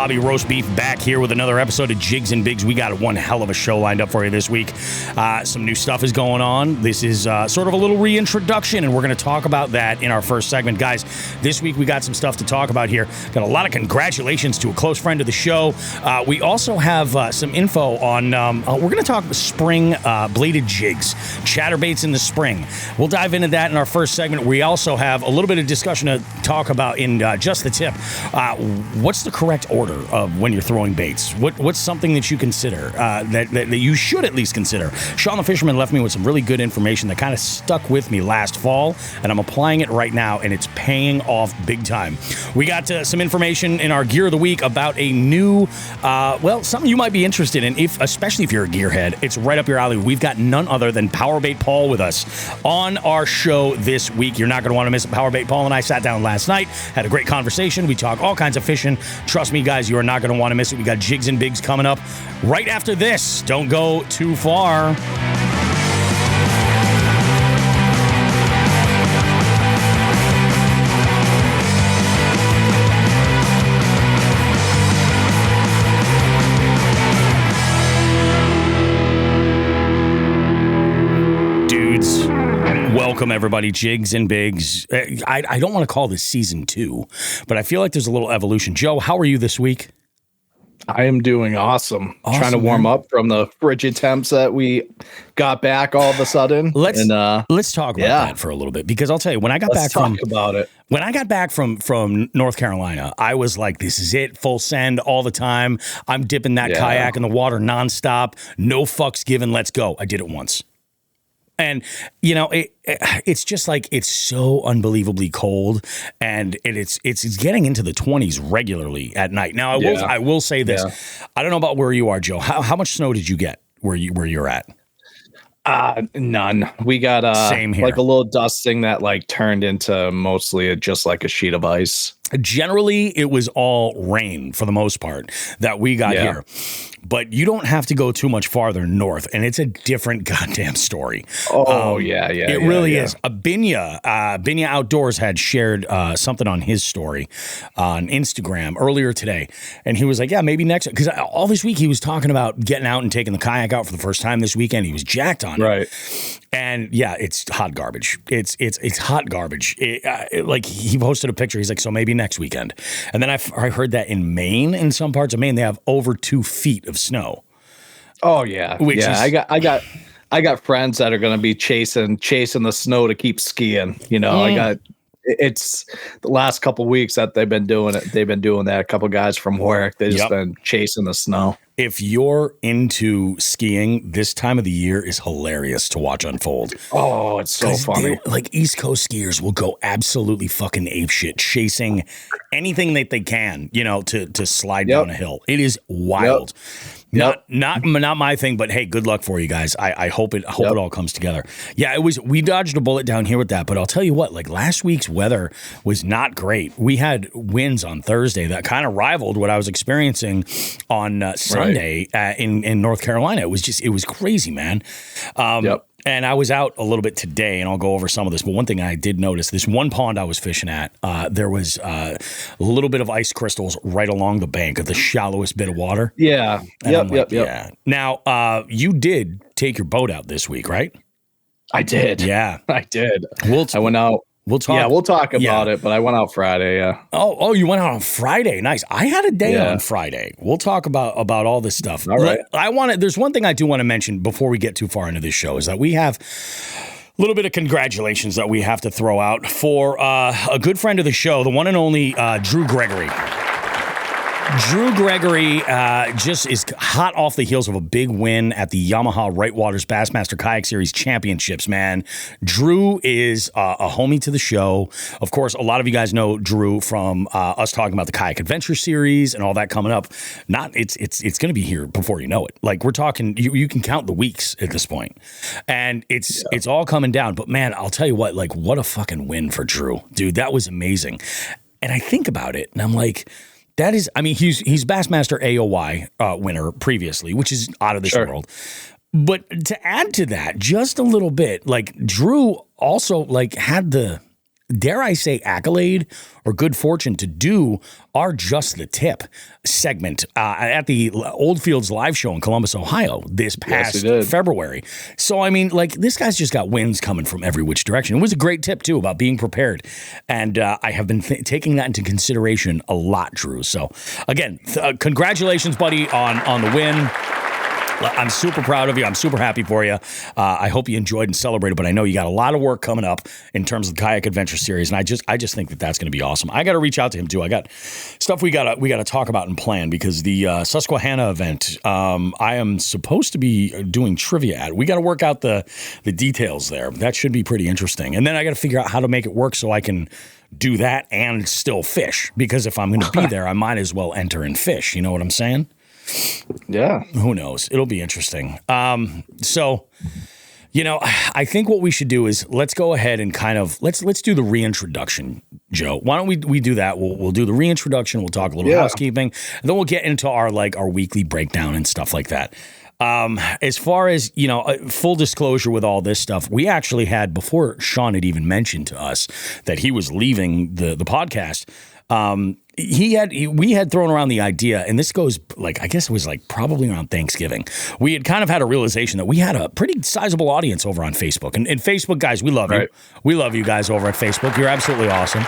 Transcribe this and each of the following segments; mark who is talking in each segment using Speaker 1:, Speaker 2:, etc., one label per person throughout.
Speaker 1: Bobby Roast Beef back here with another episode of Jigs and Bigs. We got one hell of a show lined up for you this week. Some new stuff is going on. This is sort of a little reintroduction, and we're going to talk about that in our first segment. Guys, this week we got some stuff to talk about here. Got a lot of congratulations to a close friend of the show. We also have some info on, we're going to talk spring bladed jigs, chatterbaits in the spring. We'll dive into that in our first segment. We also have a little bit of discussion to talk about in just the tip. What's the correct order of when you're throwing baits? What's something that you consider that you should at least consider? Sean the Fisherman left me with some really good information that kind of stuck with me last fall, and I'm applying it right now, and it's paying off big time. We got some information in our Gear of the Week about a new, something you might be interested in, especially if you're a gearhead. It's right up your alley. We've got none other than Powerbait Paul with us on our show this week. You're not going to want to miss it. Powerbait Paul and I sat down last night, had a great conversation. We talk all kinds of fishing. Trust me, guys, you are not going to want to miss it. We got Jigs and Bigs coming up right after this. Don't go too far. Welcome, everybody. Jigs and Bigs. I don't want to call this season 2, but I feel like there's a little evolution. Joe, how are you this week?
Speaker 2: I am doing awesome. Trying to warm up from the frigid temps that we got back all of a sudden.
Speaker 1: Let's talk about that for a little bit, because I'll tell you, when I got back from North Carolina, I was like, this is it, full send all the time. I'm dipping that kayak in the water nonstop. No fucks given. Let's go. I did it once. And, you know, it's just like, it's so unbelievably cold, and it's getting into the 20s regularly at night. Now, I will say this. Yeah. I don't know about where you are, Joe. How much snow did you get where you're at?
Speaker 2: None. We got
Speaker 1: same here.
Speaker 2: Like a little dusting that like turned into mostly just like a sheet of ice.
Speaker 1: Generally, it was all rain for the most part that we got here. But you don't have to go too much farther north, and it's a different goddamn story. It really is. Binya Outdoors had shared something on his story on Instagram earlier today, and he was like, yeah, maybe next, because all this week he was talking about getting out and taking the kayak out for the first time this weekend. He was jacked on it.
Speaker 2: Right.
Speaker 1: And yeah, it's hot garbage. It's hot garbage. Like, he posted a picture. He's like, so maybe next weekend. And then I heard that in Maine, in some parts of Maine, they have over 2 feet of snow.
Speaker 2: Oh yeah. I got friends that are going to be chasing the snow to keep skiing. You know, it's the last couple of weeks that they've been doing it. They've been doing that. A couple of guys from work, they've just been chasing the snow.
Speaker 1: If you're into skiing, this time of the year is hilarious to watch unfold.
Speaker 2: Oh, it's so funny.
Speaker 1: Like, East Coast skiers will go absolutely fucking apeshit, chasing anything that they can, you know, to slide down a hill. It is wild. Not my thing, but hey, good luck for you guys. I hope it all comes together. Yeah, we dodged a bullet down here with that, but I'll tell you what, like, last week's weather was not great. We had winds on Thursday that kind of rivaled what I was experiencing on Sunday in North Carolina. It was crazy, man. And I was out a little bit today, and I'll go over some of this. But one thing I did notice, this one pond I was fishing at, there was a little bit of ice crystals right along the bank of the shallowest bit of water.
Speaker 2: Yeah.
Speaker 1: Yeah. Now, you did take your boat out this week, right?
Speaker 2: I did.
Speaker 1: Yeah.
Speaker 2: I did.
Speaker 1: I went out.
Speaker 2: We'll talk about it, but I went out Friday, yeah.
Speaker 1: Oh, you went out on Friday. Nice. I had a day on Friday. We'll talk about all this stuff.
Speaker 2: All right.
Speaker 1: There's one thing I do want to mention before we get too far into this show, is that we have a little bit of congratulations that we have to throw out for a good friend of the show, the one and only Drew Gregory. Drew Gregory just is hot off the heels of a big win at the Yamaha Right Waters Bassmaster Kayak Series Championships, man. Drew is a homie to the show. Of course, a lot of you guys know Drew from us talking about the Kayak Adventure Series and all that coming up. It's going to be here before you know it. Like, we're talking, you can count the weeks at this point. And it's all coming down. But man, I'll tell you what, like, what a fucking win for Drew. Dude, that was amazing. And I think about it, and I'm like, that is, I mean, he's Bassmaster AOY winner previously, which is out of this world. But to add to that just a little bit, like, Drew also like had the dare I say, accolade or good fortune to do our Just the Tip segment at the Oldfields live show in Columbus, Ohio this past February. So, I mean, like, this guy's just got wins coming from every which direction. It was a great tip, too, about being prepared. And I have been taking that into consideration a lot, Drew. So, again, congratulations, buddy, on the win. I'm super proud of you. I'm super happy for you. I hope you enjoyed and celebrated, but I know you got a lot of work coming up in terms of the Kayak Adventure Series, and I just think that that's going to be awesome. I got to reach out to him too. I got stuff we got to talk about and plan, because the Susquehanna event, I am supposed to be doing trivia at. We got to work out the details there. That should be pretty interesting. And then I got to figure out how to make it work so I can do that and still fish, because if I'm going to be there, I might as well enter and fish. You know what I'm saying?
Speaker 2: Yeah.
Speaker 1: Who knows? It'll be interesting. So, you know, I think what we should do is let's go ahead and kind of let's do the reintroduction, Joe. Why don't we do that? We'll do the reintroduction. We'll talk a little housekeeping, and then we'll get into our weekly breakdown and stuff like that. As far as, you know, full disclosure with all this stuff, we actually had, before Sean had even mentioned to us that he was leaving the podcast, we had thrown around the idea, and this goes I guess it was probably around Thanksgiving. We had kind of had a realization that we had a pretty sizable audience over on Facebook. And Facebook, guys, we love you. We love you guys over at Facebook. You're absolutely awesome.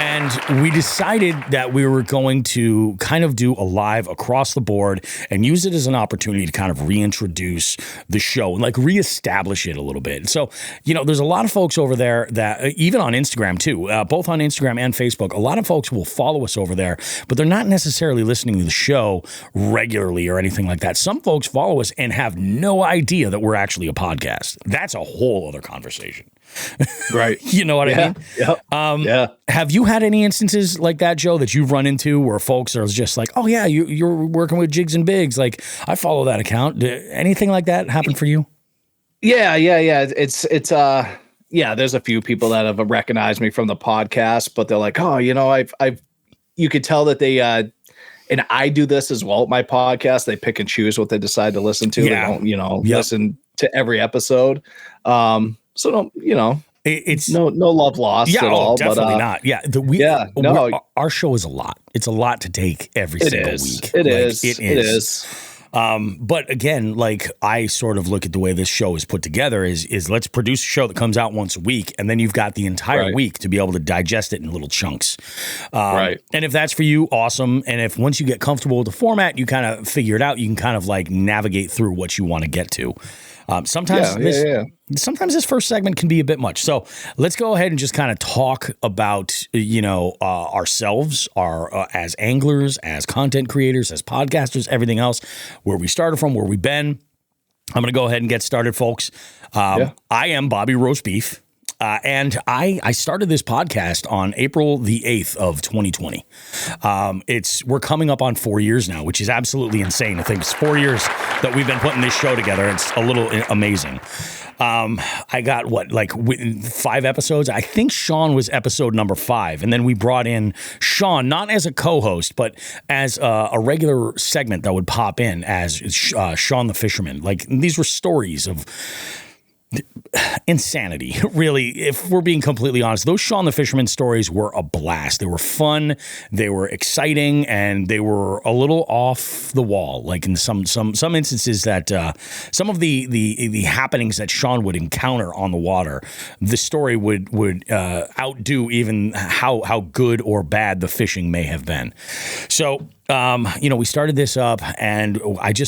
Speaker 1: And we decided that we were going to kind of do a live across the board and use it as an opportunity to kind of reintroduce the show and reestablish it a little bit. So, you know, there's a lot of folks over there that, even on Instagram too, both on Instagram and Facebook, a lot of folks will follow us over there, but they're not necessarily listening to the show regularly or anything like that. Some folks follow us and have no idea that we're actually a podcast. That's a whole other conversation.
Speaker 2: Right.
Speaker 1: You know what I mean?
Speaker 2: Yep.
Speaker 1: Have you had any instances like that, Joe, that you've run into where folks are just like, oh yeah, you're working with Jigs and Bigs. Like, I follow that account. Anything like that happen for you?
Speaker 2: Yeah. It's there's a few people that have recognized me from the podcast, but they're like, oh, you know, you could tell that they, and I do this as well at my podcast. They pick and choose what they decide to listen to.
Speaker 1: Yeah.
Speaker 2: They don't, you know, listen to every episode. So don't, you know, it's no love lost at all.
Speaker 1: Definitely
Speaker 2: but,
Speaker 1: not. Our show is a lot. It's a lot to take every single week.
Speaker 2: It is.
Speaker 1: But again, I sort of look at the way this show is put together is let's produce a show that comes out once a week, and then you've got the entire week to be able to digest it in little chunks. And if that's for you, awesome. And if once you get comfortable with the format, you kind of figure it out, you can kind of navigate through what you want to get to. Sometimes this first segment can be a bit much. So let's go ahead and just kind of talk about, you know, ourselves, as anglers, as content creators, as podcasters, everything else, where we started from, where we've been. I'm going to go ahead and get started, folks. I am Bobby Roast Beef. And I started this podcast on April the 8th of 2020. We're coming up on 4 years now, which is absolutely insane. I think it's 4 years that we've been putting this show together. It's a little amazing. I got 5 episodes. I think Sean was episode number 5. And then we brought in Sean, not as a co-host, but as a regular segment that would pop in as Sean the Fisherman. These were stories of insanity, really, if we're being completely honest. Those Sean the Fisherman stories were a blast. They were fun, they were exciting, and they were a little off the wall. In some instances that some of the happenings that Sean would encounter on the water, the story would outdo even how good or bad the fishing may have been. So we started this up, and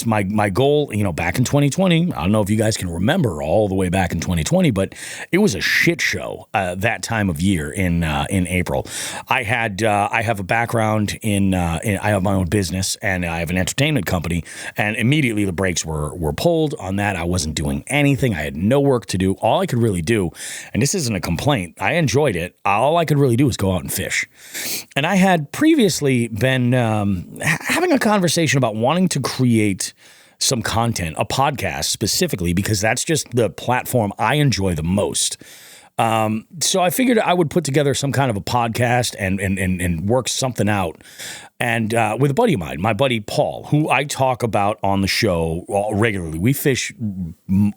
Speaker 1: my goal, back in 2020, I don't know if you guys can remember all the way back in 2020, but it was a shit show that time of year in April. I have a background I have my own business, and I have an entertainment company, and immediately the brakes were pulled on that. I wasn't doing anything. I had no work to do. All I could really do, and this isn't a complaint, I enjoyed it. All I could really do was go out and fish. And I had previously been having a conversation about wanting to create some content, a podcast specifically, because that's just the platform I enjoy the most. So I figured I would put together some kind of a podcast and work something out. And with a buddy of mine, my buddy Paul, who I talk about on the show regularly. We fish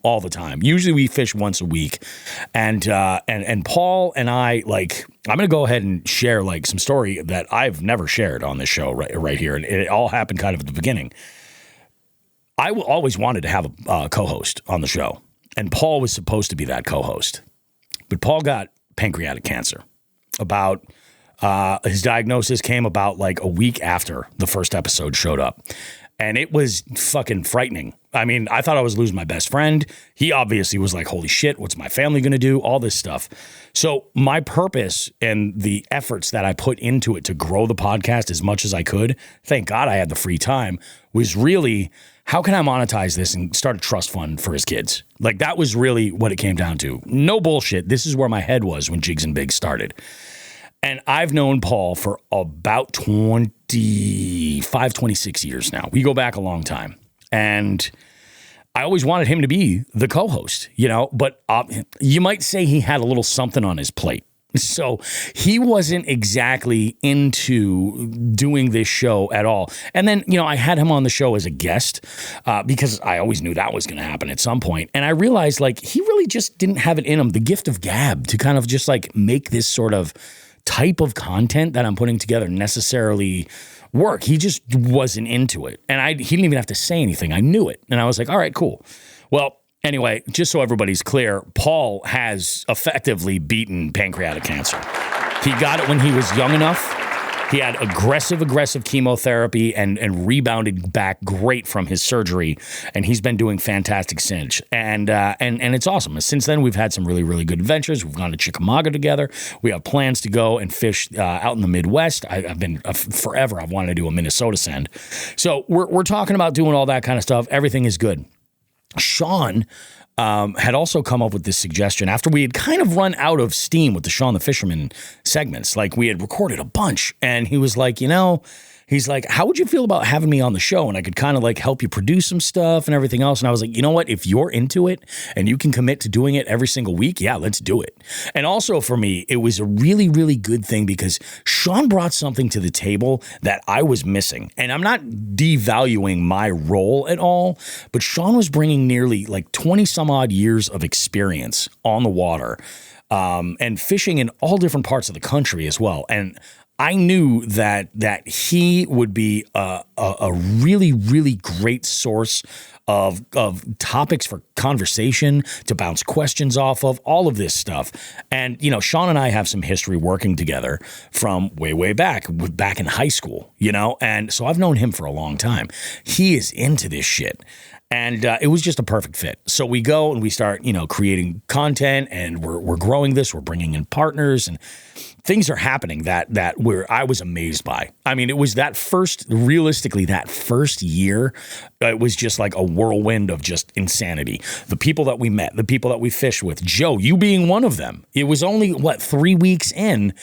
Speaker 1: all the time. Usually we fish once a week. And Paul and I, like, I'm going to go ahead and share like some story that I've never shared on this show right here. And it all happened kind of at the beginning. I always wanted to have a co-host on the show. And Paul was supposed to be that co-host. But Paul got pancreatic cancer. About his diagnosis came about like a week after the first episode showed up. And it was fucking frightening. I mean, I thought I was losing my best friend. He obviously was like, holy shit, what's my family going to do? All this stuff. So my purpose and the efforts that I put into it to grow the podcast as much as I could, thank God I had the free time, was really, how can I monetize this and start a trust fund for his kids? Like, that was really what it came down to. No bullshit. This is where my head was when Jigs and Bigs started. And I've known Paul for about 25, 26 years now. We go back a long time. And I always wanted him to be the co-host, you know, but you might say he had a little something on his plate. So he wasn't exactly into doing this show at all. And then, you know, I had him on the show as a guest because I always knew that was going to happen at some point. And I realized, like, he really just didn't have it in him, the gift of gab, to kind of just like make this sort of type of content that I'm putting together necessarily work. He just wasn't into it. And he didn't even have to say anything. I knew it. And I was like, all right, cool. Well, anyway, just so everybody's clear, Paul has effectively beaten pancreatic cancer. He got it when he was young enough. He had aggressive chemotherapy and rebounded back great from his surgery. And he's been doing fantastic since. And it's awesome. Since then, we've had some really, really good adventures. We've gone to Chickamauga together. We have plans to go and fish out in the Midwest. I've been forever. I've wanted to do a Minnesota send. So we're talking about doing all that kind of stuff. Everything is good. Sean had also come up with this suggestion after we had kind of run out of steam with the Sean the Fisherman segments. Like, we had recorded a bunch, and he was like, you know, he's like, how would you feel about having me on the show? And I could kind of like help you produce some stuff and everything else. And I was like, you know what? If you're into it and you can commit to doing it every single week, yeah, let's do it. And also for me, it was a really, really good thing because Sean brought something to the table that I was missing. And I'm not devaluing my role at all, but Sean was bringing nearly like 20 some odd years of experience on the water and fishing in all different parts of the country as well. And I knew that he would be a really, really great source of topics for conversation, to bounce questions off of, all of this stuff. And, you know, Sean and I have some history working together from way back in high school, you know, and so I've known him for a long time. He is into this shit. And it was just a perfect fit. So we go and we start, you know, creating content, and we're growing this. We're bringing in partners, and things are happening that I was amazed by. I mean, it was that first year, it was just like a whirlwind of just insanity. The people that we met, the people that we fished with, Joe, you being one of them. It was only, 3 weeks in,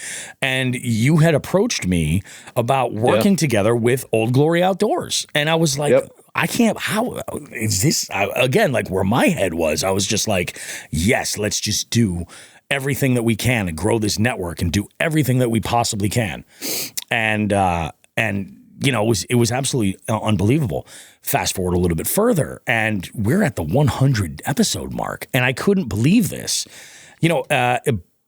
Speaker 1: and you had approached me about working together with Old Glory Outdoors. And I was like, I can't, how is this, again, like where my head was, I was just like, yes, let's just do everything that we can and grow this network and do everything that we possibly can. And you know, it was absolutely unbelievable. Fast forward a little bit further, and we're at the 100 episode mark, and I couldn't believe this. You know,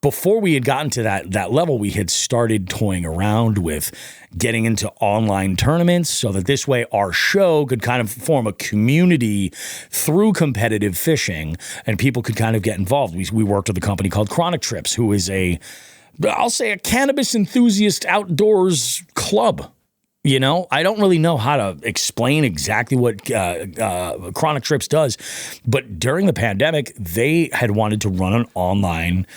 Speaker 1: before we had gotten to that level, we had started toying around with getting into online tournaments so that this way our show could kind of form a community through competitive fishing, and people could kind of get involved. We worked with a company called Chronic Trips, who is I'll say a cannabis enthusiast outdoors club. You know, I don't really know how to explain exactly what Chronic Trips does, but during the pandemic, they had wanted to run an online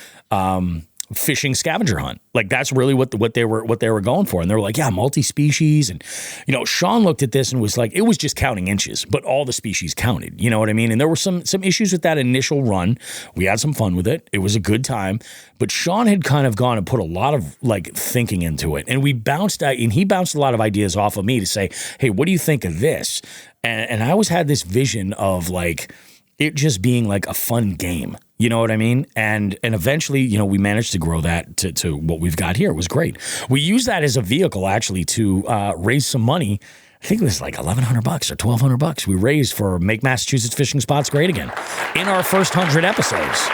Speaker 1: fishing scavenger hunt. Like, that's really what they were going for. And they were like, yeah, multi-species. And, you know, Sean looked at this and was like, it was just counting inches, but all the species counted. You know what I mean? And there were some issues with that initial run. We had some fun with it. It was a good time. But Sean had kind of gone and put a lot of like thinking into it. And he bounced a lot of ideas off of me to say, hey, what do you think of this? And I always had this vision of like it just being like a fun game. You know what I mean? And eventually, you know, we managed to grow that to what we've got here. It was great. We used that as a vehicle, actually, to raise some money. I think it was like $1,100 or $1,200 we raised for Make Massachusetts Fishing Spots Great Again in our first 100 episodes.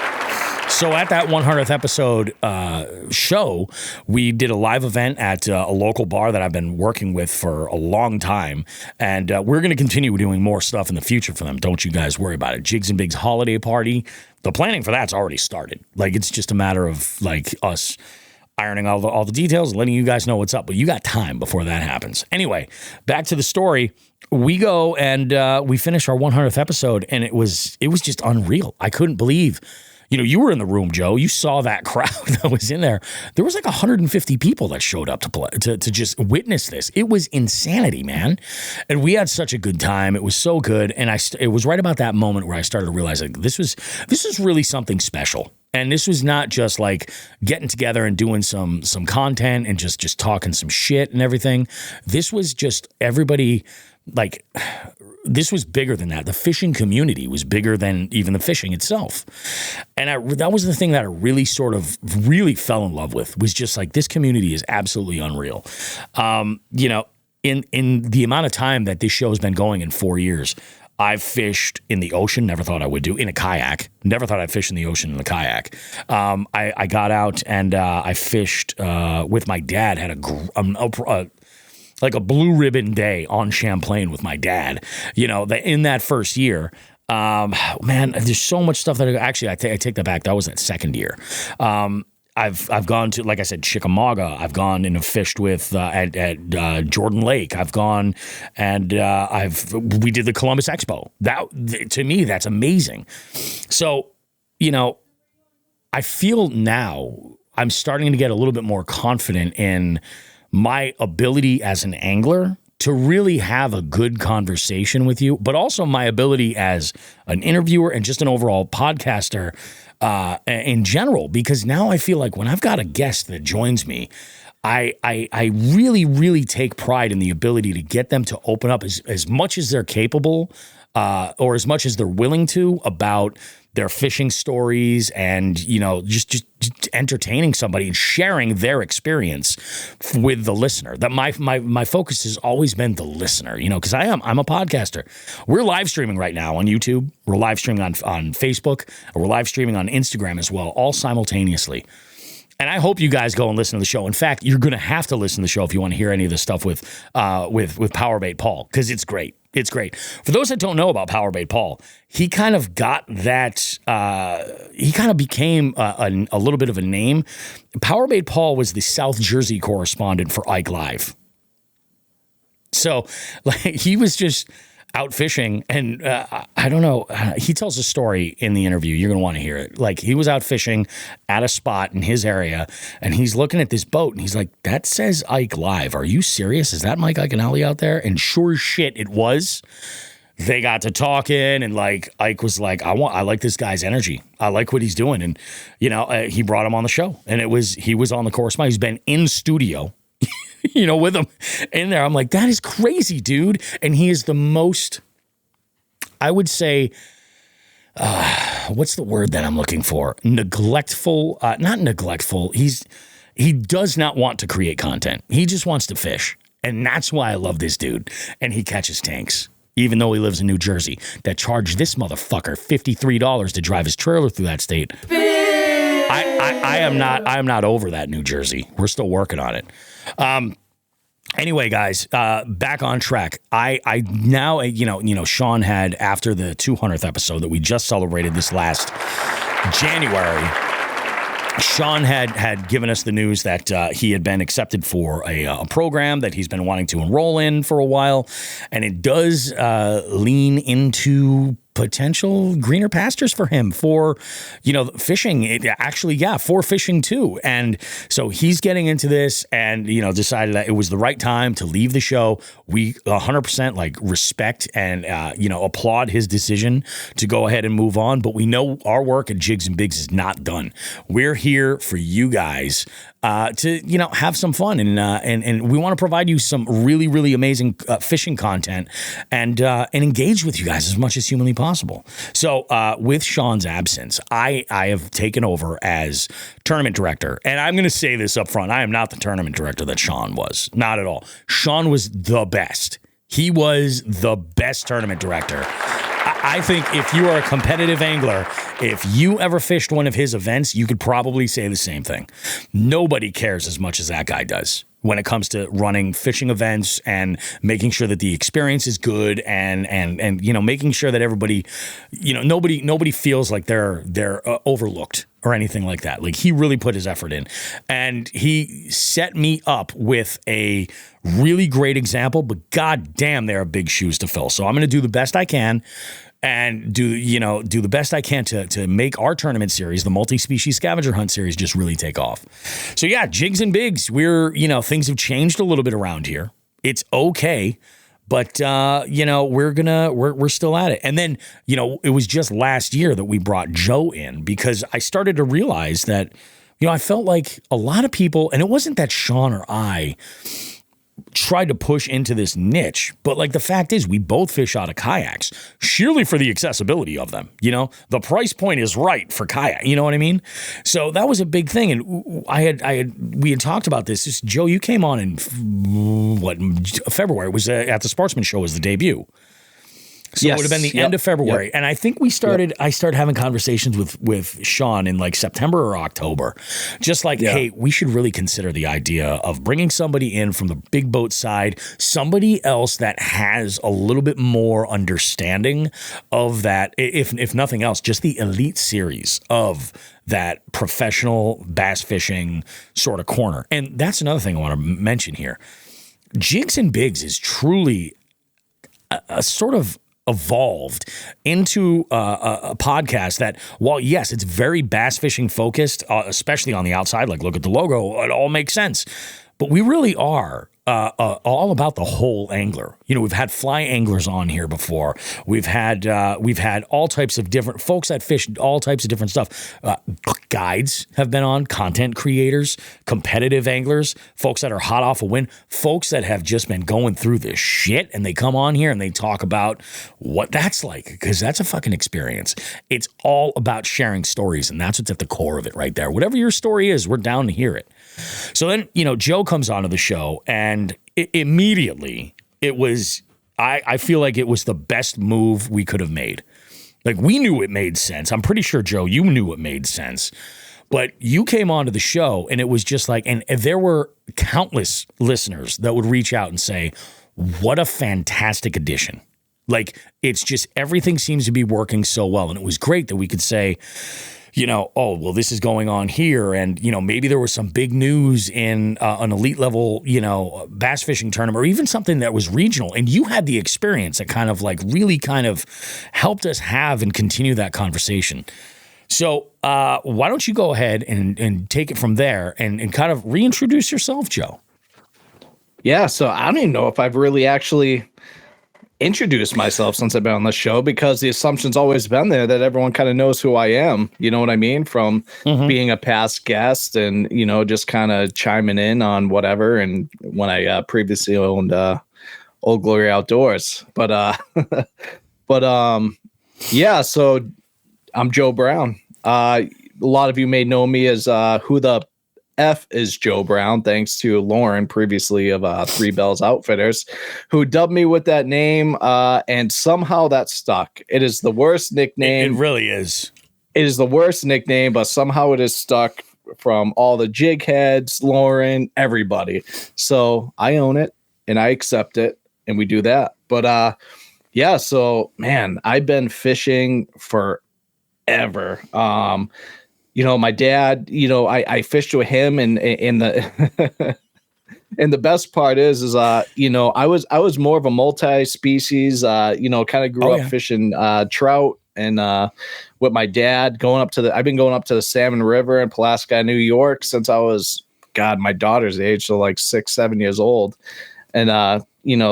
Speaker 1: So at that 100th episode show, we did a live event at a local bar that I've been working with for a long time. And we're going to continue doing more stuff in the future for them. Don't you guys worry about it. Jigs and Bigs holiday party. The planning for that's already started. Like, it's just a matter of like us ironing all the details, letting you guys know what's up. But you got time before that happens. Anyway, back to the story. We go and we finish our 100th episode, and it was just unreal. I couldn't believe. You know, you were in the room, Joe. You saw that crowd that was in there. There was like 150 people that showed up to just witness this. It was insanity, man. And we had such a good time. It was so good. And it was right about that moment where I started to realize like this was really something special. And this was not just like getting together and doing some content and just talking some shit and everything. This was just everybody like. This was bigger than that. The fishing community was bigger than even the fishing itself. And that was the thing that I really fell in love with, was just like, this community is absolutely unreal. You know, in the amount of time that this show has been going in 4 years, I've fished in the ocean, never thought I would do, in a kayak. Never thought I'd fish in the ocean in a kayak. I got out and I fished with my dad, had like a blue ribbon day on Champlain with my dad, you know, in that first year. Man, there's so much stuff that I take that back. That was that second year. I've gone to, like I said, Chickamauga. I've gone and fished with at Jordan Lake. I've gone and we did the Columbus Expo. That, to me, that's amazing. So, you know, I feel now I'm starting to get a little bit more confident in my ability as an angler to really have a good conversation with you, but also my ability as an interviewer and just an overall podcaster in general, because now I feel like when I've got a guest that joins me, I really, really take pride in the ability to get them to open up as much as they're capable or as much as they're willing to about their fishing stories and, you know, just entertaining somebody and sharing their experience with the listener. That my focus has always been the listener, you know, because I'm a podcaster. We're live streaming right now on YouTube. We're live streaming on Facebook. We're live streaming on Instagram as well, all simultaneously. And I hope you guys go and listen to the show. In fact, you're going to have to listen to the show if you want to hear any of the stuff with Powerbait Paul, because it's great. It's great. For those that don't know about Powerbait Paul, he kind of got that, he kind of became a little bit of a name. Powerbait Paul was the South Jersey correspondent for Ike Live. So like, he was just out fishing, and I don't know, he tells a story in the interview. You're going to want to hear it. Like, he was out fishing at a spot in his area, and he's looking at this boat, and he's like, that says Ike Live. Are you serious? Is that Mike Iaconelli out there? And sure as shit, it was. They got to talking, and like Ike was like, I like this guy's energy. I like what he's doing. And, you know, he brought him on the show, and he was on the correspondent. He's been in studio, you know, with him in there. I'm like, that is crazy, dude. And he is the most, I would say, what's the word that I'm looking for? Neglectful, not neglectful. He does not want to create content. He just wants to fish. And that's why I love this dude. And he catches tanks, even though he lives in New Jersey, that charged this motherfucker $53 to drive his trailer through that state. I am not over that, New Jersey. We're still working on it. Anyway, guys, back on track. I now, you know, Sean had, after the 200th episode that we just celebrated this last January, Sean had given us the news that he had been accepted for a program that he's been wanting to enroll in for a while, and it does lean into potential greener pastures for him for, you know, fishing. For fishing too. And so he's getting into this and, you know, decided that it was the right time to leave the show. We 100% like respect and, you know, applaud his decision to go ahead and move on. But we know our work at Jigs and Bigs is not done. We're here for you guys. to, have some fun. And we want to provide you some really, really amazing fishing content and engage with you guys as much as humanly possible. So with Sean's absence, I have taken over as tournament director. And I'm going to say this up front. I am not the tournament director that Sean was. Not at all. Sean was the best. He was the best tournament director. I think if you are a competitive angler, if you ever fished one of his events, you could probably say the same thing. Nobody cares as much as that guy does when it comes to running fishing events and making sure that the experience is good and making sure that everybody, nobody feels like they're overlooked or anything like that. Like, he really put his effort in, and he set me up with a really great example, but god damn, there are big shoes to fill. So I'm going to do the best I can and do the best I can to make our tournament series, the multi-species scavenger hunt series, just really take off. So yeah, Jigs and Bigs, things have changed a little bit around here. It's okay. But, we're still at it. And then, it was just last year that we brought Joe in, because I started to realize that, I felt like a lot of people, and it wasn't that Sean or I tried to push into this niche, but like, the fact is we both fish out of kayaks sheerly for the accessibility of them. The price point is right for kayak, you know what I mean? So that was a big thing. And we had talked about this. Joe, you came on in February. It was at the Sportsman Show was the debut. So yes, it would have been the end of February. Yep. And I think I started having conversations with Sean in like September or October. Just like, hey, we should really consider the idea of bringing somebody in from the big boat side, somebody else that has a little bit more understanding of that, if nothing else, just the elite series of that professional bass fishing sort of corner. And that's another thing I want to mention here. Jigs and Bigs is truly a sort of evolved into a podcast that, while yes, it's very bass fishing focused, especially on the outside, like look at the logo, it all makes sense. But we really are all about the whole angler. We've had fly anglers on here before. We've had all types of different folks that fish all types of different stuff. Guides have been on, content creators, competitive anglers, folks that are hot off a win, folks that have just been going through this shit, and they come on here and they talk about what that's like, because that's a fucking experience. It's all about sharing stories, and that's what's at the core of it right there. Whatever your story is, we're down to hear it. So then, Joe comes onto the show, and immediately it was, I feel like it was the best move we could have made. Like, we knew it made sense. I'm pretty sure, Joe, you knew it made sense. But you came onto the show, and it was just like, and there were countless listeners that would reach out and say, what a fantastic addition. Like, it's just, everything seems to be working so well. And it was great that we could say, oh, well, this is going on here. And, maybe there was some big news in an elite level, bass fishing tournament, or even something that was regional. And you had the experience that kind of like really kind of helped us have and continue that conversation. So why don't you go ahead and take it from there and kind of reintroduce yourself, Joe?
Speaker 2: Yeah. So I don't even know if I've really actually introduced myself since I've been on the show, because the assumption's always been there that everyone kind of knows who I am. You know what I mean? From being a past guest and, just kind of chiming in on whatever. And when I previously owned Old Glory Outdoors, but yeah, so I'm Joe Brown. A lot of you may know me as Who the F is Joe Brown, thanks to Lauren, previously of Three Bells Outfitters, who dubbed me with that name, and somehow that stuck. It is the worst nickname.
Speaker 1: It really is.
Speaker 2: It is the worst nickname, but somehow it is stuck from all the jig heads, Lauren, everybody. So I own it, and I accept it, and we do that. But yeah, so, man, I've been fishing forever. My dad, I fished with him, and the and the best part is I was more of a multi-species, kind of grew up fishing trout and with my dad I've been going up to the Salmon River in Pulaski, New York since I was, my daughter's age, so like 6-7 years old, and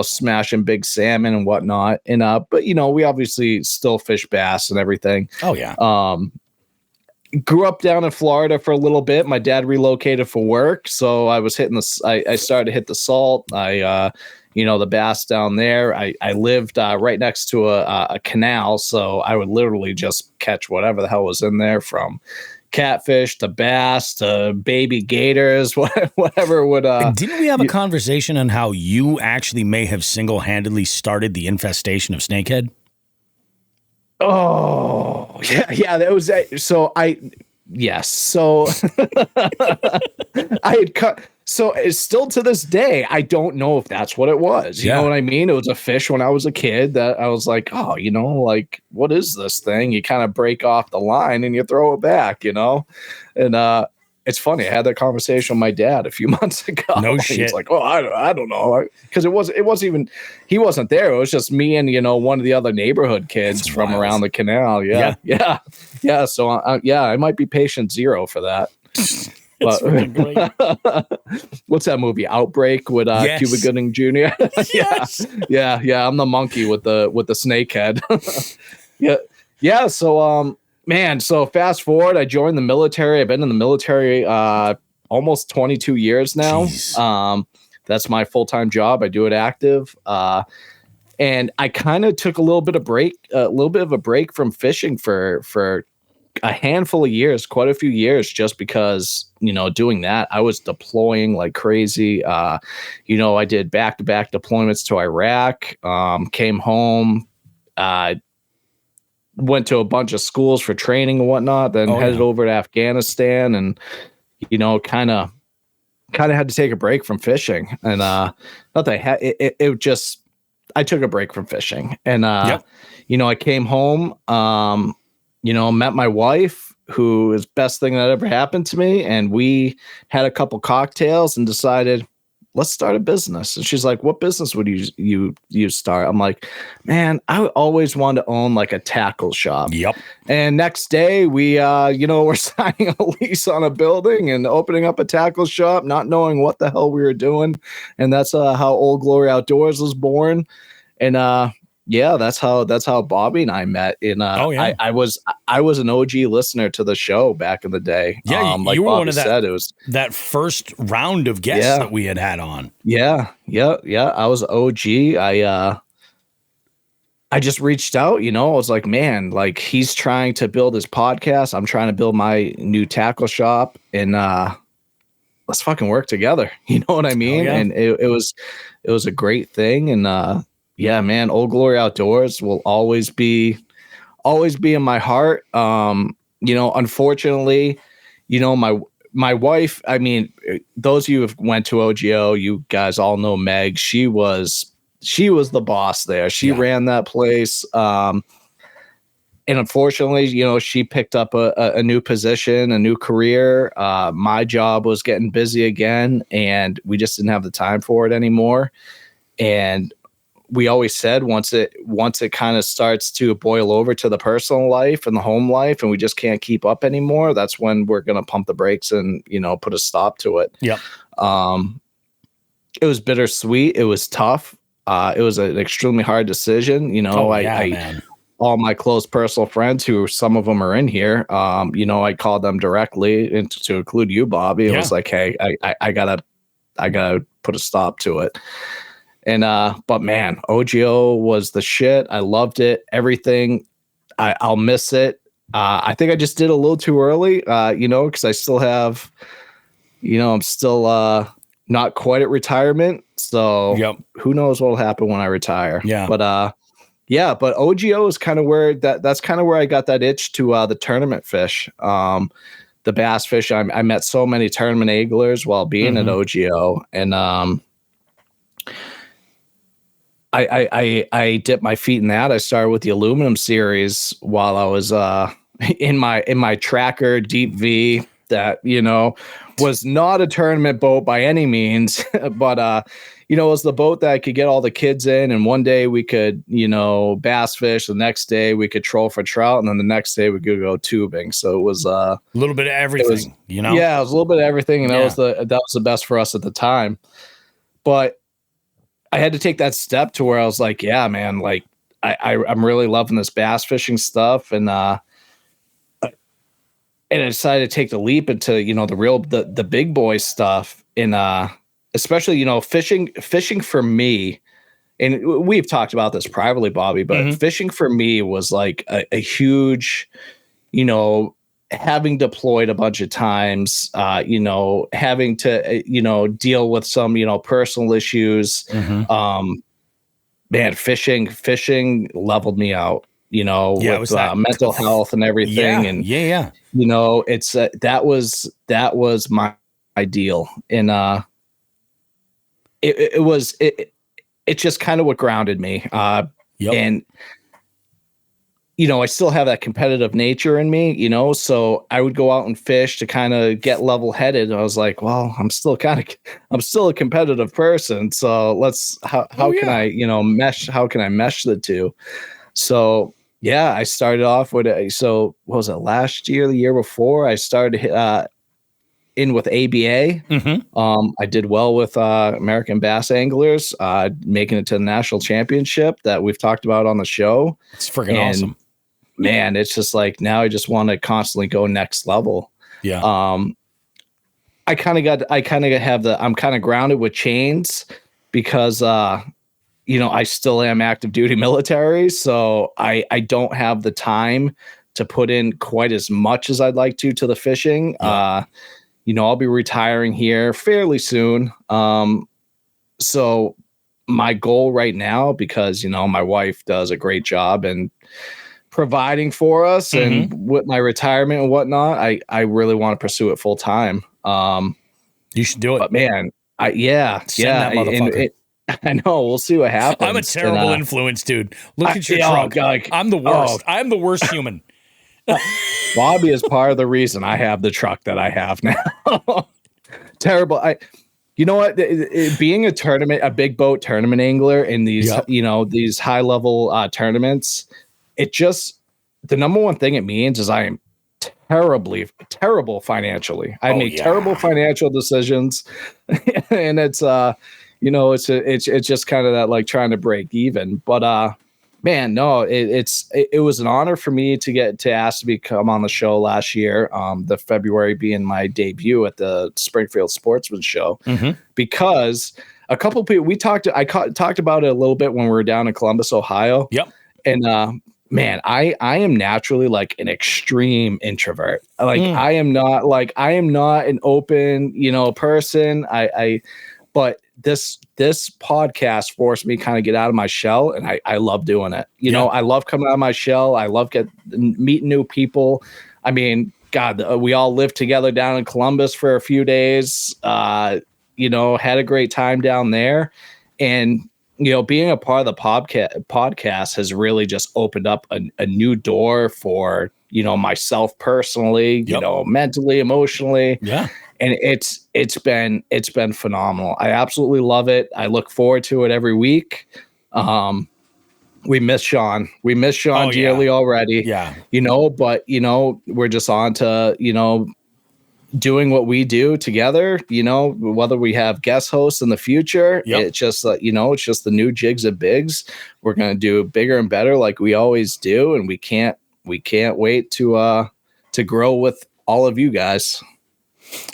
Speaker 2: smashing big salmon and whatnot. And but we obviously still fish bass and everything.
Speaker 1: Oh yeah.
Speaker 2: grew up down in Florida for a little bit. My dad relocated for work, so I was hitting I started to hit the salt. The bass down there. I lived right next to a canal, so I would literally just catch whatever the hell was in there, from catfish to bass to baby gators, whatever would.
Speaker 1: Didn't we have a conversation on how you actually may have single-handedly started the infestation of snakehead?
Speaker 2: Oh, yeah, that was it. So I had cut. So it's still to this day, I don't know if that's what it was. You know what I mean? It was a fish when I was a kid that I was like, oh, like, what is this thing? You kind of break off the line and you throw it back, and it's funny. I had that conversation with my dad a few months ago.
Speaker 1: No shit.
Speaker 2: He's like, oh, I don't know. Because it wasn't even, he wasn't there. It was just me and, one of the other neighborhood kids from around the canal. Yeah. So, I might be patient zero for that. But, great. What's that movie? Outbreak with Cuba Gooding Jr.
Speaker 1: Yes.
Speaker 2: Yeah. I'm the monkey with the snake head. Yeah. So, man, so fast forward, I joined the military. I've been in the military almost 22 years now. That's my full-time job. I do it active. And I kind of took a little bit of a break from fishing for a handful of years, quite a few years, just because, doing that, I was deploying like crazy. I did back-to-back deployments to Iraq, came home, went to a bunch of schools for training and whatnot, then headed over to Afghanistan, and kind of had to take a break from fishing. And not that I had it just, I took a break from fishing, and I came home, met my wife, who is best thing that ever happened to me, and we had a couple cocktails and decided, let's start a business. And she's like, what business would you start? I'm like, man, I always wanted to own like a tackle shop.
Speaker 1: Yep.
Speaker 2: And next day we, we're signing a lease on a building and opening up a tackle shop, not knowing what the hell we were doing. And that's how Old Glory Outdoors was born. And, that's how Bobby and I met. I was an OG listener to the show back in the day.
Speaker 1: Yeah,
Speaker 2: like
Speaker 1: you were
Speaker 2: Bobby
Speaker 1: one of
Speaker 2: said, it was
Speaker 1: that first round of guests that we had on.
Speaker 2: Yeah. I was OG. I just reached out. I was like, man, like, he's trying to build his podcast. I'm trying to build my new tackle shop, and let's fucking work together. You know what I mean? Oh, yeah. And it was a great thing, and yeah, man, Old Glory Outdoors will always be in my heart. Unfortunately, my wife, I mean, those of you who went to OGO, you guys all know Meg. She was the boss there. She ran that place. And unfortunately, she picked up a new position, a new career. My job was getting busy again, and we just didn't have the time for it anymore. And we always said once it kind of starts to boil over to the personal life and the home life, and we just can't keep up anymore, that's when we're going to pump the brakes and, put a stop to it.
Speaker 1: Yep.
Speaker 2: It was bittersweet. It was tough. It was an extremely hard decision. Man. All my close personal friends, who some of them are in here, I called them directly, and to include you, Bobby. It was like, hey, I gotta put a stop to it. And, but man, OGO was the shit. I loved it. Everything. I'll miss it. I think I just did a little too early, cause I still have, I'm still, not quite at retirement. So who knows what'll happen when I retire.
Speaker 1: Yeah.
Speaker 2: But OGO is kind of where that's kind of where I got that itch to, the tournament fish, the bass fish. I met so many tournament anglers while being at OGO, and, I dipped my feet in that. I started with the aluminum series while I was in my Tracker Deep V that was not a tournament boat by any means, but it was the boat that I could get all the kids in, and one day we could bass fish, the next day we could troll for trout, and then the next day we could go tubing. So it was a
Speaker 1: little bit of everything.
Speaker 2: Yeah, it was a little bit of everything, and that was the best for us at the time. But I had to take that step to where I was like, yeah, man, like I'm really loving this bass fishing stuff. And and I decided to take the leap into, the big boy stuff, and especially, fishing for me. And we've talked about this privately, Bobby, but fishing for me was like a huge, having deployed a bunch of times, having to, deal with some, personal issues. Man, fishing leveled me out, with mental health and everything. It's that was my ideal. And it's just kind of what grounded me. And, I still have that competitive nature in me, so I would go out and fish to kind of get level headed. I was like, well, I'm still a competitive person. So how can I mesh the two? So yeah, I started off with what was it, last year, the year before? I started in with ABA. I did well with American Bass Anglers, making it to the national championship that we've talked about on the show.
Speaker 1: It's freaking awesome.
Speaker 2: Man, it's just like, now I just want to constantly go next level.
Speaker 1: Yeah.
Speaker 2: I'm kind of grounded with chains because, I still am active duty military. So I don't have the time to put in quite as much as I'd like to the fishing. Yeah. I'll be retiring here fairly soon. So my goal right now, because, my wife does a great job and providing for us, and with my retirement and whatnot, I really want to pursue it full time.
Speaker 1: You should do it.
Speaker 2: But man, Send that
Speaker 1: motherfucker.
Speaker 2: I know. We'll see what happens.
Speaker 1: I'm a terrible influence, dude. Look at your truck. I'm the worst. I'm the worst human.
Speaker 2: Bobby is part of the reason I have the truck that I have now. Terrible. You know what? Being a big boat tournament angler in these, these high level tournaments, the number one thing it means is I am terrible financially. I make terrible financial decisions, and it's it's just kind of that, like, trying to break even. But man, no, it was an honor for me to get asked to come on the show last year. The February being my debut at the Springfield Sportsman Show, because a couple people I talked about it a little bit when we were down in Columbus, Ohio.
Speaker 1: Yep.
Speaker 2: And man, I am naturally like an extreme introvert. Like I am not an open, person. But this podcast forced me to kind of get out of my shell, and I love doing it. I love coming out of my shell. I love meeting new people. I mean, God, we all lived together down in Columbus for a few days. Had a great time down there, and being a part of the podcast has really just opened up a new door for, myself personally, mentally, emotionally.
Speaker 1: Yeah.
Speaker 2: And it's been phenomenal. I absolutely love it. I look forward to it every week. We miss Sean. Dearly already.
Speaker 1: Yeah.
Speaker 2: But we're just on to, doing what we do together, whether we have guest hosts in the future. It's just it's just the new Jigs Bigs. We're going to do bigger and better like we always do. And we can't wait to grow with all of you guys.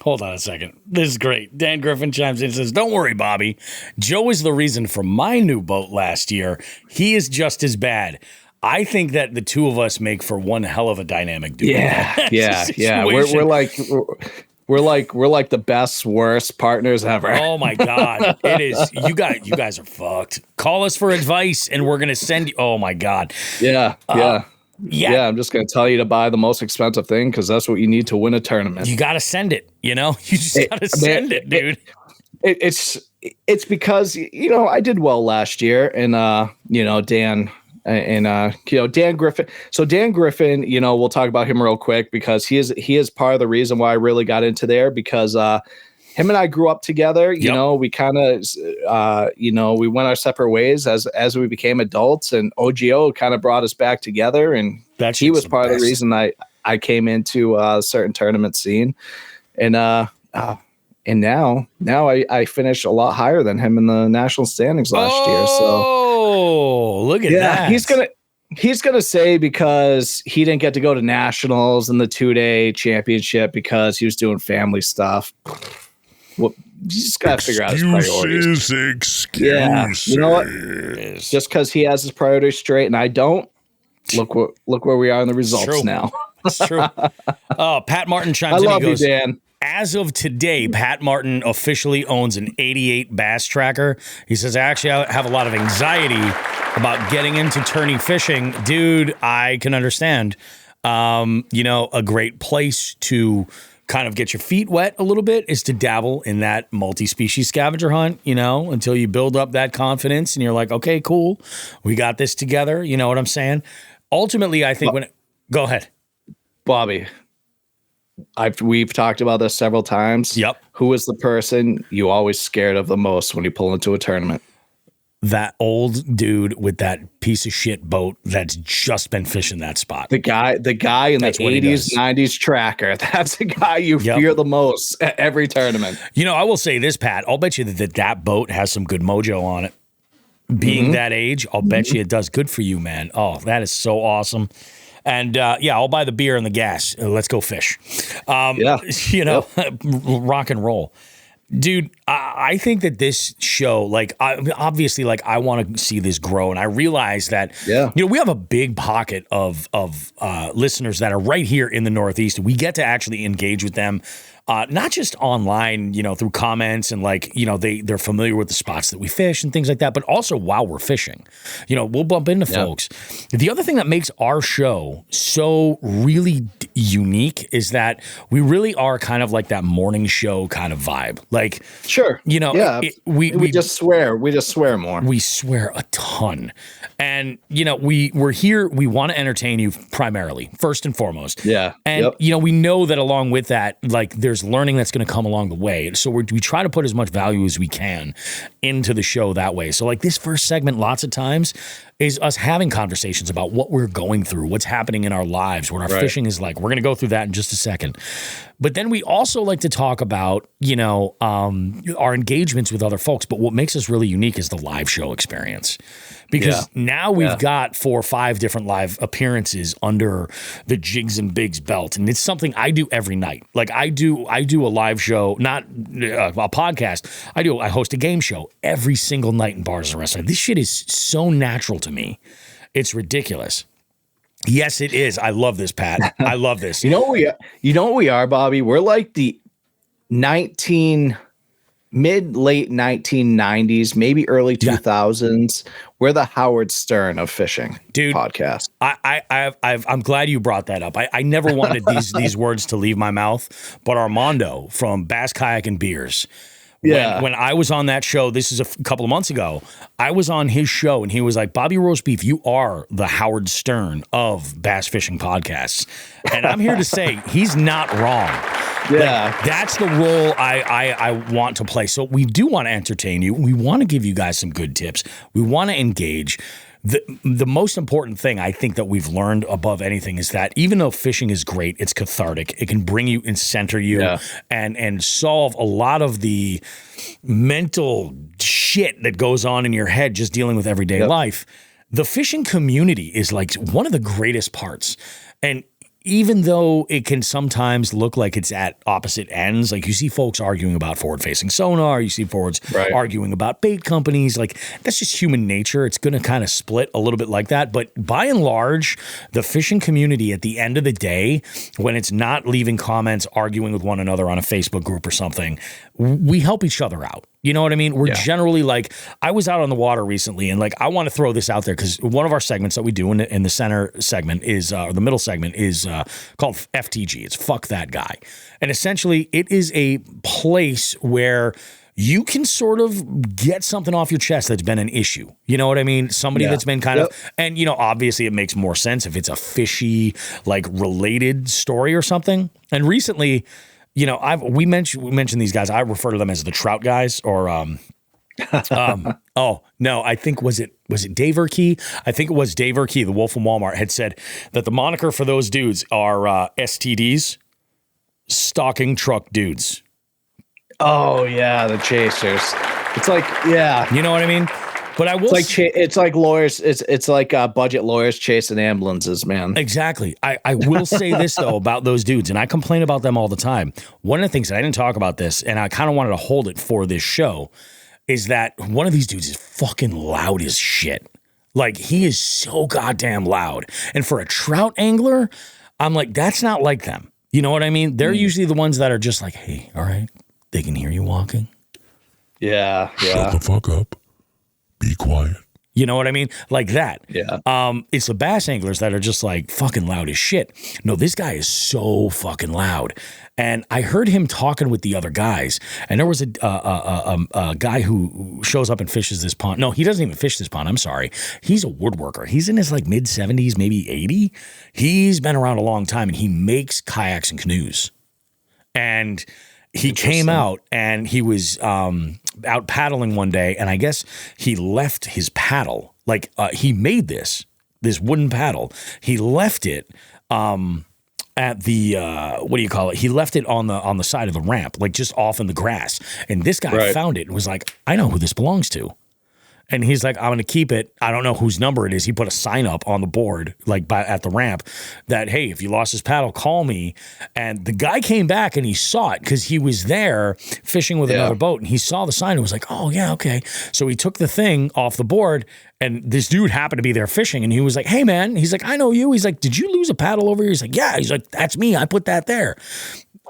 Speaker 1: Hold on a second. This is great. Dan Griffin chimes in and says, "Don't worry, Bobby. Joe is the reason for my new boat last year. He is just as bad. I think that the two of us make for one hell of a dynamic duo."
Speaker 2: Yeah. We're like the best, worst partners ever.
Speaker 1: Oh my God. It is. You guys are fucked. Call us for advice and we're going to send you. Oh my God.
Speaker 2: Yeah. I'm just going to tell you to buy the most expensive thing, because that's what you need to win a tournament.
Speaker 1: You got to send it, you just got to send it, dude.
Speaker 2: It's because, I did well last year, and, Dan Dan Griffin. So Dan Griffin, we'll talk about him real quick, because he is part of the reason why I really got into there, because, him and I grew up together. We kind of, we went our separate ways as we became adults, and OGO kind of brought us back together, and he was part of the reason I came into a certain tournament scene, and now I finished a lot higher than him in the national standings last year. So
Speaker 1: look at that.
Speaker 2: He's going to say because he didn't get to go to nationals and the 2-day championship because he was doing family stuff. Well, you just got to figure out his priorities.
Speaker 1: Excuses.
Speaker 2: Yeah, you know what? Just because he has his priorities straight and I don't, look where we are in the results now.
Speaker 1: It's true. Oh, Pat Martin chimes in.
Speaker 2: I love you, Dan.
Speaker 1: As of today, Pat Martin officially owns an 88 bass tracker. He says, actually, I have a lot of anxiety about getting into tourney fishing. Dude, I can understand. A great place to kind of get your feet wet a little bit is to dabble in that multi-species scavenger hunt, until you build up that confidence and you're like, okay, cool. We got this together. You know what I'm saying? Ultimately, I think go ahead.
Speaker 2: Bobby, we've talked about this several times.
Speaker 1: Yep.
Speaker 2: Who is the person you always scared of the most when you pull into a tournament?
Speaker 1: That old dude with that piece of shit boat that's just been fishing that spot.
Speaker 2: The guy in the 80s, 90s tracker. That's the guy you fear the most at every tournament.
Speaker 1: I will say this, Pat. I'll bet you that boat has some good mojo on it. Being that age, I'll bet you it does good for you, man. Oh, that is so awesome. And I'll buy the beer and the gas. Let's go fish. Rock and roll. Dude, I think that this show, obviously, I want to see this grow. And I realize that, we have a big pocket of listeners that are right here in the Northeast. We get to actually engage with them. Not just online, through comments and they're familiar with the spots that we fish and things like that, but also while we're fishing, we'll bump into folks. The other thing that makes our show so really unique is that we really are kind of like that morning show kind of vibe.
Speaker 2: Sure. We just swear. We just swear more.
Speaker 1: We swear a ton. And, we're here. We want to entertain you primarily, first and foremost.
Speaker 2: Yeah.
Speaker 1: And, we know that along with that, there's learning that's going to come along the way. So we try to put as much value as we can into the show that way. So this first segment, lots of times, is us having conversations about what we're going through, what's happening in our lives, what our fishing is like. We're going to go through that in just a second. But then we also like to talk about, our engagements with other folks. But what makes us really unique is the live show experience. Because now we've got 4 or 5 different live appearances under the Jigs and Bigs belt. And it's something I do every night. I do a live show, not a podcast. I host a game show every single night in bars and restaurants. This shit is so natural to me. It's ridiculous. Yes, it is. I love this, Pat. I love this.
Speaker 2: You know what we are, Bobby? We're like the late 1990s, maybe early 2000s. We're the Howard Stern of fishing, dude. Podcast.
Speaker 1: I'm glad you brought that up. I never wanted these words to leave my mouth, but Armando from Bass Kayak and Beers. When I was on that show, this is a couple of months ago, I was on his show and he was like, Bobby Roast Beef, you are the Howard Stern of bass fishing podcasts. And I'm here to say he's not wrong.
Speaker 2: Yeah.
Speaker 1: That's the role I want to play. So we do want to entertain you. We want to give you guys some good tips. We want to engage. The most important thing I think that we've learned above anything is that even though fishing is great, it's cathartic. It can bring you and center you and solve a lot of the mental shit that goes on in your head just dealing with everyday life. The fishing community is one of the greatest parts. And even though it can sometimes look like it's at opposite ends, you see folks arguing about forward-facing sonar, you see forwards arguing about bait companies, that's just human nature. It's going to kind of split a little bit like that. But by and large, the fishing community at the end of the day, when it's not leaving comments, arguing with one another on a Facebook group or something, we help each other out. You know what I mean? We're generally I was out on the water recently and I want to throw this out there because one of our segments that we do in the center segment is, or the middle segment is called FTG. It's Fuck That Guy. And essentially it is a place where you can sort of get something off your chest that's been an issue. You know what I mean? Somebody that's been kind of, and obviously it makes more sense if it's a fishy, related story or something. And recently, we mentioned these guys. I refer to them as the trout guys, or oh no, I think was it Dave Urkey? I think it was Dave Urkey, the Wolf from Walmart, had said that the moniker for those dudes are STDs, stalking truck dudes.
Speaker 2: Oh yeah, the chasers. It's you know
Speaker 1: what I mean? But I will.
Speaker 2: It's like lawyers. It's like budget lawyers chasing ambulances, man.
Speaker 1: Exactly. I will say this though about those dudes, and I complain about them all the time. One of the things that I didn't talk about this, and I kind of wanted to hold it for this show, is that one of these dudes is fucking loud as shit. Like, he is so goddamn loud. And for a trout angler, I'm like, that's not like them. You know what I mean? They're usually the ones that are just like, hey, all right, they can hear you walking.
Speaker 2: Yeah.
Speaker 3: Shut the fuck up. Be quiet.
Speaker 1: You know what I mean? Like that.
Speaker 2: Yeah.
Speaker 1: It's the bass anglers that are just like fucking loud as shit. No, this guy is so fucking loud. And I heard him talking with the other guys. And there was a guy who shows up and fishes this pond. No, he doesn't even fish this pond. I'm sorry. He's a woodworker. He's in his like mid 70s, maybe 80. He's been around a long time and he makes kayaks and canoes. And he came out and he was out paddling one day, and I guess he left his paddle. Like he made this wooden paddle. He left it at the what do you call it? He left it on the side of the ramp, like just off in the grass. And this guy found it and was like, I know who this belongs to. And he's like, I'm going to keep it. I don't know whose number it is. He put a sign up on the board, like at the ramp, that, hey, if you lost his paddle, call me. And the guy came back and he saw it because he was there fishing with another boat. And he saw the sign and was like, oh, yeah, okay. So he took the thing off the board. And this dude happened to be there fishing. And he was like, hey, man. He's like, I know you. He's like, did you lose a paddle over here? He's like, yeah. He's like, that's me. I put that there.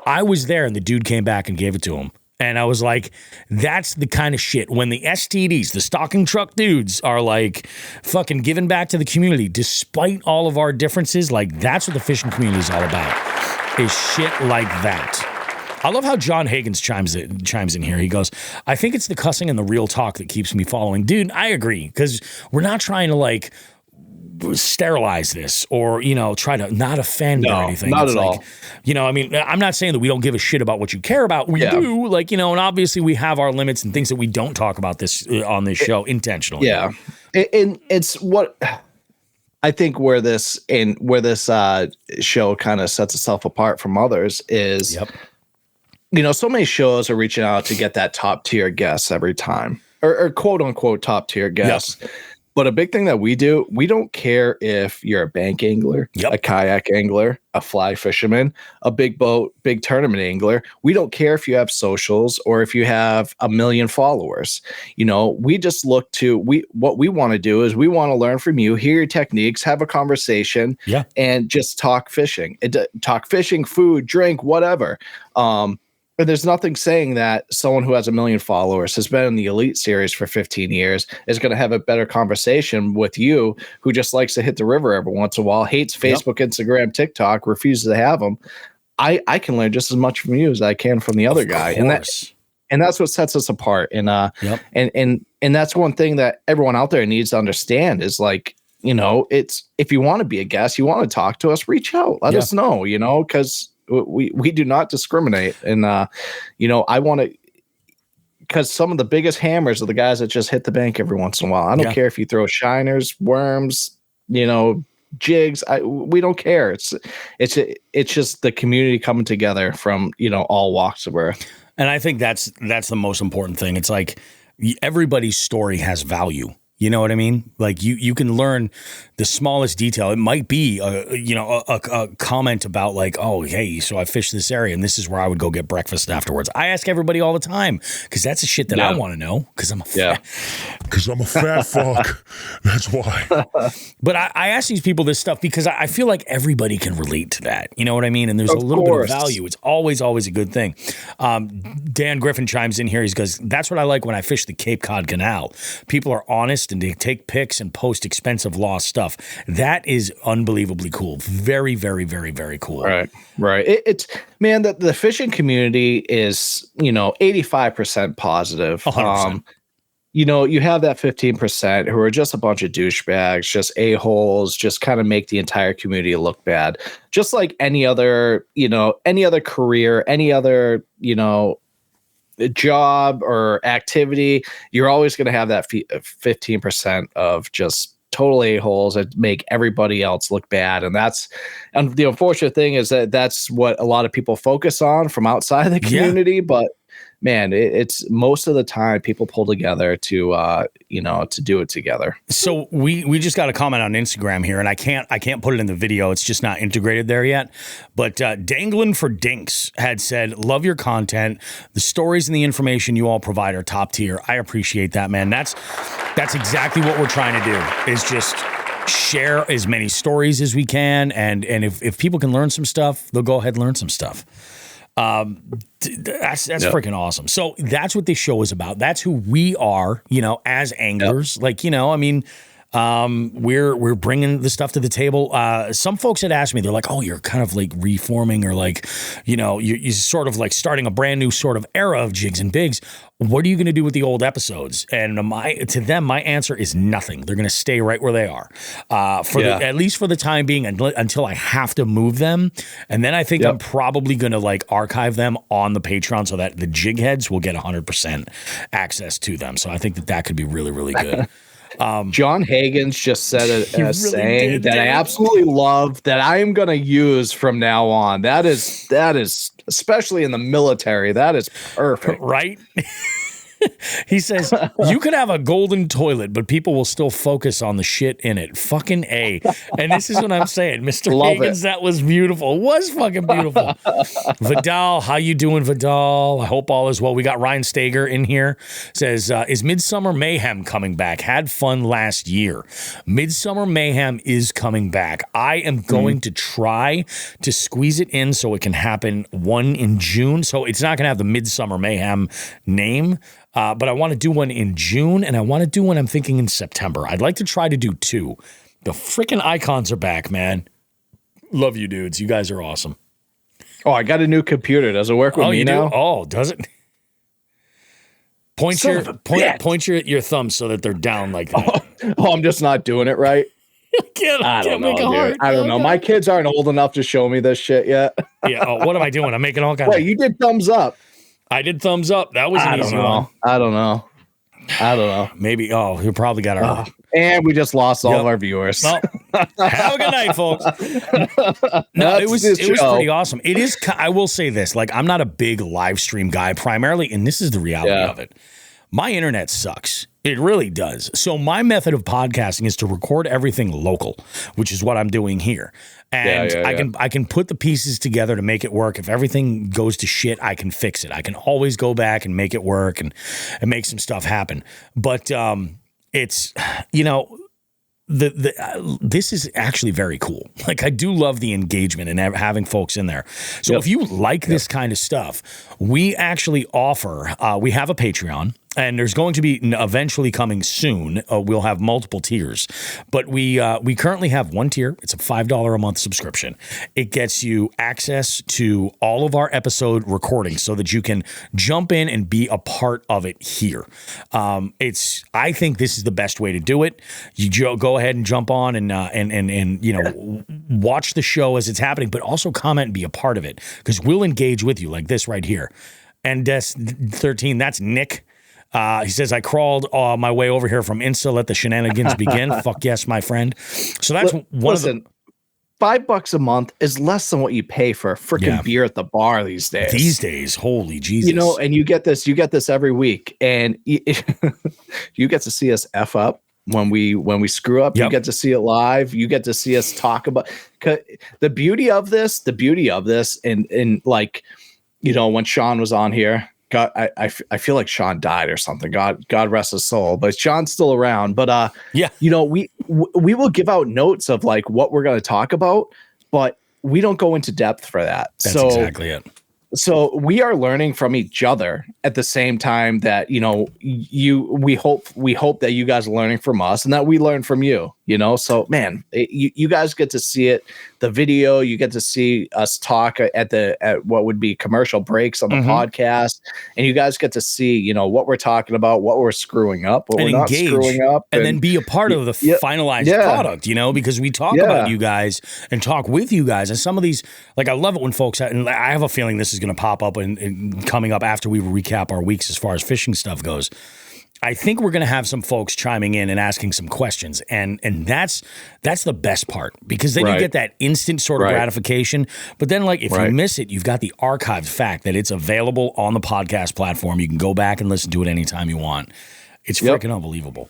Speaker 1: I was there. And the dude came back and gave it to him. And I was like, that's the kind of shit when the STDs, the stocking truck dudes, are like fucking giving back to the community despite all of our differences. Like, that's what the fishing community is all about, is shit like that. I love how John Higgins chimes in here. He goes, I think it's the cussing and the real talk that keeps me following. Dude, I agree, because we're not trying to like sterilize this or, you know, try to not offend or anything.
Speaker 2: Not
Speaker 1: it's
Speaker 2: at
Speaker 1: like,
Speaker 2: all.
Speaker 1: You know, I mean, I'm not saying that we don't give a shit about what you care about. We do, like, you know, and obviously we have our limits and things that we don't talk about this on this show intentionally.
Speaker 2: Yeah. And it's what I think where this show kind of sets itself apart from others is, you know, so many shows are reaching out to get that top tier guest every time or quote unquote top tier guest. But a big thing that we do, we don't care if you're a bank angler, a kayak angler, a fly fisherman, a big boat, big tournament angler. We don't care if you have socials or if you have 1 million followers. You know, we just look to, what we want to do is we want to learn from you, hear your techniques, have a conversation, and just talk fishing. Talk fishing, food, drink, whatever. But there's nothing saying that someone who has 1 million followers, has been in the Elite Series for 15 years, is going to have a better conversation with you who just likes to hit the river every once in a while, hates Facebook, Instagram, TikTok, refuses to have them. I can learn just as much from you as I can from the other guy. And that's what sets us apart. And and that's one thing that everyone out there needs to understand is, like, you know, it's, if you want to be a guest, you want to talk to us, reach out, let us know, you know, because we do not discriminate. And you know, I want to, because some of the biggest hammers are the guys that just hit the bank every once in a while. I don't care if you throw shiners, worms, you know, jigs. We don't care. It's just the community coming together from, you know, all walks of earth.
Speaker 1: And I think that's the most important thing. It's like everybody's story has value. You know what I mean? Like you can learn the smallest detail. It might be a comment about like, oh, hey, so I fished this area and this is where I would go get breakfast afterwards. I ask everybody all the time because that's the shit that I want to know because I'm a fat fuck. That's why. But I ask these people this stuff because I feel like everybody can relate to that. You know what I mean? And there's a little bit of value. It's always a good thing. Dan Griffin chimes in here. He goes, that's what I like when I fish the Cape Cod Canal. People are honest and they take pics and post expensive lost stuff. That is unbelievably cool. Very, very, very, very cool.
Speaker 2: Right. It's, man, the fishing community is, you know, 85% positive.
Speaker 1: 100%.
Speaker 2: You know, you have that 15% who are just a bunch of douchebags, just a-holes, just kind of make the entire community look bad. Just like any other, you know, any other career, any other, you know, job or activity, you're always going to have that 15% of just total a-holes that make everybody else look bad. And the unfortunate thing is that that's what a lot of people focus on from outside the community. But man, it's most of the time people pull together to do it together.
Speaker 1: So we just got a comment on Instagram here, and I can't put it in the video. It's just not integrated there yet. But Dangling for Dinks had said, love your content. The stories and the information you all provide are top tier. I appreciate that, man. That's exactly what we're trying to do, is just share as many stories as we can. And if people can learn some stuff, they'll go ahead and learn some stuff. That's freaking awesome. So that's what this show is about. That's who we are, as anglers. Yep. Like, I mean, we're bringing the stuff to the table. Some folks had asked me, they're like, oh, you're kind of like reforming, or like, you're sort of like starting a brand new sort of era of Jigs and Bigs. What are you going to do with the old episodes? And to them, my answer is nothing. They're going to stay right where they are, at least for the time being, until I have to move them. And then I think I'm probably going to like archive them on the Patreon so that the jig heads will get 100% access to them. So I think that could be really, really good.
Speaker 2: John Hagen's just said a saying that I absolutely love, that I am going to use from now on. That is especially in the military. That is perfect.
Speaker 1: Right? He says, you could have a golden toilet, but people will still focus on the shit in it. Fucking A. And this is what I'm saying. Mr. Higgins, that was beautiful. It was fucking beautiful. Vidal, how you doing, Vidal? I hope all is well. We got Ryan Stager in here. Says, is Midsummer Mayhem coming back? Had fun last year. Midsummer Mayhem is coming back. I am going to try to squeeze it in so it can happen one in June. So it's not going to have the Midsummer Mayhem name. But I want to do one in June, and I want to do one, I'm thinking, in September. I'd like to try to do 2. The freaking icons are back, man. Love you, dudes. You guys are awesome.
Speaker 2: Oh, I got a new computer. Does it work with me now?
Speaker 1: Oh, does it? Point your thumb so that they're down like that.
Speaker 2: Oh, I'm just not doing it right.
Speaker 1: I don't know, dude.
Speaker 2: I don't know. My kids aren't old enough to show me this shit yet.
Speaker 1: Yeah. Oh, what am I doing? I'm making all kinds of...
Speaker 2: Wait, you did thumbs up.
Speaker 1: I did thumbs up. That was an easy one.
Speaker 2: I don't know.
Speaker 1: Maybe. Oh, you probably got our...
Speaker 2: and we just lost all of our viewers.
Speaker 1: Well, have a good night, folks. No, it was pretty awesome. It is. I will say this. Like, I'm not a big live stream guy primarily, and this is the reality of it. My internet sucks. It really does. So my method of podcasting is to record everything local, which is what I'm doing here. And I can put the pieces together to make it work. If everything goes to shit, I can fix it. I can always go back and make it work and make some stuff happen. But it's, this is actually very cool. Like, I do love the engagement and having folks in there. So if you like this kind of stuff, we actually offer, we have a Patreon. And there's going to be eventually coming soon. We'll have multiple tiers, but we currently have one tier. It's a $5 a month subscription. It gets you access to all of our episode recordings so that you can jump in and be a part of it here. I think this is the best way to do it. You go ahead and jump on and watch the show as it's happening, but also comment and be a part of it, because we'll engage with you like this right here. And Des 13, that's Nick. He says, I crawled my way over here from Insta. Let the shenanigans begin. Fuck yes, my friend. So that's
Speaker 2: $5 a month is less than what you pay for a freaking beer at the bar these days.
Speaker 1: These days, holy Jesus.
Speaker 2: And you get this every week, and you get to see us F up when we screw up. You get to see it live. You get to see us talk about the beauty of this, and like, when Sean was on here. God, I feel like Sean died or something. God rest his soul. But Sean's still around. But we will give out notes of like what we're going to talk about, but we don't go into depth for that.
Speaker 1: That's exactly it.
Speaker 2: So we are learning from each other at the same time that, we hope that you guys are learning from us and that we learn from you, so man, you guys get to see it, the video, you get to see us talk at what would be commercial breaks on the podcast. And you guys get to see, what we're talking about, what we're screwing up, what we're not screwing up.
Speaker 1: And then be a part of the finalized product, because we talk about you guys and talk with you guys. And some of these, like, I love it when folks, and I have a feeling this is going to pop up and coming up after we recap our weeks as far as fishing stuff goes. I think we're going to have some folks chiming in and asking some questions. And that's the best part, because then you get that instant sort of gratification. But then, like, if you miss it, you've got the archived fact that it's available on the podcast platform. You can go back and listen to it anytime you want. It's freaking unbelievable.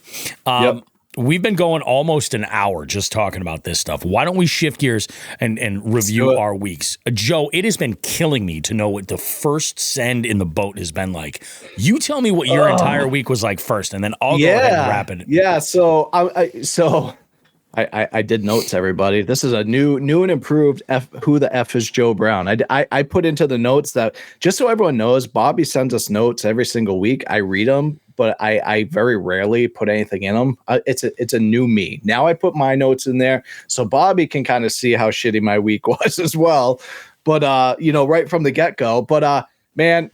Speaker 1: We've been going almost an hour just talking about this stuff. Why don't we shift gears and review our weeks? Joe, it has been killing me to know what the first send in the boat has been like. You tell me what your entire week was like first, and then I'll go ahead and wrap it.
Speaker 2: Yeah, so I did notes, everybody. This is a new and improved Who the F is Joe Brown. I put into the notes that, just so everyone knows, Bobby sends us notes every single week. I read them, but I very rarely put anything in them. It's a new me. Now I put my notes in there so Bobby can kind of see how shitty my week was as well. But right from the get-go. But man,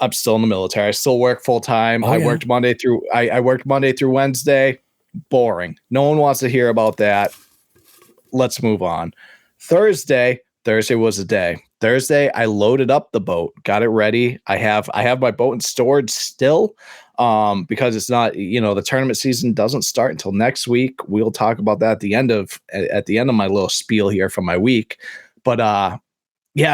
Speaker 2: I'm still in the military. I still work full time. I worked Monday through Wednesday. Boring. No one wants to hear about that. Let's move on. Thursday was the day. Thursday, I loaded up the boat, got it ready. I have my boat in storage still, because it's not, the tournament season doesn't start until next week. We'll talk about that at the end of my little spiel here from my week. But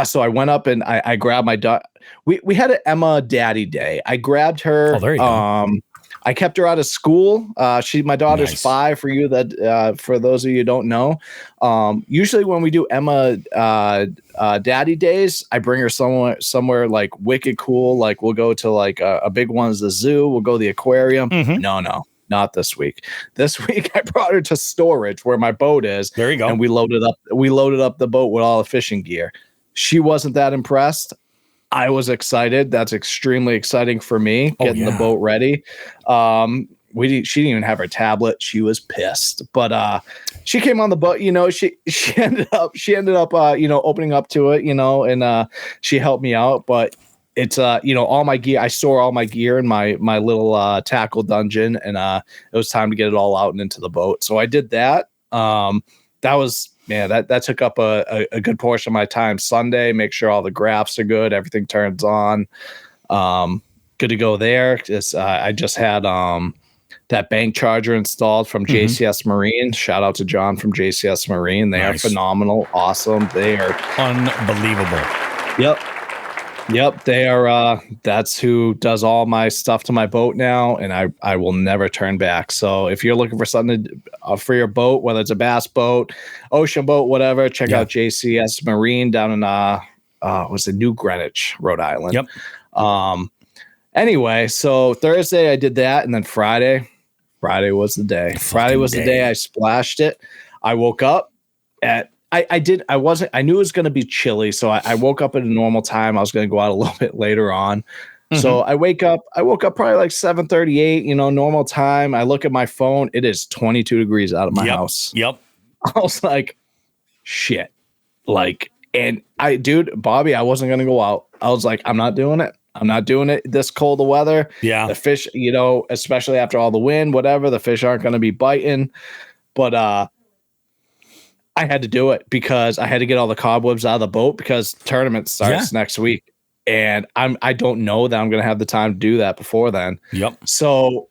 Speaker 2: so I went up and I grabbed my daughter. We had an Emma Daddy Day. I grabbed her.
Speaker 1: Oh, there you go.
Speaker 2: I kept her out of school. My daughter's 5, for you that for those of you who don't know. Usually when we do Emma Daddy Days, I bring her somewhere like wicked cool. Like we'll go to like a big one's the zoo. We'll go to the aquarium. Mm-hmm. No, not this week. This week I brought her to storage where my boat is.
Speaker 1: There you go.
Speaker 2: And we loaded up the boat with all the fishing gear. She wasn't that impressed. I was excited. That's extremely exciting for me, getting the boat ready. She didn't even have her tablet. She was pissed, but she came on the boat. She ended up opening up to it. And she helped me out. But it's all my gear. I store all my gear in my little tackle dungeon, and it was time to get it all out and into the boat. So I did that. That was. Man, that took up a good portion of my time. Sunday, make sure all the graphs are good, everything turns on. Good to go there. I just had that bank charger installed from JCS Marine. Shout out to John from JCS Marine. They are phenomenal, awesome. They are
Speaker 1: unbelievable.
Speaker 2: Yep, they are. That's who does all my stuff to my boat now, and I will never turn back. So if you're looking for something for your boat, whether it's a bass boat, ocean boat, whatever, check out JCS Marine down in was it New Greenwich, Rhode Island.
Speaker 1: Yep.
Speaker 2: Anyway, so Thursday I did that, and then Friday was the day. Friday was the day I splashed it. I woke up at. I knew it was going to be chilly. So I woke up at a normal time. I was going to go out a little bit later on. Mm-hmm. So I woke up probably like 7:38, normal time. I look at my phone. It is 22 degrees out of my house.
Speaker 1: Yep.
Speaker 2: I was like, shit. Bobby, I wasn't going to go out. I was like, I'm not doing it. I'm not doing it this cold of weather.
Speaker 1: Yeah.
Speaker 2: The fish, especially after all the wind, whatever, the fish aren't going to be biting. But, I had to do it because I had to get all the cobwebs out of the boat because tournament starts next week. And I don't know that I'm going to have the time to do that before then.
Speaker 1: Yep.
Speaker 2: So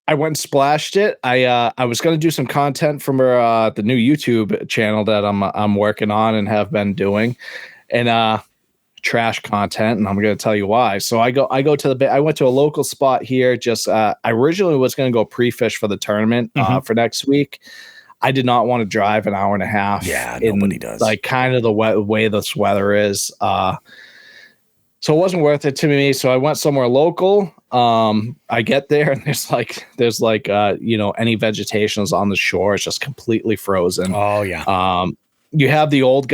Speaker 2: I went and splashed it. I was going to do some content from the new YouTube channel that I'm working on and have been doing, and trash content. And I'm going to tell you why. So I went to a local spot here. I originally was going to go pre-fish for the tournament for next week. I did not want to drive an hour and a half.
Speaker 1: Yeah, nobody does.
Speaker 2: Like kind of the way this weather is. So it wasn't worth it to me. So I went somewhere local. I get there and there's any vegetation is on the shore. It's just completely frozen.
Speaker 1: Oh yeah.
Speaker 2: You have the old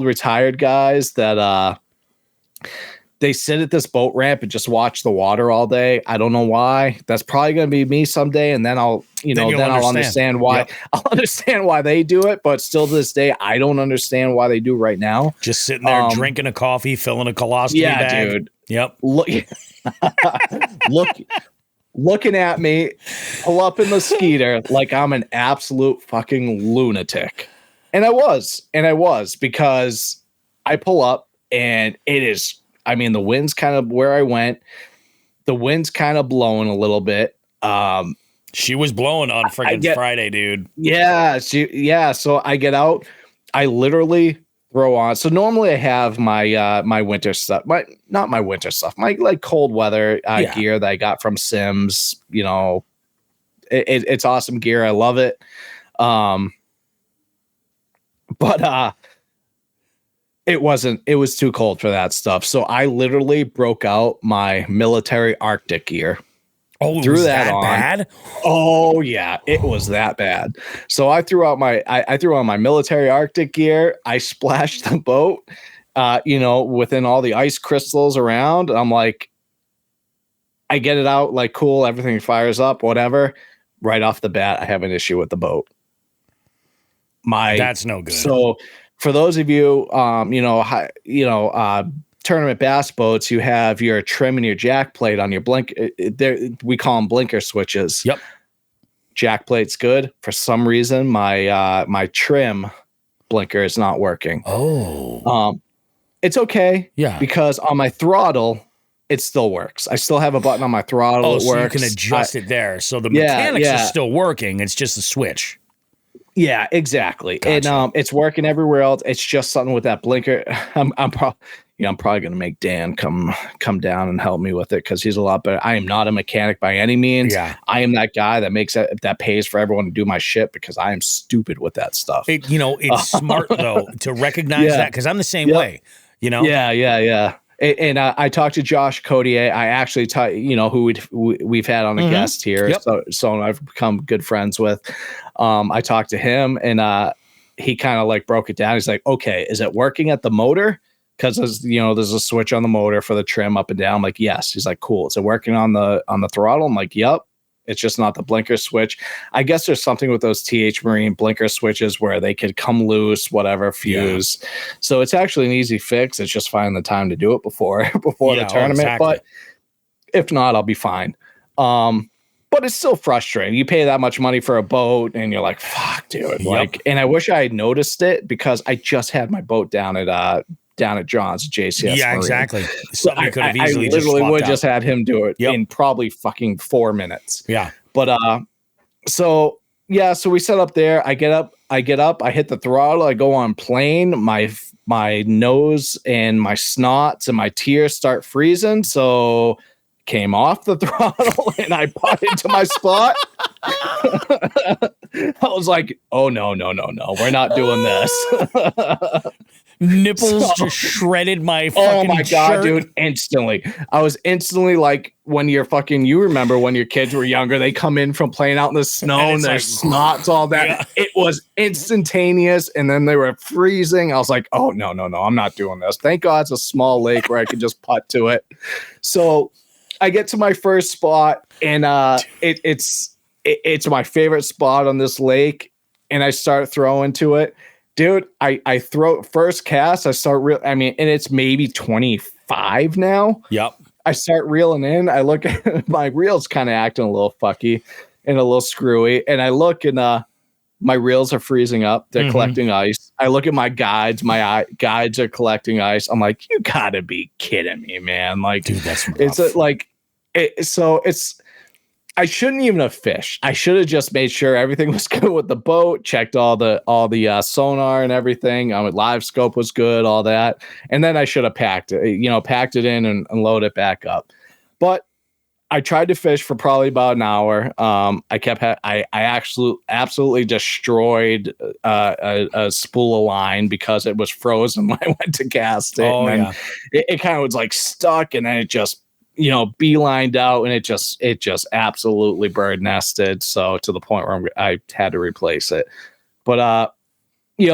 Speaker 2: retired guys that they sit at this boat ramp and just watch the water all day. I don't know why. That's probably going to be me someday. And then I'll understand why. Yep. I'll understand why they do it. But still to this day, I don't understand why they do right now.
Speaker 1: Just sitting there drinking a coffee, filling a colostomy bag.
Speaker 2: Dude.
Speaker 1: Yep.
Speaker 2: Looking at me, pull up in the skeeter like I'm an absolute fucking lunatic. And I was because I pull up and it is, the wind's kind of where I went. the wind's kind of blowing a little bit.
Speaker 1: She was blowing on friggin' Friday, dude.
Speaker 2: Yeah. So I get out, I literally throw on. So normally I have my, my winter stuff, not my winter stuff, my like cold weather gear that I got from Sims, you know, it's awesome gear. I love it. But it was too cold for that stuff. So I literally broke out my military Arctic gear.
Speaker 1: Oh, threw that on. Bad?
Speaker 2: Oh yeah, it was that bad. So I threw on my military Arctic gear. I splashed the boat, you know, within all the ice crystals around. I'm like, I get it out, like cool, everything fires up, whatever. Right off the bat, I have an issue with the boat.
Speaker 1: That's no good.
Speaker 2: So for those of you, tournament bass boats, you have your trim and your jack plate on your blink. We call them blinker switches.
Speaker 1: Yep.
Speaker 2: Jack plate's good. For some reason, my trim blinker is not working.
Speaker 1: Oh.
Speaker 2: It's okay.
Speaker 1: Yeah.
Speaker 2: Because on my throttle, it still works. I still have a button on my throttle.
Speaker 1: Oh,
Speaker 2: it
Speaker 1: so
Speaker 2: works.
Speaker 1: You can adjust it there. So the mechanics are still working. It's just a switch.
Speaker 2: Yeah, exactly.
Speaker 1: Gotcha.
Speaker 2: And it's working everywhere else. It's just something with that blinker. I'm probably going to make Dan come down and help me with it because he's a lot better. I am not a mechanic by any means.
Speaker 1: Yeah.
Speaker 2: I am that guy that pays for everyone to do my shit because I am stupid with that stuff.
Speaker 1: It's smart though to recognize that because I'm the same way. You know.
Speaker 2: Yeah. And I talked to Josh Codier. I actually who we've had on a guest here.
Speaker 1: Yep.
Speaker 2: So I've become good friends with. I talked to him and he kind of like broke it down. He's like, okay, is it working at the motor? Because there's a switch on the motor for the trim up and down. I'm like, yes. He's like, cool. Is it working on the throttle? I'm like, yep. It's just not the blinker switch. I guess there's something with those TH Marine blinker switches where they could come loose, whatever, fuse. Yeah. So it's actually an easy fix. It's just finding the time to do it before the tournament. Exactly. But if not, I'll be fine. But it's still frustrating. You pay that much money for a boat and you're like, fuck, dude. Yep. And I wish I had noticed it because I just had my boat down at John's JCS.
Speaker 1: Yeah,
Speaker 2: Marine.
Speaker 1: Exactly. So I could have easily
Speaker 2: just had him do it in probably fucking 4 minutes.
Speaker 1: Yeah.
Speaker 2: But so we set up there. I get up, I hit the throttle, I go on plane, my nose and my snots and my tears start freezing. So came off the throttle and I putted to my spot. I was like, oh no, we're not doing this.
Speaker 1: Nipples just shredded my fucking
Speaker 2: oh my god,
Speaker 1: shirt.
Speaker 2: dude, instantly. I was instantly like when you remember when your kids were younger, they come in from playing out in the snow and their snots, all that. Yeah. It was instantaneous and then they were freezing. I was like, oh no, I'm not doing this. Thank God it's a small lake where I could just putt to it. So I get to my first spot and it's my favorite spot on this lake and I start throwing to it. Dude, I throw first cast. I start and it's maybe 25 now.
Speaker 1: Yep.
Speaker 2: I start reeling in. I look at my reel's kind of acting a little fucky and a little screwy. And I look and my reels are freezing up. They're collecting ice. I look at my guides. My guides are collecting ice. I'm like, you gotta be kidding me, man. Like,
Speaker 1: dude, that's rough.
Speaker 2: I shouldn't even have fished. I should have just made sure everything was good with the boat, checked all the sonar and everything. Live scope was good, all that. And then I should have packed it in and load it back up. But I tried to fish for probably about an hour. I absolutely destroyed a spool of line because it was frozen when I went to cast it.
Speaker 1: Oh,
Speaker 2: and then it kind of was like stuck and then it just beelined out and it just absolutely bird nested. So to the point where I had to replace it. But,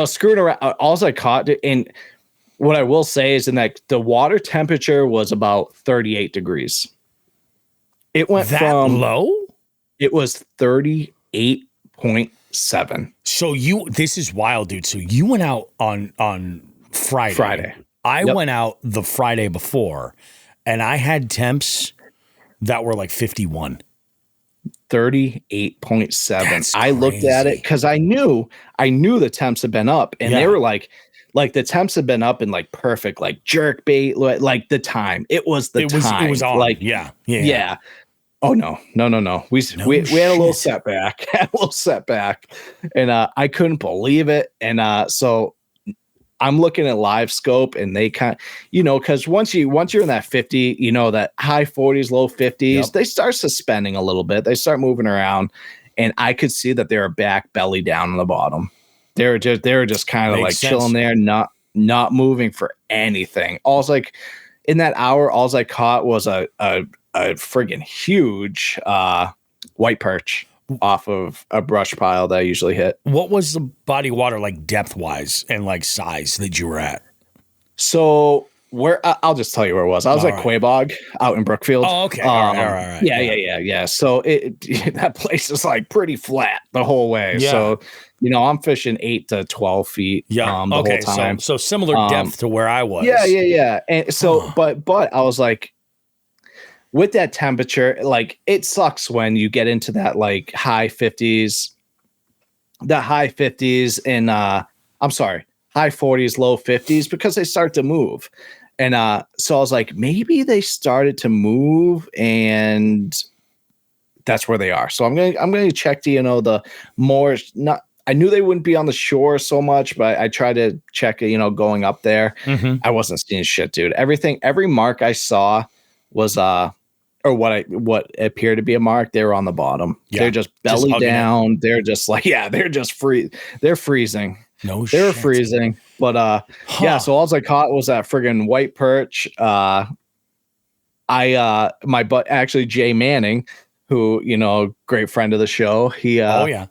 Speaker 2: screwing around, all I caught it. And what I will say is that the water temperature was about 38 degrees. It went from
Speaker 1: low.
Speaker 2: It was 38.7.
Speaker 1: So this is wild, dude. So you went out on Friday. I went out the Friday before. And I had temps that were like 51.
Speaker 2: 38.7. I looked at it because I knew the temps had been up and they were like like the temps had been up in like perfect, like jerk bait, like the time. It was the time.
Speaker 1: It was on.
Speaker 2: Like,
Speaker 1: yeah.
Speaker 2: Oh no. We had a little setback. And I couldn't believe it. And so I'm looking at live scope, and they kind of, because once you're in that 50, that high 40s, low 50s, they start suspending a little bit. They start moving around, and I could see that they were back belly down on the bottom. They were just kind of like chilling there, not moving for anything. Like in that hour, all I caught was a friggin' huge white perch off of a brush pile that I usually hit.
Speaker 1: What was the body of water like depth wise and like size that you were at?
Speaker 2: So I'll just tell you where it was. I was at Quabog out in Brookfield.
Speaker 1: Oh, okay. All right.
Speaker 2: Yeah. So that place is like pretty flat the whole way. Yeah. So, I'm fishing 8 to 12 feet the whole time.
Speaker 1: So similar depth to where I was.
Speaker 2: Yeah. And so, but I was like, with that temperature, like it sucks when you get into that like high 50s and high 40s, low 50s, because they start to move. And so I was like, maybe they started to move and that's where they are. So I'm going to check the more, I knew they wouldn't be on the shore so much, but I tried to check it, going up there. Mm-hmm. I wasn't seeing shit, dude. Every mark I saw was or what appeared to be a mark, they were on the bottom. Yeah. They're just belly down. They're just like, they're just free. They're freezing.
Speaker 1: No shit.
Speaker 2: They were freezing. But so all I caught was that friggin' white perch. My butt, actually Jay Manning, who, great friend of the show. He texted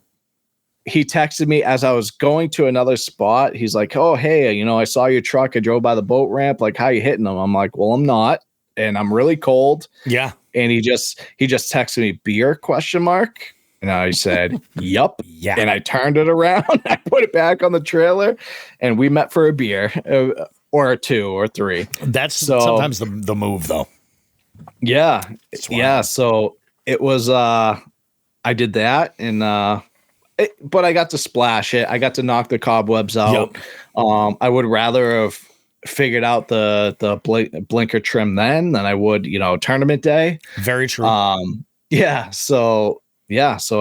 Speaker 2: me as I was going to another spot. He's like, oh, hey, I saw your truck. I drove by the boat ramp. Like, how you hitting them? I'm like, well, I'm not. And I'm really cold.
Speaker 1: Yeah.
Speaker 2: And he just texted me beer ? And I said, yup.
Speaker 1: Yeah.
Speaker 2: And I turned it around. I put it back on the trailer, and we met for a beer or 2 or 3.
Speaker 1: That's sometimes the move though.
Speaker 2: Yeah. Yeah. So it was, I did that, and, but I got to splash it. I got to knock the cobwebs out. Yep. I would rather have figured out the blinker trim then than I would, tournament day.
Speaker 1: Very true.
Speaker 2: So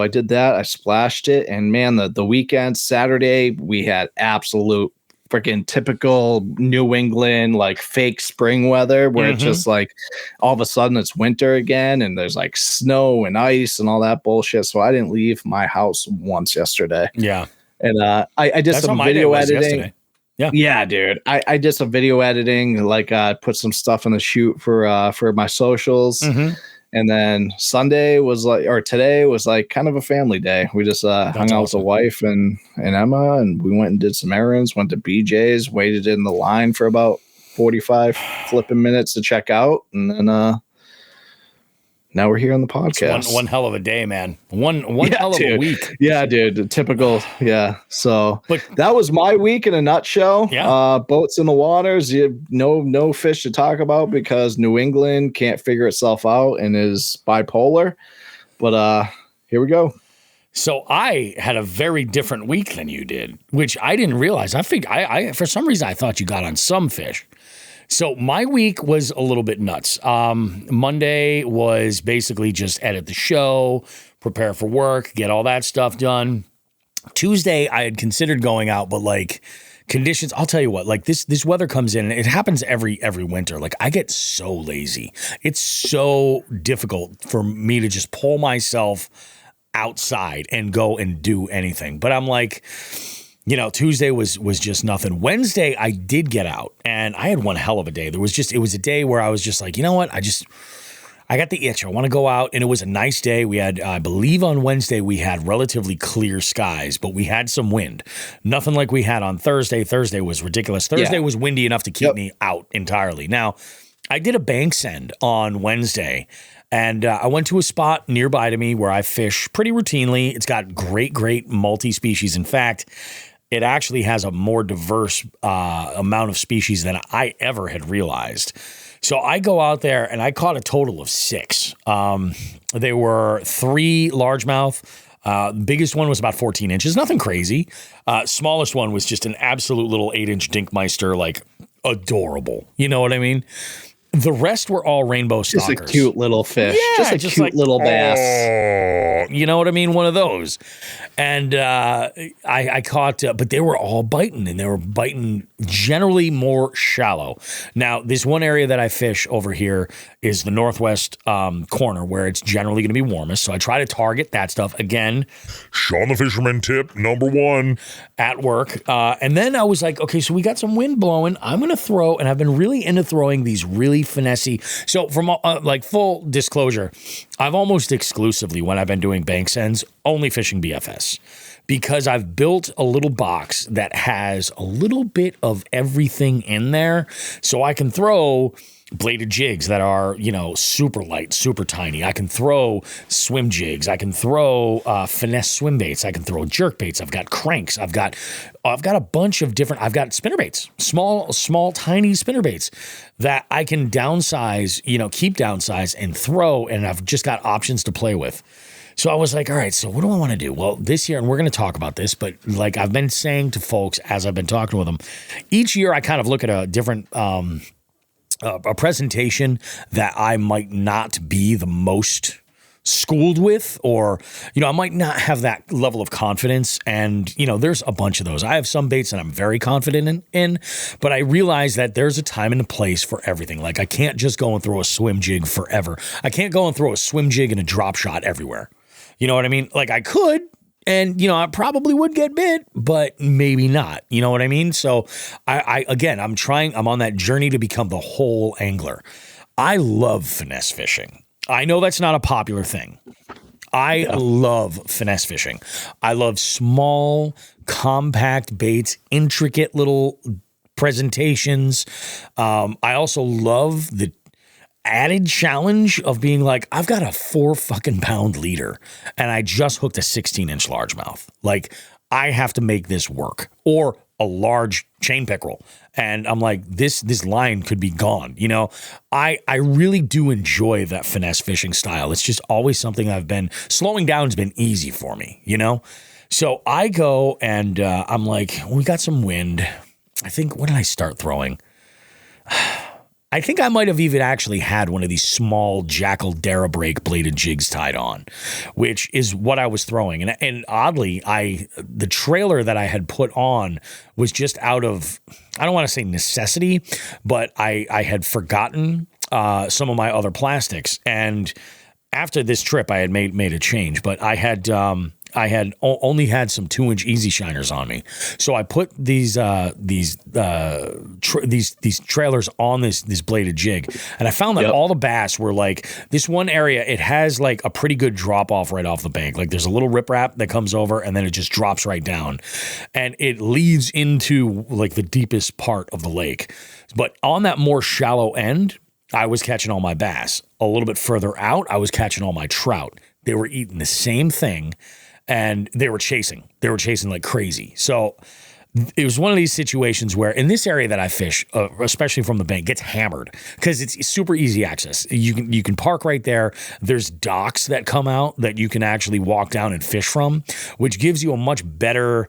Speaker 2: I did that. I splashed it, and man, the weekend, Saturday, we had absolute freaking typical New England, like fake spring weather where it's just like all of a sudden it's winter again, and there's like snow and ice and all that bullshit. So I didn't leave my house once yesterday.
Speaker 1: Yeah.
Speaker 2: And I did some video editing.
Speaker 1: Yesterday.
Speaker 2: Yeah, dude. I did some video editing, like put some stuff in the shoot for my socials. Mm-hmm. And then today was like kind of a family day. We just hung out with the wife and Emma, and we went and did some errands, went to BJ's, waited in the line for about 45 flipping minutes to check out. And then now we're here on the podcast.
Speaker 1: One hell of a day, man. One hell of a week.
Speaker 2: Yeah, dude. Typical. Yeah. So that was my week in a nutshell.
Speaker 1: Yeah.
Speaker 2: Boats in the waters. No fish to talk about because New England can't figure itself out and is bipolar. But here we go.
Speaker 1: So I had a very different week than you did, which I didn't realize. I think I for some reason I thought you got on some fish. So my week was a little bit nuts. Monday was basically just edit the show, prepare for work, get all that stuff done. Tuesday, I had considered going out, but like conditions, I'll tell you what, like this weather comes in, and it happens every winter. Like I get so lazy. It's so difficult for me to just pull myself outside and go and do anything. But I'm like, Tuesday was just nothing. Wednesday, I did get out, and I had one hell of a day. It was a day where I was just like, you know what? I got the itch. I want to go out, and it was a nice day. We had, I believe on Wednesday, we had relatively clear skies, but we had some wind. Nothing like we had on Thursday. Thursday was ridiculous. Thursday was windy enough to keep me out entirely. Now, I did a bank send on Wednesday, and I went to a spot nearby to me where I fish pretty routinely. It's got great multi-species. In fact, it actually has a more diverse amount of species than I ever had realized. So I go out there and I caught a total of 6. They were 3 largemouth, Biggest one was about 14 inches, nothing crazy. Smallest one was just an absolute little 8-inch Dinkmeister, like adorable. You know what I mean? The rest were all rainbow stalkers.
Speaker 2: Just a cute little fish.
Speaker 1: Yeah,
Speaker 2: just a cute little bass.
Speaker 1: You know what I mean? One of those. And I caught, but they were all biting, and they were biting generally more shallow. Now, this one area that I fish over here is the northwest corner where it's generally going to be warmest. So I try to target that stuff. Again,
Speaker 3: Sean the Fisherman tip #1
Speaker 1: at work. And then I was like, okay, so we got some wind blowing. I'm going to throw, and I've been really into throwing these really finessey. So from like full disclosure, I've almost exclusively, when I've been doing bank sends, only fishing BFS, because I've built a little box that has a little bit of everything in there. So I can throw bladed jigs that are, you know, super light, super tiny. I can throw swim jigs. I can throw finesse swim baits. I can throw jerk baits. I've got cranks. I've got a bunch of different. I've got spinner baits, small, tiny spinner baits that I can downsize, you know, keep downsize and throw. And I've just got options to play with. So I was like, all right, so what do I want to do? Well, this year, and we're going to talk about this, but like I've been saying to folks as I've been talking with them, each year I kind of look at a different a presentation that I might not be the most schooled with, or, you know, I might not have that level of confidence. And, you know, there's a bunch of those. I have some baits that I'm very confident in, but I realize that there's a time and a place for everything. Like I can't just go and throw a swim jig forever. I can't go and throw a swim jig and a drop shot everywhere. You know what I mean? Like I could, and, you know, I probably would get bit, but maybe not. You know what I mean? So again, I'm on that journey to become the whole angler. I love finesse fishing. I know that's not a popular thing. I love finesse fishing. I love small, compact baits, intricate little presentations. I also love the added challenge of being like, I've got a 4 fucking pound leader and I just hooked a 16-inch largemouth. Like I have to make this work, or a large chain pickerel. And I'm like, this line could be gone. You know, I really do enjoy that finesse fishing style. It's just always something I've been slowing down has been easy for me, you know? So I go and I'm like, we got some wind. I think, when did I start throwing? I think I might have even actually had one of these small Jackal Darabreak bladed jigs tied on, which is what I was throwing. And oddly, the trailer that I had put on was just out of, I don't want to say necessity, but I had forgotten some of my other plastics. And after this trip, I had made a change, but I had only had some 2-inch easy shiners on me. So I put these trailers on this bladed jig, and I found that all the bass were like, this one area, it has like a pretty good drop off right off the bank. Like there's a little riprap that comes over and then it just drops right down, and it leads into like the deepest part of the lake. But on that more shallow end, I was catching all my bass. A little bit further out, I was catching all my trout. They were eating the same thing. And they were chasing like crazy. So it was one of these situations where in this area that I fish, especially from the bank, gets hammered because it's super easy access. You can park right there. There's docks that come out that you can actually walk down and fish from, which gives you a much better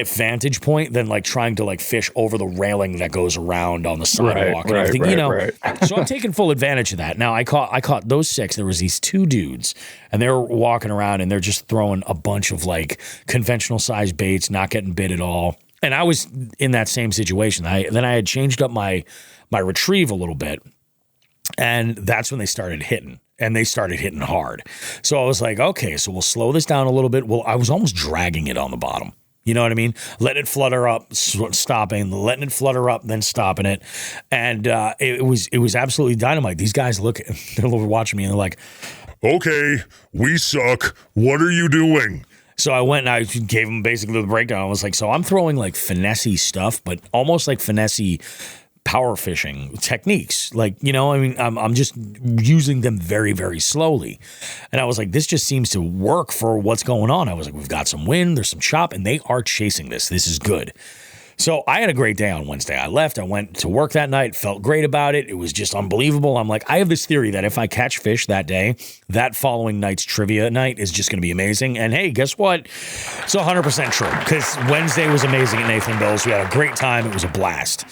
Speaker 1: vantage point than like trying to like fish over the railing that goes around on the sidewalk and everything, you know. So I'm taking full advantage of that. Now I caught those 6. There was these 2 dudes, and they were walking around and they're just throwing a bunch of like conventional size baits, not getting bit at all. And I was in that same situation. Then I had changed up my retrieve a little bit, and that's when they started hitting. And they started hitting hard. So I was like, okay, so we'll slow this down a little bit. Well, I was almost dragging it on the bottom. You know what I mean? Letting it flutter up, stopping, letting it flutter up, then stopping it. And it was absolutely dynamite. These guys they're watching me and they're like,
Speaker 3: okay, we suck. What are you doing?
Speaker 1: So I went and I gave them basically the breakdown. I was like, so I'm throwing like finesse-y stuff, but almost like finesse-y power fishing techniques. Like, you know, I mean, I'm just using them very, very slowly. And I was like, this just seems to work for what's going on. I was like, we've got some wind, there's some chop, and they are chasing this. This is good. So I had a great day on Wednesday. I left. I went to work that night, felt great about it. It was just unbelievable. I'm like, I have this theory that if I catch fish that day, that following night's trivia night is just going to be amazing. And hey, guess what? It's 100% true, because Wednesday was amazing at Nathan Bill's. We had a great time. It was a blast.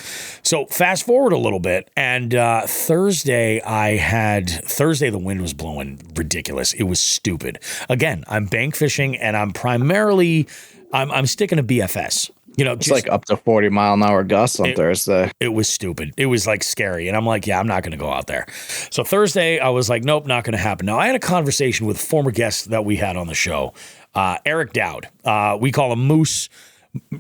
Speaker 1: So fast forward a little bit, and Thursday the wind was blowing ridiculous. It was stupid. Again, I'm bank fishing, and I'm sticking to BFS.
Speaker 2: It's like up to 40-mile-an-hour gusts on Thursday.
Speaker 1: It was stupid. It was like scary. And I'm like, yeah, I'm not going to go out there. So Thursday, I was like, nope, not going to happen. Now, I had a conversation with former guests that we had on the show, Eric Dowd. We call him Moose.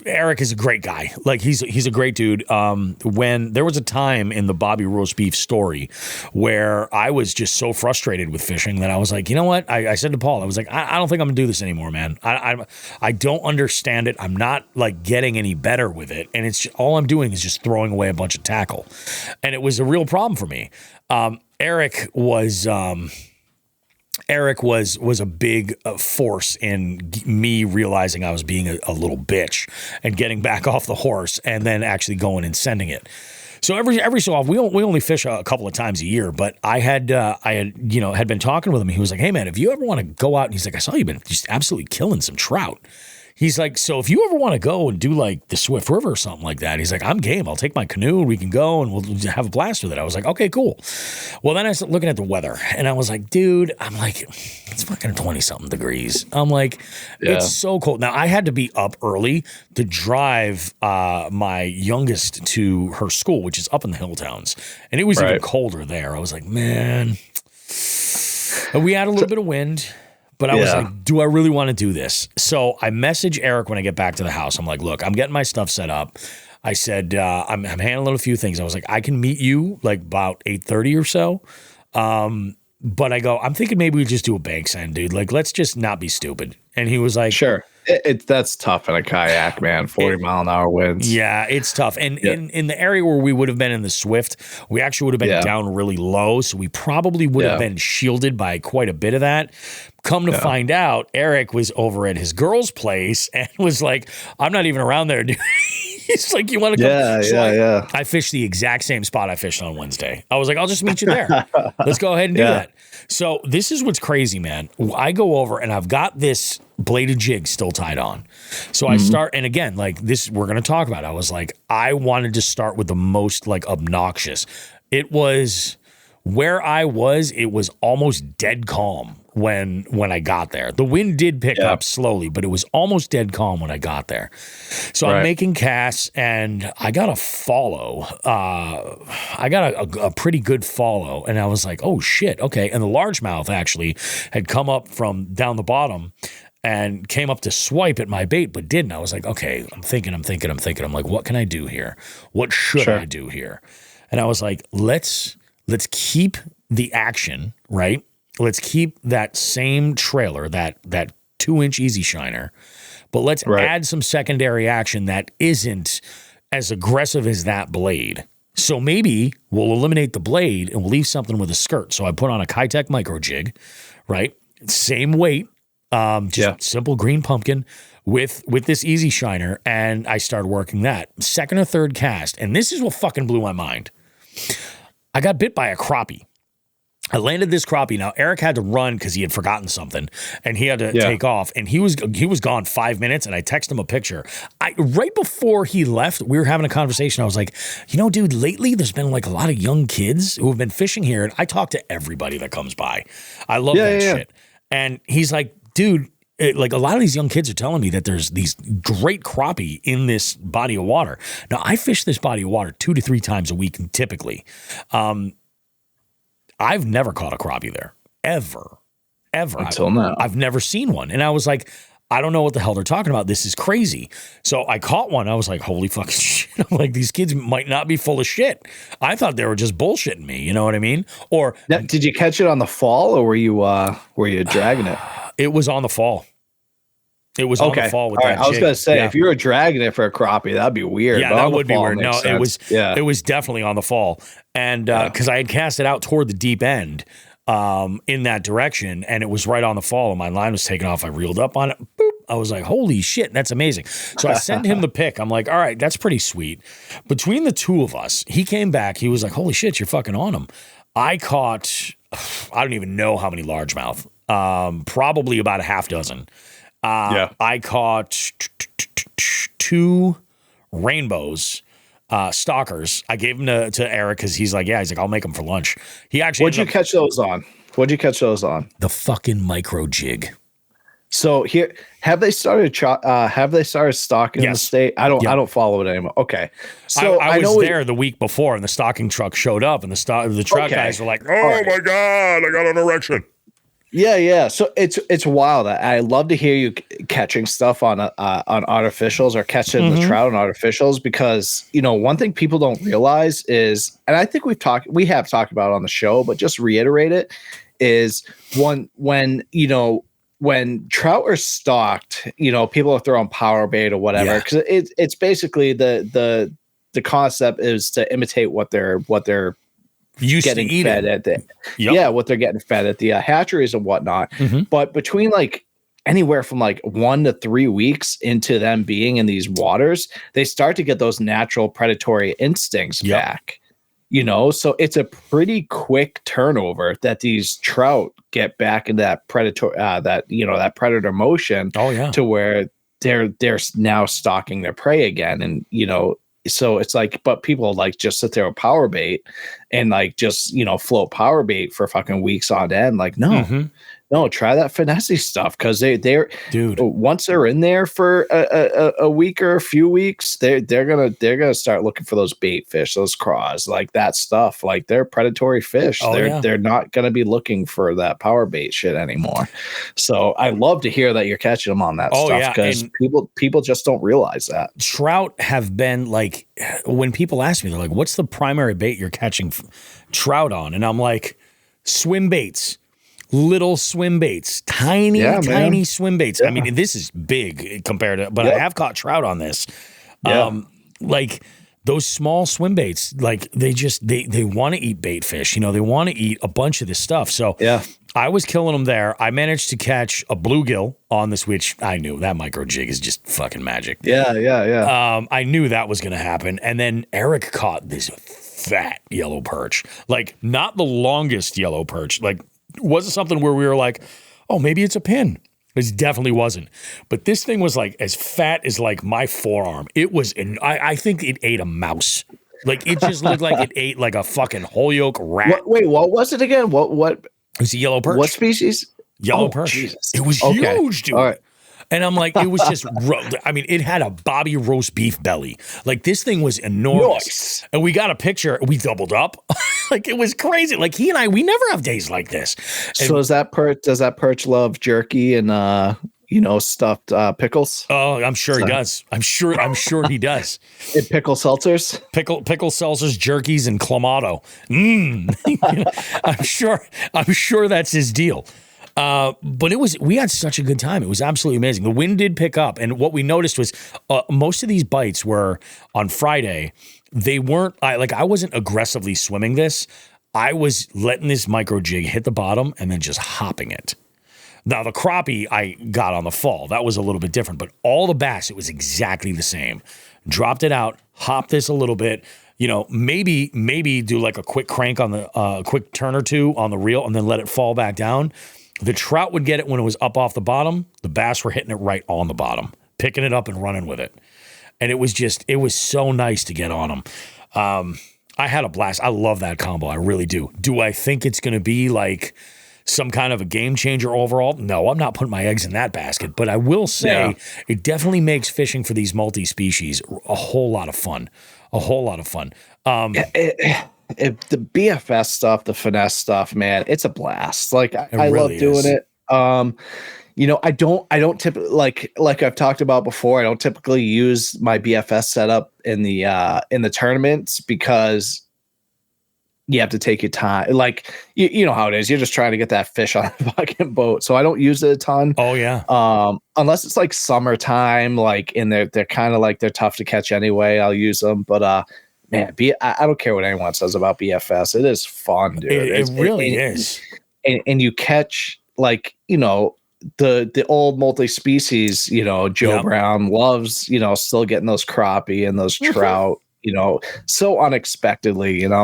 Speaker 1: Eric is a great guy. Like, he's a great dude. When there was a time in the Bobby Roast Beef story where I was just so frustrated with fishing that I was like, you know what? I said to Paul, I was like, I don't think I'm gonna do this anymore, man. I don't understand it. I'm not like getting any better with it, and it's just, all I'm doing is just throwing away a bunch of tackle, and it was a real problem for me. Eric was a big force in me realizing I was being a little bitch and getting back off the horse and then actually going and sending it. So every so often, we only fish a couple of times a year, but I had been talking with him. He was like, hey man, if you ever want to go out, and he's like, I saw you've been just absolutely killing some trout. He's like, so if you ever want to go and do like the Swift River or something like that, he's like, I'm game. I'll take my canoe and we can go and we'll have a blast with it. I was like, okay, cool. Well, then I started looking at the weather and I was like, dude, it's fucking 20-something degrees. I'm like, It's so cold. Now, I had to be up early to drive my youngest to her school, which is up in the hill towns. And it was even colder there. I was like, man. And we had a little bit of wind. But I was like, do I really want to do this? So I message Eric when I get back to the house. I'm like, look, I'm getting my stuff set up. I said, I'm handling a few things. I was like, I can meet you like about 8:30 or so. But I go, I'm thinking maybe we just do a bank send, dude. Like, let's just not be stupid. And he was like,
Speaker 2: sure. That's tough in a kayak, man. 40-mile-an-hour winds.
Speaker 1: Yeah, it's tough. And in the area where we would have been in the Swift, we actually would have been down really low. So we probably would have been shielded by quite a bit of that. Come to find out, Eric was over at his girl's place and was like, I'm not even around there, dude. He's like, you want to come? I fished the exact same spot I fished on Wednesday. I was like, I'll just meet you there. Let's go ahead and do that. So this is what's crazy, man. I go over and I've got this bladed jig still tied on. So I start, and again, like this, we're going to talk about it. I was like, I wanted to start with the most like obnoxious. It was where I was, it was almost dead calm when I got there. The wind did pick up slowly, but it was almost dead calm when I got there. So I'm making casts and I got a follow. I got a pretty good follow. And I was like, oh shit. Okay. And the largemouth actually had come up from down the bottom and came up to swipe at my bait, but didn't. I was like, okay, I'm thinking. I'm like, what can I do here? What should I do here? And I was like, let's keep the action, right? Let's keep that same trailer, that 2-inch easy shiner, but let's add some secondary action that isn't as aggressive as that blade. So maybe we'll eliminate the blade and we'll leave something with a skirt. So I put on a Kitech micro jig, right? Same weight, simple green pumpkin with this easy shiner, and I started working that. Second or third cast, and this is what fucking blew my mind. I got bit by a crappie. I landed this crappie. Now, Eric had to run because he had forgotten something, and he had to take off. And he was gone 5 minutes, and I texted him a picture. Right before he left, we were having a conversation. I was like, dude, lately there's been like a lot of young kids who have been fishing here, and I talk to everybody that comes by. I love that shit. And he's like, dude, like a lot of these young kids are telling me that there's these great crappie in this body of water. Now, I fish this body of water 2 to 3 times a week typically. I've never caught a crappie there, ever.
Speaker 2: Until now.
Speaker 1: I've never seen one. And I was like, I don't know what the hell they're talking about. This is crazy. So I caught one. I was like, holy fucking shit. I'm like, these kids might not be full of shit. I thought they were just bullshitting me. You know what I mean? Or
Speaker 2: now, did you catch it on the fall, or were you dragging it?
Speaker 1: It was on the fall. It was on the fall with that jig.
Speaker 2: I was going to say, if you were dragging it for a crappie, that'd be weird.
Speaker 1: Yeah, that would be weird. No, it was definitely on the fall. And because I had cast it out toward the deep end in that direction, and it was right on the fall, and my line was taken off. I reeled up on it. Boop. I was like, holy shit, that's amazing. So I sent him the pic. I'm like, all right, that's pretty sweet. Between the two of us, he came back. He was like, holy shit, you're fucking on him. I caught, I don't even know how many largemouth, probably about a half dozen. I caught 2 rainbows, stalkers. I gave them to Eric because he's like, I'll make them for lunch. He actually.
Speaker 2: What'd you catch those on?
Speaker 1: The fucking micro jig.
Speaker 2: So here, have they started stocking in the state? I don't follow it anymore. Okay, so
Speaker 1: I was there the week before, and the stocking truck showed up, and the truck guys were like, "Oh my god, I got an erection."
Speaker 2: Yeah. So it's wild. I love to hear you catching stuff on artificials or catching the trout on artificials, because one thing people don't realize is, and I think we have talked about it on the show, but just reiterate it, is when trout are stocked, people are throwing Powerbait or whatever, because it's basically the concept is to imitate what they're
Speaker 1: used
Speaker 2: getting
Speaker 1: to
Speaker 2: fed at what they're getting fed at the hatcheries and whatnot. But between anywhere from 1 to 3 weeks into them being in these waters, they start to get those natural predatory instincts back. So it's a pretty quick turnover that these trout get back into that predator, that predator motion. To where they're now stalking their prey again, and so it's but people just sit there with power bait and just float power bait for fucking weeks on end. No, try that finesse stuff, because they're once they're in there for a week or a few weeks, they're gonna start looking for those bait fish, those craws, that stuff. They're predatory fish. They're not gonna be looking for that power bait shit anymore. So I love to hear that you're catching them on that stuff, because people just don't realize that.
Speaker 1: Trout have been when people ask me, they're like, "What's the primary bait you're catching trout on?" And I'm like, swim baits. Little swim baits, tiny swim baits. I mean, this is big compared to, but I have caught trout on this. Those small swim baits, they want to eat bait fish. They want to eat a bunch of this stuff. So I was killing them there. I managed to catch a bluegill on this, which I knew that micro jig is just fucking magic. I knew that was going to happen. And then Eric caught this fat yellow perch, not the longest yellow perch, wasn't something where we were like, oh, maybe it's a pin. It definitely wasn't. But this thing was as fat as my forearm. It was, I think it ate a mouse. It just looked like it ate a fucking whole yolk rat.
Speaker 2: Wait, what was it again? What?
Speaker 1: It was a yellow perch.
Speaker 2: What species?
Speaker 1: Yellow perch.
Speaker 2: Jesus.
Speaker 1: It was huge, dude.
Speaker 2: All right.
Speaker 1: And I'm like, it was just, it had a Bobby roast beef belly. This thing was enormous. Nice. And we got a picture. We doubled up. It was crazy. He and I, we never have days like this. And,
Speaker 2: so does that perch love jerky and, stuffed pickles?
Speaker 1: Oh, I'm sure he does. I'm sure he does.
Speaker 2: And pickle seltzers?
Speaker 1: Pickle seltzers, jerkies, and Clamato. I'm sure that's his deal. But we had such a good time. It was absolutely amazing. The wind did pick up. And what we noticed was most of these bites were on Friday. They weren't, I wasn't aggressively swimming this. I was letting this micro jig hit the bottom and then just hopping it. Now, the crappie I got on the fall, that was a little bit different. But all the bass, it was exactly the same. Dropped it out, hopped this a little bit. Maybe do a quick crank on the quick turn or two on the reel and then let it fall back down. The trout would get it when it was up off the bottom. The bass were hitting it right on the bottom, picking it up and running with it. And it was so nice to get on them. I had a blast. I love that combo. I really do. Do I think it's going to be some kind of a game changer overall? No, I'm not putting my eggs in that basket. But I will say it definitely makes fishing for these multi-species a whole lot of fun.
Speaker 2: The BFS stuff, the finesse stuff, man, it's a blast. I love doing it. I don't typically like I've talked about before. I don't typically use my BFS setup in the tournaments, because you have to take your time. You know how it is. You're just trying to get that fish on a fucking boat. So I don't use it a ton.
Speaker 1: Oh yeah.
Speaker 2: Unless it's summertime, and they're kind of they're tough to catch anyway. I'll use them, but man, I don't care what anyone says about BFS. It is fun, dude.
Speaker 1: It really is.
Speaker 2: And you catch the old multi-species, Joe Brown loves, still getting those crappie and those trout, so unexpectedly, and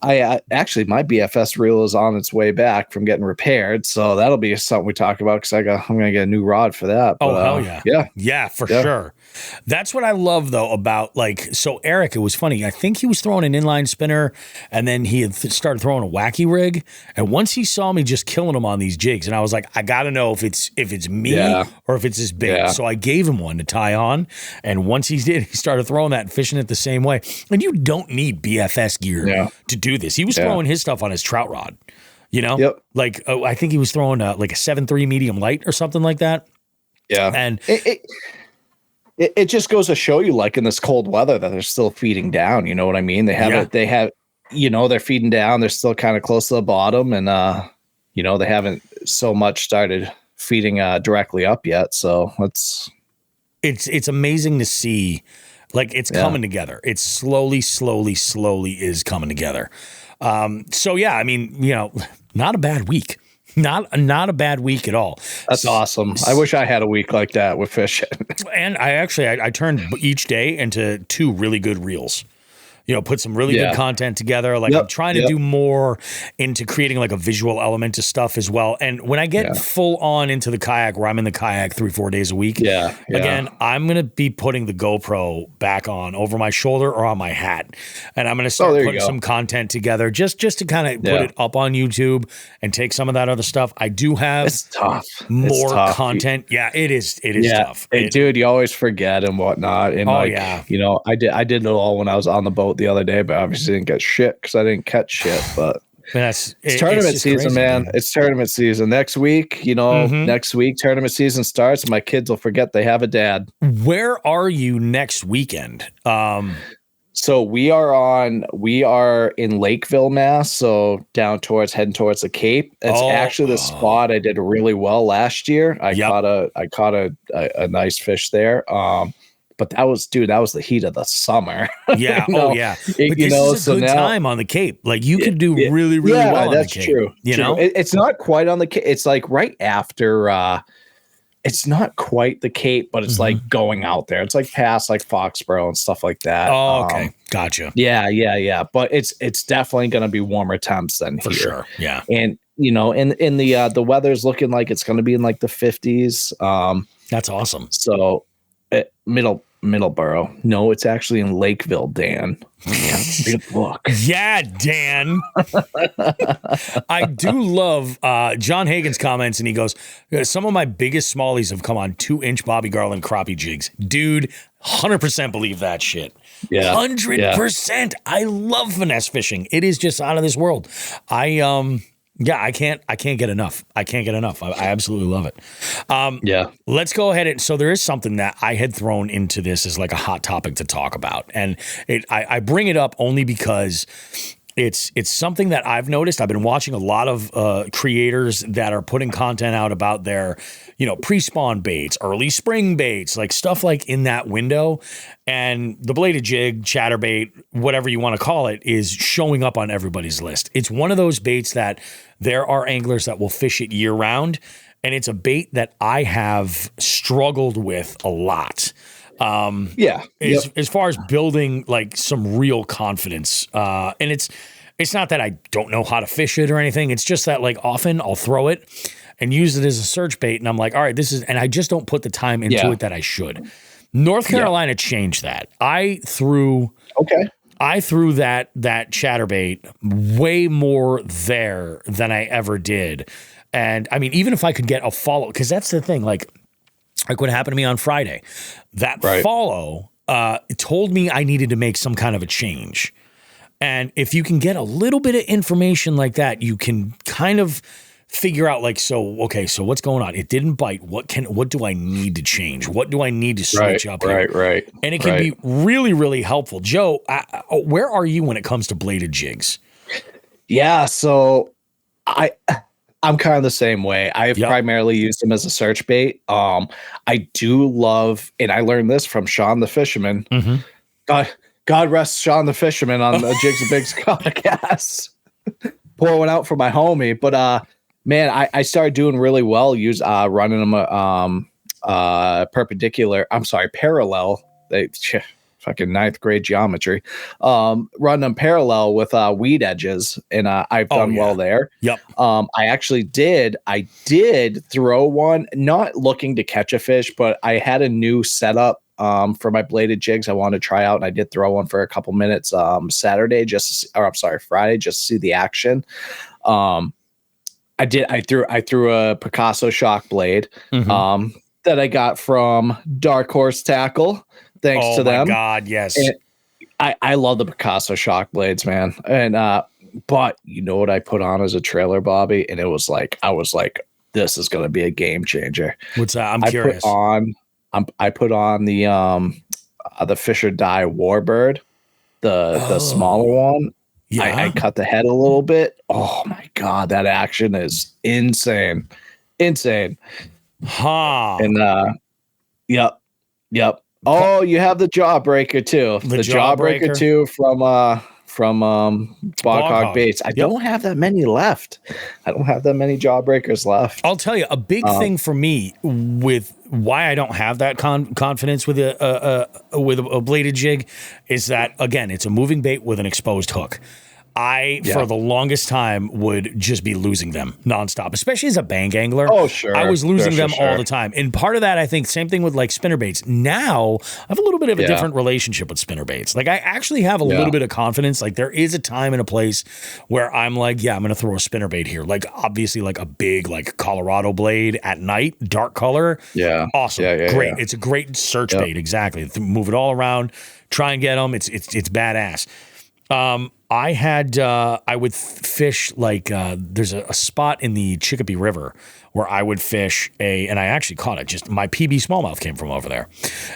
Speaker 2: I actually, my BFS reel is on its way back from getting repaired, so that'll be something we talk about because I'm gonna get a new rod for that.
Speaker 1: But, hell yeah, yeah, for sure. That's what I love though about so Eric. It was funny. I think he was throwing an inline spinner, and then he had started throwing a wacky rig. And once he saw me just killing him on these jigs, and I was like, I gotta know if it's me or if it's his bait. Yeah. So I gave him one to tie on, and once he did, he started throwing that and fishing it the same way. And you don't need BFS gear to do this. He was throwing his stuff on his trout rod.
Speaker 2: Yep.
Speaker 1: I think he was throwing a 7.3 medium light or something like that.
Speaker 2: Yeah,
Speaker 1: and
Speaker 2: it just goes to show you, in this cold weather, that they're still feeding down. You know what I mean? They have they're feeding down. They're still kind of close to the bottom, and they haven't so much started feeding directly up yet. So
Speaker 1: it's amazing to see. It's coming together. It's slowly is coming together. So yeah, I mean, not a bad week. Not a bad week at all.
Speaker 2: That's awesome. I wish I had a week like that with fishing.
Speaker 1: And I turned each day into 2 really good reels. Put some really good content together. I'm trying to do more into creating a visual element to stuff as well. And when I get full on into the kayak, where I'm in the kayak 3-4 days a week, again, I'm going to be putting the GoPro back on over my shoulder or on my hat. And I'm going to start putting some content together just to kind of put it up on YouTube and take some of that other stuff. I do have more content. Yeah, it is tough.
Speaker 2: Dude, you always forget and whatnot. And I did it all when I was on the boat the other day, but obviously didn't get shit because I didn't catch shit. But it's tournament season, crazy, man. Dude. It's tournament season. Next week, next week tournament season starts, and my kids will forget they have a dad.
Speaker 1: Where are you next weekend?
Speaker 2: So we are in Lakeville, Mass. So heading towards the Cape. It's actually the spot I did really well last year. I caught a nice fish there. But that was the heat of the summer.
Speaker 1: Yeah. Oh yeah. But this is a good time on the Cape. You could do really, really well on the Cape.
Speaker 2: True. It's not quite on the Cape. It's right after, it's not quite the Cape, but it's going out there. It's past Foxborough and stuff like that.
Speaker 1: Oh, okay. Gotcha.
Speaker 2: Yeah. But it's definitely going to be warmer temps than
Speaker 1: for
Speaker 2: here.
Speaker 1: Sure. Yeah.
Speaker 2: And, in the weather's looking like it's going to be in the 50s.
Speaker 1: That's awesome.
Speaker 2: So Middleborough. No, it's actually in Lakeville, Dan. Good look.
Speaker 1: Yeah, Dan. I do love John Hagen's comments, and he goes, some of my biggest smallies have come on 2-inch Bobby Garland crappie jigs. Dude, 100% believe that shit.
Speaker 2: Yeah.
Speaker 1: 100%. I love finesse fishing. It is just out of this world. I can't get enough. I absolutely love it. Let's go ahead. So there is something that I had thrown into this as a hot topic to talk about. And I bring it up only because it's something that I've noticed. I've been watching a lot of creators that are putting content out about their, pre-spawn baits, early spring baits, stuff in that window. And the bladed jig, chatterbait, whatever you want to call it, is showing up on everybody's list. It's one of those baits that there are anglers that will fish it year round. And it's a bait that I have struggled with a lot. As far as building some real confidence. And it's not that I don't know how to fish it or anything. It's just that often I'll throw it and use it as a search bait. And I'm all right, and I just don't put the time into it that I should. North Carolina changed that. I threw that chatterbait way more there than I ever did. And I mean, even if I could get a follow, because that's the thing, like what happened to me on Friday, that follow told me I needed to make some kind of a change. And if you can get a little bit of information like that, you can kind of figure out so what's going on? It didn't bite. What do I need to change? What do I need to switch up here?
Speaker 2: Right.
Speaker 1: And it can be really, really helpful. Joe, where are you when it comes to bladed jigs?
Speaker 2: Yeah, so I'm kind of the same way. I've primarily used them as a search bait. I do love, and I learned this from Sean the Fisherman. Mm-hmm. God rest Sean the Fisherman on the Jigs Bigs podcast. Pour one out for my homie. But Man, I started doing really well. Running them parallel. Fucking ninth grade geometry. Run them parallel with weed edges, and I've done well there.
Speaker 1: Yep.
Speaker 2: I did throw one, not looking to catch a fish, but I had a new setup for my bladed jigs I wanted to try out, and I did throw one for a couple minutes Friday, just to see the action. I threw a Picasso shock blade that I got from Dark Horse Tackle. Thanks to them. Oh my
Speaker 1: God, yes.
Speaker 2: And I love the Picasso shock blades, man. And but you know what I put on as a trailer, Bobby? And I was like, this is gonna be a game changer.
Speaker 1: What's that? I'm curious.
Speaker 2: I put on the Fisher Die Warbird, the smaller one. Yeah. I cut the head a little bit. Oh my God, that action is insane.
Speaker 1: Huh.
Speaker 2: And yep. Oh, you have the Jawbreaker too. The Jawbreaker too from Bog Hog Baits. I don't have that many left. I don't have that many Jawbreakers left.
Speaker 1: I'll tell you, a big thing for me with why I don't have that confidence with a bladed jig is that, again, it's a moving bait with an exposed hook. For the longest time, would just be losing them nonstop, especially as a bank angler.
Speaker 2: Oh, sure.
Speaker 1: I was losing them all the time. And part of that, I think, same thing with like spinner baits. Now, I have a little bit of a different relationship with spinner baits. Like, I actually have a little bit of confidence. Like, there is a time and a place where I'm like, I'm going to throw a spinner bait here. Like, obviously, like a big, like, Colorado blade at night, dark color.
Speaker 2: Yeah.
Speaker 1: Awesome. Great. It's a great search bait. Exactly. Move it all around. Try and get them. It's badass. I would fish like, there's a spot in the Chicopee River where I would fish and I actually caught it. Just my PB smallmouth came from over there.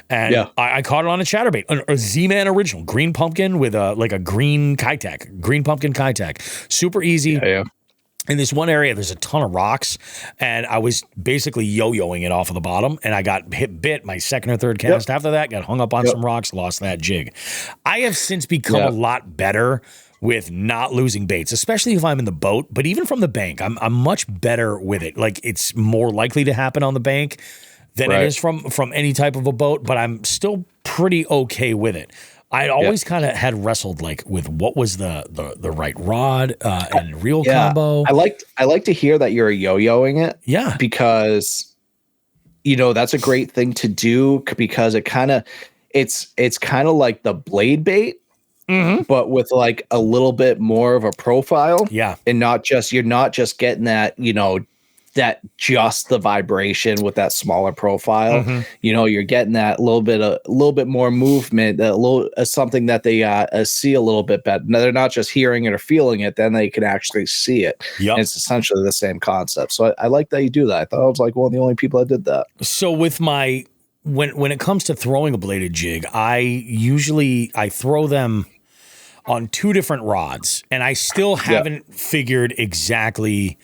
Speaker 1: And I caught it on a chatterbait, a Z-Man original, green pumpkin with a green pumpkin Kitech. Super easy.
Speaker 2: Yeah.
Speaker 1: In this one area, there's a ton of rocks, and I was basically yo-yoing it off of the bottom, and I got bit my second or third cast. After that, got hung up on some rocks, lost that jig. I have since become a lot better with not losing baits, especially if I'm in the boat, but even from the bank, I'm much better with it. Like, it's more likely to happen on the bank than it is from any type of a boat, but I'm still pretty okay with it. I always kind of had wrestled like with what was the right rod and reel combo.
Speaker 2: I like to hear that you're yo-yoing it.
Speaker 1: Yeah.
Speaker 2: Because that's a great thing to do, because it's kind of like the blade bait, but with like a little bit more of a profile. Yeah. And you're not just getting that, that just the vibration with that smaller profile. You're getting that little bit more movement, something that they see a little bit better. Now, they're not just hearing it or feeling it, then they can actually see it. Yep. And it's essentially the same concept. So I like that you do that. I thought I was like one of the only people that did that.
Speaker 1: So with my when it comes to throwing a bladed jig, I throw them on two different rods, and I still haven't figured exactly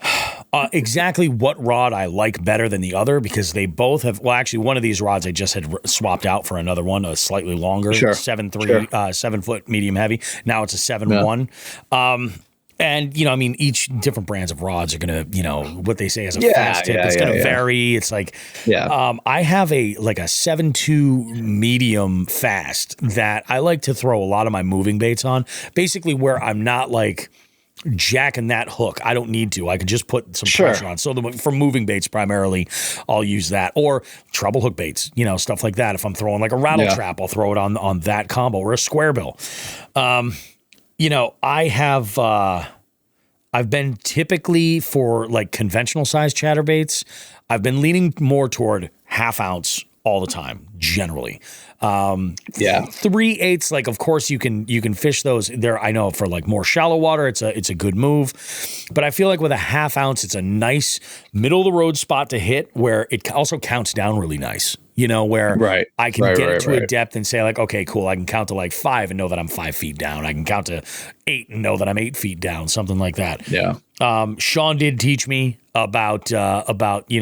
Speaker 1: what rod I like better than the other, because they both have. Well, actually, one of these rods I just had swapped out for another one, a slightly longer 7.3, 7 foot medium heavy. Now it's a 7.1. And, each different brands of rods are going to, what they say is a fast tip. It's going to vary. It's like, I have a 7.2 medium fast that I like to throw a lot of my moving baits on, basically where I'm not like jacking that hook. I don't need to. I can just put some pressure on. So for moving baits primarily, I'll use that, or treble hook baits, stuff like that. If I'm throwing like a rattle trap, I'll throw it on that combo, or a square bill. I've been typically for like conventional size chatterbaits, I've been leaning more toward 1/2 ounce all the time, generally. 3/8, like, of course you can fish those there. I know for like more shallow water, it's a good move, but I feel like with a 1/2 ounce, it's a nice middle of the road spot to hit, where it also counts down really nice. Where I can get it to a depth and say like, okay, cool, I can count to like 5 and know that I'm 5 feet down. I can count to 8 and know that I'm 8 feet down, something like that.
Speaker 2: Yeah.
Speaker 1: Sean did teach me about counting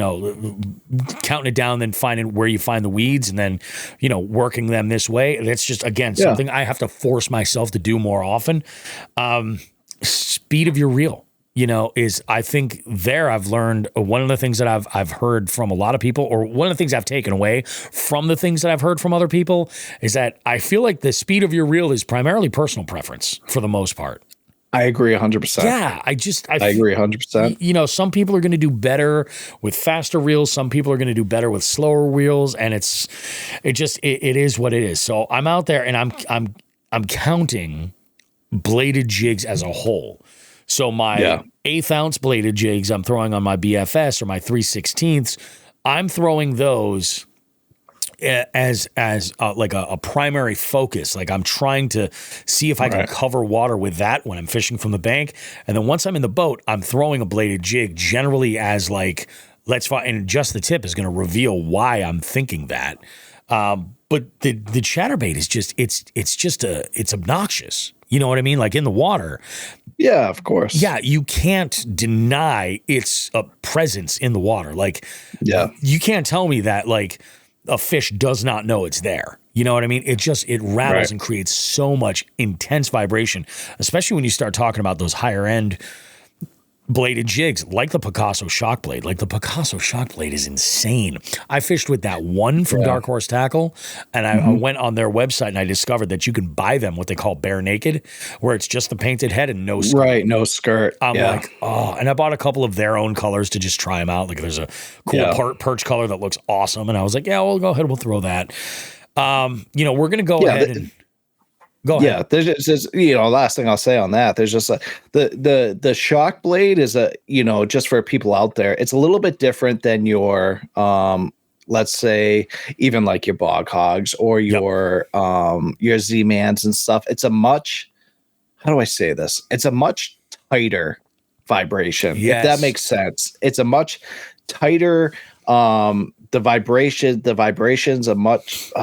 Speaker 1: it down, then finding where you find the weeds, and then working them this way. That's just, again, something I have to force myself to do more often. Speed of your reel. is I think there I've learned one of the things that I've heard from a lot of people, or one of the things I've taken away from the things that I've heard from other people, is that I feel like the speed of your reel is primarily personal preference for the most part.
Speaker 2: I agree 100%.
Speaker 1: Yeah, I
Speaker 2: agree 100%.
Speaker 1: Some people are going to do better with faster reels. Some people are going to do better with slower reels, and it is what it is. So I'm out there and I'm counting bladed jigs as a whole. So my 1/8 ounce bladed jigs I'm throwing on my BFS or my 3/16, I'm throwing those as like a primary focus. Like I'm trying to see if I can cover water with that when I'm fishing from the bank. And then once I'm in the boat, I'm throwing a bladed jig generally as like, let's find, and just the tip is going to reveal why I'm thinking that. But the chatterbait is just, it's obnoxious. You know what I mean? Like in the water.
Speaker 2: Yeah, of course.
Speaker 1: Yeah, you can't deny its presence in the water. Like, you can't tell me that like a fish does not know it's there. You know what I mean? It rattles and creates so much intense vibration, especially when you start talking about those higher end bladed jigs like the Picasso shock blade. Like the Picasso shock blade is insane. I fished with that one from Dark Horse Tackle, and I went on their website and I discovered that you can buy them what they call bare naked, where it's just the painted head and no skirt.
Speaker 2: Right, no skirt.
Speaker 1: I'm like, and I bought a couple of their own colors to just try them out. Like there's a cool perch color that looks awesome, and I was like, yeah, we'll go ahead, we'll throw that. We're going to go ahead and go ahead.
Speaker 2: Yeah, there's just last thing I'll say on that. There's just the shock blade is just for people out there. It's a little bit different than your let's say even like your bog hogs or your Z-Mans and stuff. It's a much, how do I say this? It's a much tighter vibration. Yes. If that makes sense. It's a much tighter. The vibrations are much.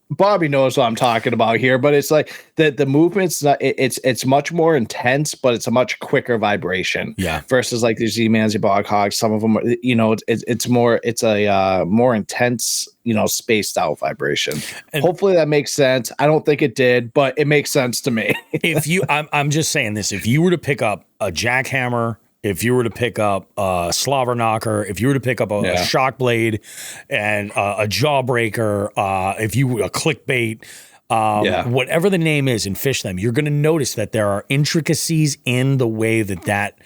Speaker 2: Bobby knows what I'm talking about here, but it's like the movement's not, it's much more intense, but it's a much quicker vibration.
Speaker 1: Yeah.
Speaker 2: Versus like the Z-Mans, your bog hogs, some of them, it's a more intense, spaced out vibration. And hopefully that makes sense. I don't think it did, but it makes sense to me.
Speaker 1: I'm just saying this, if you were to pick up a jackhammer, if you were to pick up a slobber knocker, if you were to pick up a shock blade and a jawbreaker, a clickbait, whatever the name is, and fish them, you're going to notice that there are intricacies in the way that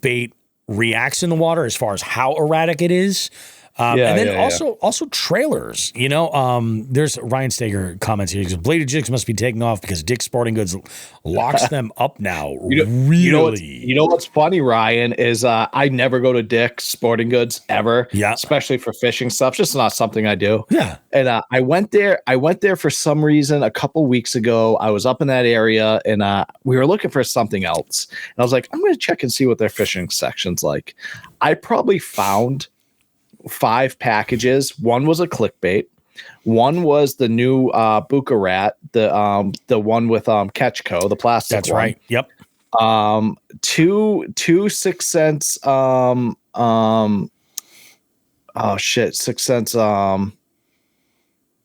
Speaker 1: bait reacts in the water as far as how erratic it is. Also trailers, there's Ryan Steger comments here. He goes, bladed jigs must be taken off because Dick's Sporting Goods locks them up now.
Speaker 2: You know what's funny, Ryan, is I never go to Dick's Sporting Goods ever. Yeah. Especially for fishing stuff. It's just not something I do.
Speaker 1: Yeah.
Speaker 2: And I went there for some reason a couple weeks ago. I was up in that area and we were looking for something else. And I was like, I'm going to check and see what their fishing section's like. I probably found 5 packages. One was a clickbait. One was the new Buka Rat, the one with Ketchco, the plastic.
Speaker 1: That's
Speaker 2: one.
Speaker 1: Right. Yep.
Speaker 2: 2 6 cents 6 cents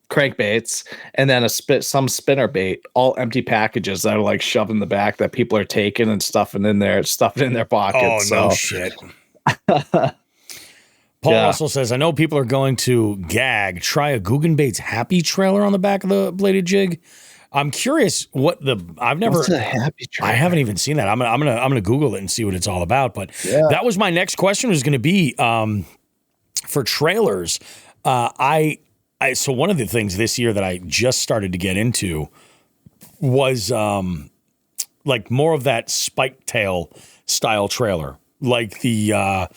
Speaker 2: crankbaits, and then some spinner bait, all empty packages that are like shoved in the back that people are taking and stuffing in their pockets.
Speaker 1: Oh, no shit. Paul Russell says, I know people are going to gag. Try a Guggenbait's Happy trailer on the back of the bladed jig. I'm curious what's a Happy trailer? I haven't even seen that. I'm gonna Google it and see what it's all about. But that was my next question, was going to be for trailers. So one of the things this year that I just started to get into was like more of that spike tail style trailer, like the.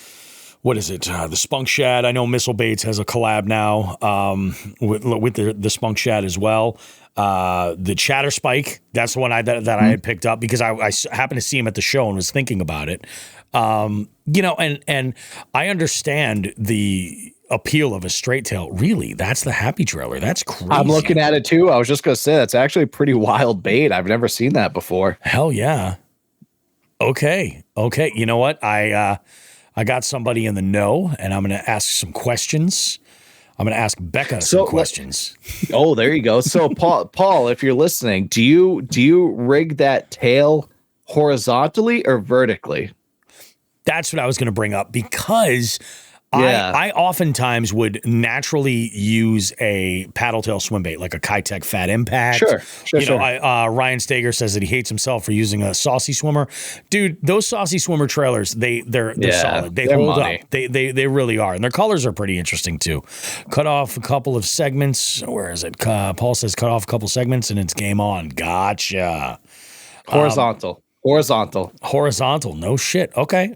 Speaker 1: What is it? The Spunk Shad. I know Missile Baits has a collab now with the Spunk Shad as well. The Chatter Spike. That's the one that I had picked up because I happened to see him at the show and was thinking about it. And I understand the appeal of a straight tail. Really, that's the Happy trailer. That's crazy.
Speaker 2: I'm looking at it too. I was just gonna say that's actually a pretty wild bait. I've never seen that before.
Speaker 1: Hell yeah. Okay. You know what? I got somebody in the know, and I'm going to ask some questions. I'm going to ask Becca some questions.
Speaker 2: There you go. So Paul, if you're listening, do you rig that tail horizontally or vertically?
Speaker 1: That's what I was going to bring up, because I oftentimes would naturally use a paddle tail swim bait, like a Kitech Fat Impact.
Speaker 2: Sure.
Speaker 1: Ryan Stager says that he hates himself for using a Saucy Swimmer. Dude, those Saucy Swimmer trailers, they're solid. They hold up. They really are. And their colors are pretty interesting too. Cut off a couple of segments. Where is it? Paul says cut off a couple segments and it's game on. Gotcha.
Speaker 2: Horizontal.
Speaker 1: No shit. Okay.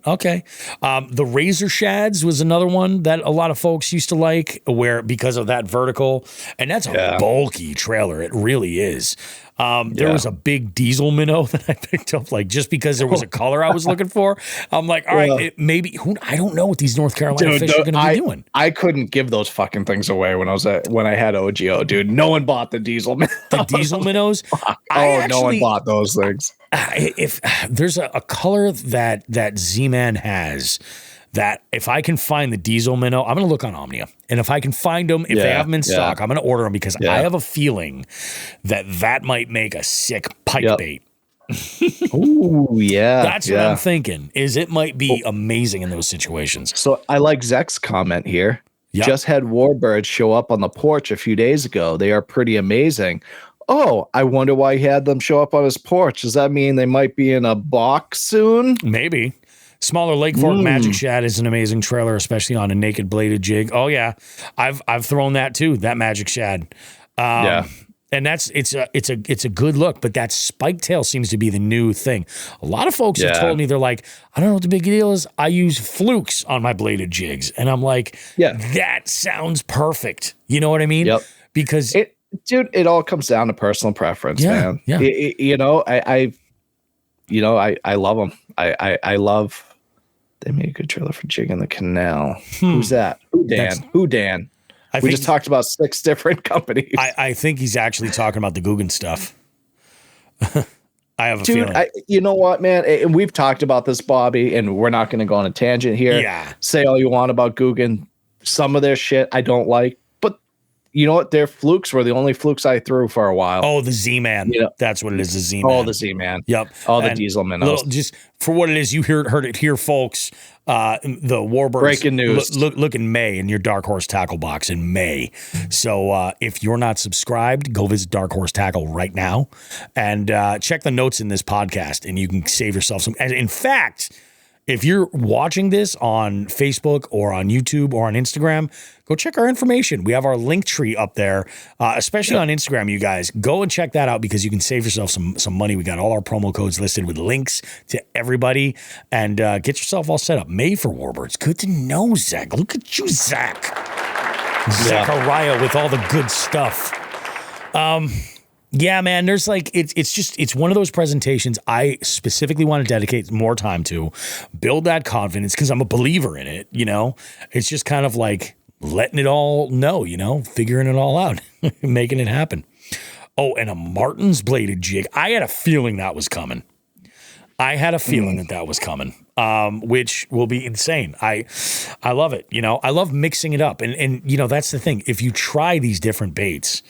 Speaker 1: The Razor Shads was another one that a lot of folks used to like, because of that vertical, and that's a bulky trailer. It really is. There was a big diesel minnow that I picked up, like, just because there was a color I was looking for. I'm like, all right, I don't know what these North Carolina fish are going to be doing.
Speaker 2: I couldn't give those fucking things away when I had OGO, dude. No one bought the diesel minnows.
Speaker 1: The diesel minnows?
Speaker 2: No one bought those things.
Speaker 1: If there's a color that Z-Man has, that if I can find the diesel minnow, I'm going to look on Omnia. And if I can find them, if they have them in stock, I'm going to order them, because I have a feeling that might make a sick pike bait.
Speaker 2: Ooh, yeah.
Speaker 1: That's what I'm thinking, is it might be amazing in those situations.
Speaker 2: So I like Zek's comment here. Yep. Just had warbirds show up on the porch a few days ago. They are pretty amazing. Oh, I wonder why he had them show up on his porch. Does that mean they might be in a box soon?
Speaker 1: Maybe. Smaller Lake Fork Magic Shad is an amazing trailer, especially on a naked bladed jig. Oh yeah, I've thrown that too. That Magic Shad. And it's a good look, but that spike tail seems to be the new thing. A lot of folks have told me, they're like, I don't know what the big deal is. I use flukes on my bladed jigs, and I'm like, that sounds perfect. You know what I mean? Yep. Because
Speaker 2: it all comes down to personal preference, man. Yeah. I love them. I love. They made a good trailer for Jig in the Canal. Who's that? Who Dan? We just talked about 6 different companies.
Speaker 1: I think he's actually talking about the Guggen stuff. I have a feeling.
Speaker 2: You know what, man? And we've talked about this, Bobby, and we're not going to go on a tangent here.
Speaker 1: Yeah.
Speaker 2: Say all you want about Guggen. Some of their shit I don't like. You know what? Their flukes were the only flukes I threw for a while.
Speaker 1: Oh, the Z-Man. That's what it is, the Z-Man.
Speaker 2: Oh, the Z-Man.
Speaker 1: Yep.
Speaker 2: The diesel minnows.
Speaker 1: Just for what it is, you heard it here, folks. The Warbirds.
Speaker 2: Breaking news.
Speaker 1: Look in May in your Dark Horse Tackle box in May. So if you're not subscribed, go visit Dark Horse Tackle right now and check the notes in this podcast, and you can save yourself some. And in fact, if you're watching this on Facebook or on YouTube or on Instagram, go check our information. We have our link tree up there, especially on Instagram, you guys. Go and check that out, because you can save yourself some money. We got all our promo codes listed with links to everybody, and get yourself all set up. Made for Warbirds. Good to know, Zach. Look at you, Zach. Zachariah with all the good stuff. Yeah, man, there's it's one of those presentations I specifically want to dedicate more time to, build that confidence, because I'm a believer in it, It's just kind of like letting it all know, figuring it all out, making it happen. Oh, and a Martin's bladed jig. I had a feeling that was coming. That was coming, which will be insane. I love it. I love mixing it up. And that's the thing. If you try these different baits,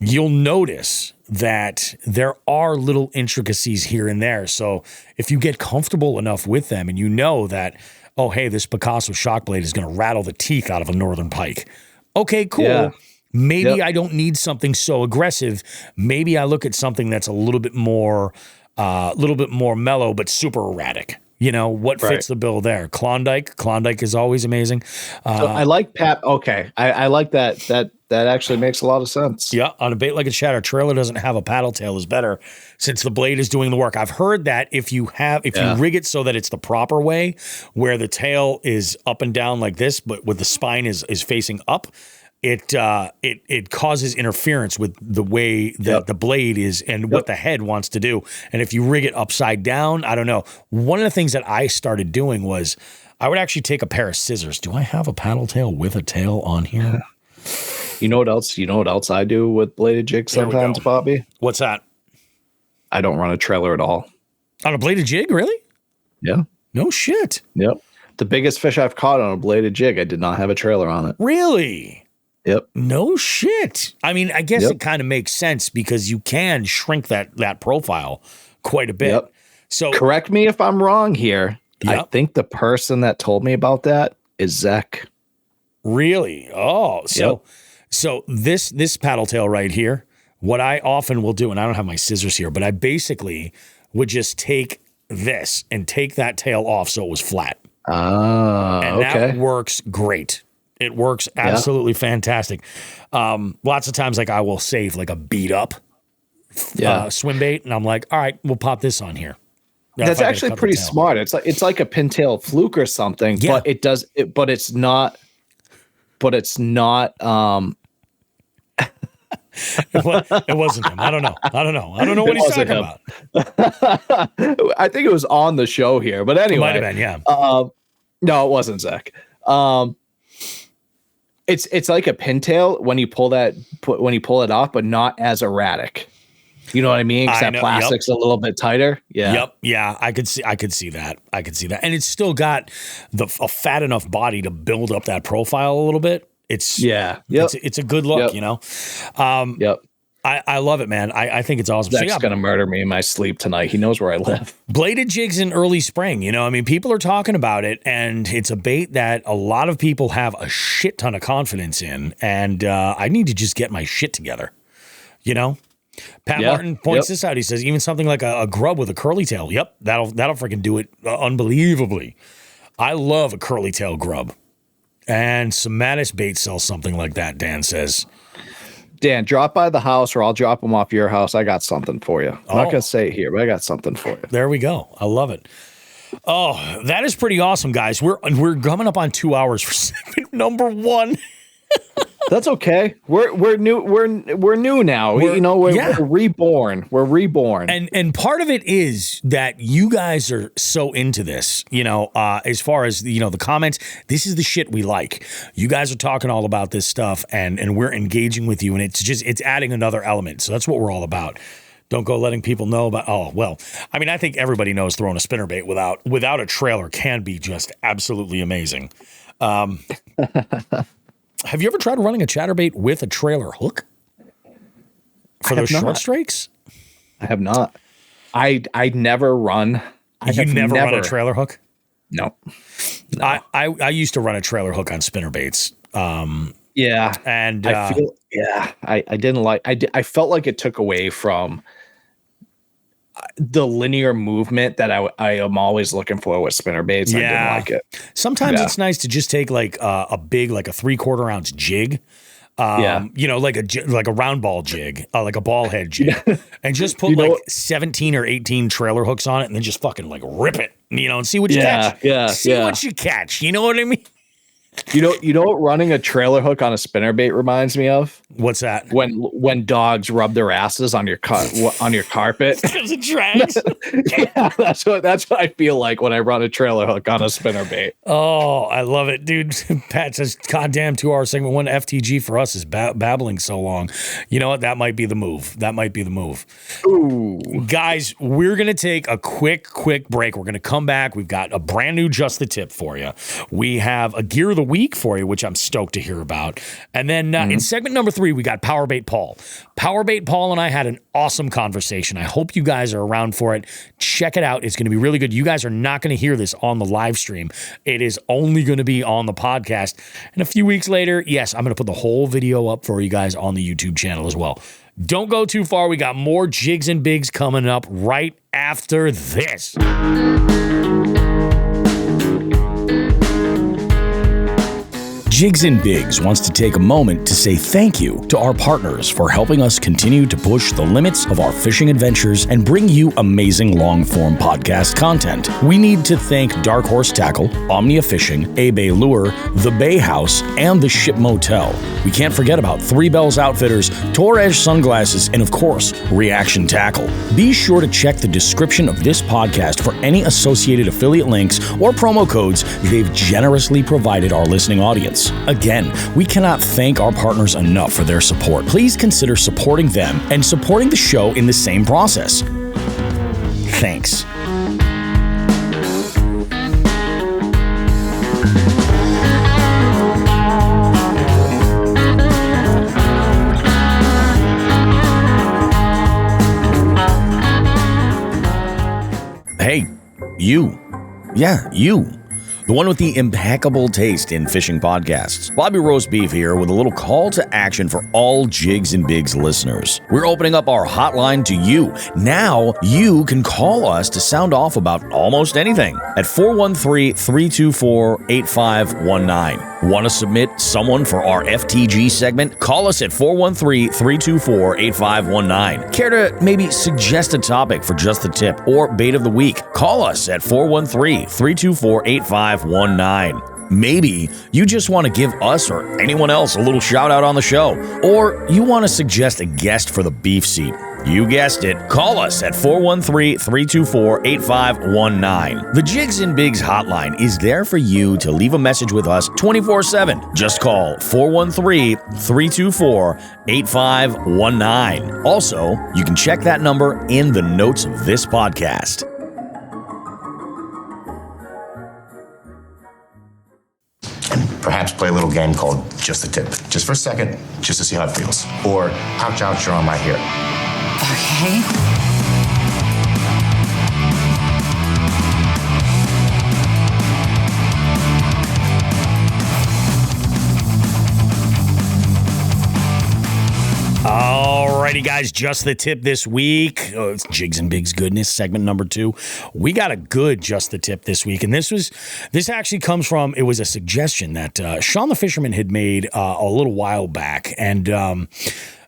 Speaker 1: you'll notice that there are little intricacies here and there. So if you get comfortable enough with them, and you know that, oh, hey, this Picasso shock blade is going to rattle the teeth out of a northern pike. Okay, cool. Yeah. Maybe I don't need something so aggressive. Maybe I look at something that's a little bit more mellow, but super erratic. What fits the bill there? Klondike is always amazing.
Speaker 2: So I like Pat. Okay. I like that. That actually makes a lot of sense.
Speaker 1: Yeah. On a bait like a shad, our trailer doesn't have a paddle tail is better, since the blade is doing the work. I've heard that if you rig it so that it's the proper way, where the tail is up and down like this, but with the spine is facing up, it causes interference with the way that the blade is and what the head wants to do. And if you rig it upside down, I don't know. One of the things that I started doing was I would actually take a pair of scissors. Do I have a paddle tail with a tail on here?
Speaker 2: You know what else? You know what else I do with bladed jigs sometimes, Bobby?
Speaker 1: What's that?
Speaker 2: I don't run a trailer at all.
Speaker 1: On a bladed jig, really?
Speaker 2: Yeah.
Speaker 1: No shit.
Speaker 2: Yep. The biggest fish I've caught on a bladed jig, I did not have a trailer on it.
Speaker 1: Really?
Speaker 2: Yep.
Speaker 1: No shit. I mean, I guess it kind of makes sense, because you can shrink that profile quite a bit. Yep. So
Speaker 2: correct me if I'm wrong here. Yep. I think the person that told me about that is Zach.
Speaker 1: Really? Oh, so this paddle tail right here, what I often will do, and I don't have my scissors here, but I basically would just take this and take that tail off so it was flat. And that works great. It works absolutely fantastic. Lots of times, like I will save like a beat up swim bait, and I'm like, all right, we'll pop this on here.
Speaker 2: That's actually pretty smart. It's like a pintail fluke or something, but it does it. But it's not. But it's not.
Speaker 1: It wasn't him. I don't know. I don't know what he's talking about.
Speaker 2: I think it was on the show here, but anyway,
Speaker 1: it might have been. Yeah.
Speaker 2: No, it wasn't Zach. It's like a pintail when you pull it off, but not as erratic. You know what I mean? Because that plastic's a little bit tighter. Yeah.
Speaker 1: Yep. Yeah. I could see that. And it's still got a fat enough body to build up that profile a little bit. It's a good look, you know? I love it, man. I think it's awesome.
Speaker 2: Zach's going to murder me in my sleep tonight. He knows where I live.
Speaker 1: Bladed jigs in early spring. You know, I mean, people are talking about it, and it's a bait that a lot of people have a shit ton of confidence in. And I need to just get my shit together, you know? Pat Martin points this out. He says even something like a grub with a curly tail. Yep, that'll freaking do it unbelievably. I love a curly tail grub. And Somatis bait sells something like that, Dan says.
Speaker 2: Dan, drop by the house or I'll drop them off your house. I got something for you. I'm not going to say it here, but I got something for you.
Speaker 1: There we go. I love it. Oh, that is pretty awesome, guys. We're coming up on 2 hours for segment number 1.
Speaker 2: That's okay. We're new. We're new now. We're reborn. We're reborn.
Speaker 1: And part of it is that you guys are so into this. You know, as far as the comments, this is the shit we like. You guys are talking all about this stuff, and we're engaging with you, and it's adding another element. So that's what we're all about. Don't go letting people know about. Oh well, I mean, I think everybody knows throwing a spinnerbait without a trailer can be just absolutely amazing. Have you ever tried running a chatterbait with a trailer hook for those short strakes?
Speaker 2: I have not. I never run.
Speaker 1: You never run a trailer hook?
Speaker 2: No.
Speaker 1: I used to run a trailer hook on spinnerbaits.
Speaker 2: Yeah,
Speaker 1: and
Speaker 2: I didn't like. I felt like it took away from the linear movement that I am always looking for with spinnerbaits. Yeah. I didn't like it.
Speaker 1: Sometimes it's nice to just take like a big, like a 3/4 ounce jig. Like a round ball jig, like a ball head jig, and just put 17 or 18 trailer hooks on it, and then just fucking like rip it, and see what you catch. What you catch. You know what I mean?
Speaker 2: You know what running a trailer hook on a spinnerbait reminds me of?
Speaker 1: What's that?
Speaker 2: When dogs rub their asses on your carpet.
Speaker 1: Because it drags.
Speaker 2: Yeah, that's what I feel like when I run a trailer hook on a spinnerbait.
Speaker 1: Oh, I love it, dude. Pat says, "Goddamn, 2 hour segment 1 FTG for us is babbling so long." You know what? That might be the move.
Speaker 2: Ooh,
Speaker 1: guys, we're gonna take a quick break. We're gonna come back. We've got a brand new Just the Tip for you. We have a gear of the week for you, which I'm stoked to hear about. And then in segment number 3, we got Powerbait Paul. Powerbait Paul and I had an awesome conversation. I hope you guys are around for it. Check it out. It's going to be really good. You guys are not going to hear this on the live stream. It is only going to be on the podcast. And a few weeks later, yes, I'm going to put the whole video up for you guys on the YouTube channel as well. Don't go too far. We got more Jigs and Bigs coming up right after this. Jigs and Bigs wants to take a moment to say thank you to our partners for helping us continue to push the limits of our fishing adventures and bring you amazing long-form podcast content. We need to thank Dark Horse Tackle, Omnia Fishing, A-Bay Lure, The Bay House, and The Ship Motel. We can't forget about Three Bells Outfitters, Torres Sunglasses, and of course, Reaction Tackle. Be sure to check the description of this podcast for any associated affiliate links or promo codes they've generously provided our listening audience. Again, we cannot thank our partners enough for their support. Please consider supporting them and supporting the show in the same process. Thanks. You. Yeah, you. The one with the impeccable taste in fishing podcasts. Bobby Roast Beef here with a little call to action for all Jigs and Bigs listeners. We're opening up our hotline to you. Now you can call us to sound off about almost anything at 413-324-8519. Want to submit someone for our FTG segment? Call us at 413-324-8519. Care to maybe suggest a topic for Just the Tip or Bait of the Week? Call us at 413-324-8519. Maybe you just want to give us or anyone else a little shout out on the show, or you want to suggest a guest for the beef seat. You guessed it. Call us at 413-324-8519. The Jigs and Bigs hotline is there for you to leave a message with us 24/7. Just call 413-324-8519. Also, you can check that number in the notes of this podcast.
Speaker 4: And perhaps play a little game called Just the Tip. Just for a second, just to see how it feels. Or, ouch, ouch, you're on my hair.
Speaker 5: Okay.
Speaker 1: Alrighty, guys, Just the Tip this week. It's Jigs and Bigs goodness, segment number 2. We got a good Just the Tip this week, and this actually comes from, it was a suggestion that Sean the Fisherman had made a little while back, and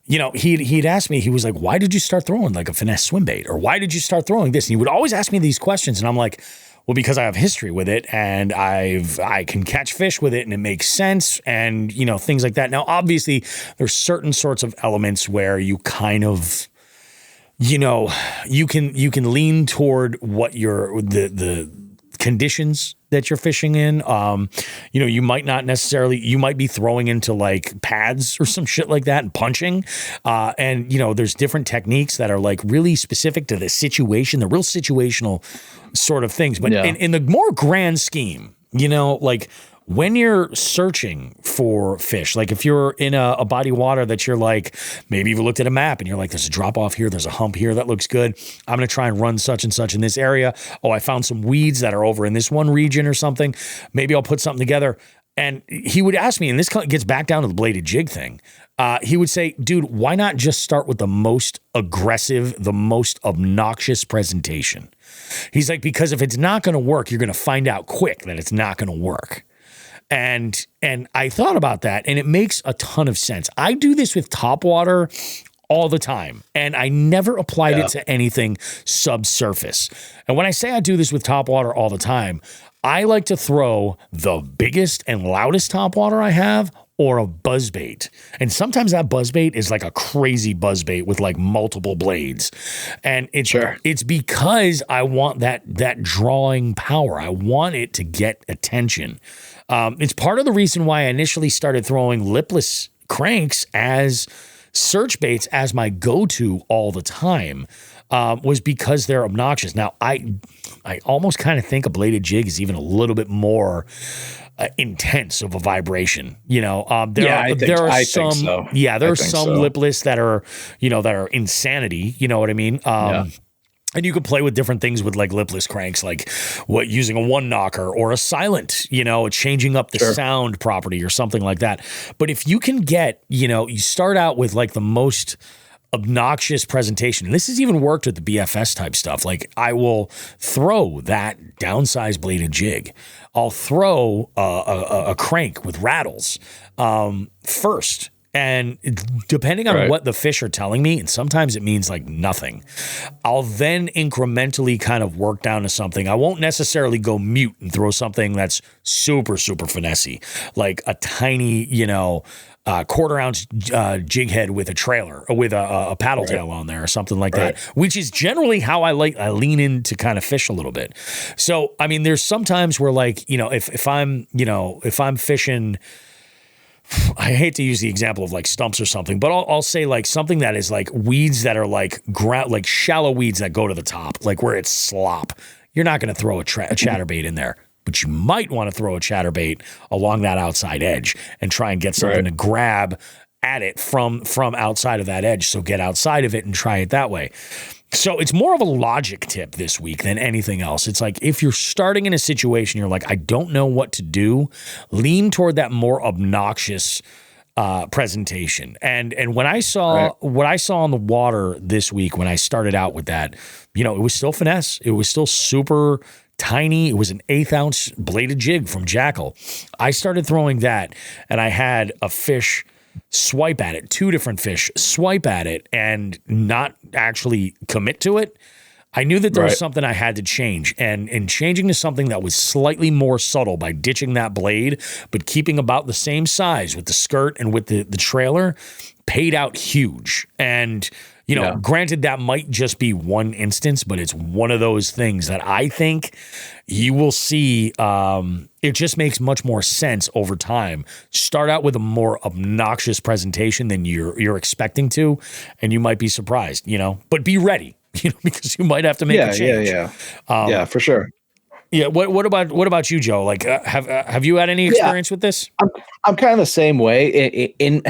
Speaker 1: he'd asked me, he was like, why did you start throwing like a finesse swim bait? Or why did you start throwing this? And he would always ask me these questions, and I'm like, well, because I have history with it, and I can catch fish with it, and it makes sense, and things like that. Now, obviously, there's certain sorts of elements where you kind of, you can lean toward what the conditions that you're fishing in. You might not necessarily, you might be throwing into like pads or some shit like that and punching. And there's different techniques that are like really specific to the situation, the real situational sort of things. But in the more grand scheme, like when you're searching for fish, like if you're in a body of water that you're like, maybe you've looked at a map and you're like, there's a drop off here, there's a hump here, that looks good. I'm going to try and run such and such in this area. Oh, I found some weeds that are over in this one region or something. Maybe I'll put something together. And he would ask me, and this gets back down to the bladed jig thing. He would say, dude, why not just start with the most aggressive, the most obnoxious presentation? He's like, because if it's not going to work, you're going to find out quick that it's not going to work. And I thought about that, and it makes a ton of sense. I do this with topwater all the time, and I never applied it to anything subsurface. And when I say I do this with topwater all the time, I like to throw the biggest and loudest topwater I have, or a buzzbait. And sometimes that buzzbait is like a crazy buzzbait with like multiple blades. And it's because I want that drawing power. I want it to get attention. It's part of the reason why I initially started throwing lipless cranks as search baits as my go-to all the time, was because they're obnoxious. Now, I almost kind of think a bladed jig is even a little bit more intense of a vibration. There are some lipless that are insanity. You know what I mean? And you can play with different things with like lipless cranks, like using a one knocker or a silent, changing up the sound property or something like that. But if you can get, you start out with like the most obnoxious presentation. And this has even worked with the BFS type stuff. Like I will throw that downsized bladed jig. I'll throw a crank with rattles first. And depending on what the fish are telling me, and sometimes it means like nothing, I'll then incrementally kind of work down to something. I won't necessarily go mute and throw something that's super, super finessey, like a tiny, quarter ounce jig head with a trailer or with a paddle tail on there or something like that, which is generally how I lean in to kind of fish a little bit. So, I mean, there's sometimes where like, if I'm fishing, I hate to use the example of like stumps or something, but I'll say like something that is like weeds that are like like shallow weeds that go to the top, like where it's slop. You're not going to throw a chatterbait in there, but you might want to throw a chatterbait along that outside edge and try and get something to grab at it from outside of that edge. So get outside of it and try it that way. So it's more of a logic tip this week than anything else. It's like if you're starting in a situation, you're like, I don't know what to do, lean toward that more obnoxious presentation. And when I saw what I saw on the water this week, when I started out with that, it was still finesse. It was still super tiny. It was an 1/8 ounce bladed jig from Jackal. I started throwing that, and I had a fish swipe at it, 2 different fish swipe at it and not actually commit to it. I knew that there was something I had to change, and in changing to something that was slightly more subtle by ditching that blade, but keeping about the same size with the skirt and with the trailer, paid out huge. And granted, that might just be one instance, but it's one of those things that I think you will see. It just makes much more sense over time. Start out with a more obnoxious presentation than you're expecting to, and you might be surprised, but be ready, because you might have to make a change.
Speaker 2: Yeah, for sure.
Speaker 1: Yeah. What about you, Joe? Like, have you had any experience with this?
Speaker 2: I'm kind of the same way. In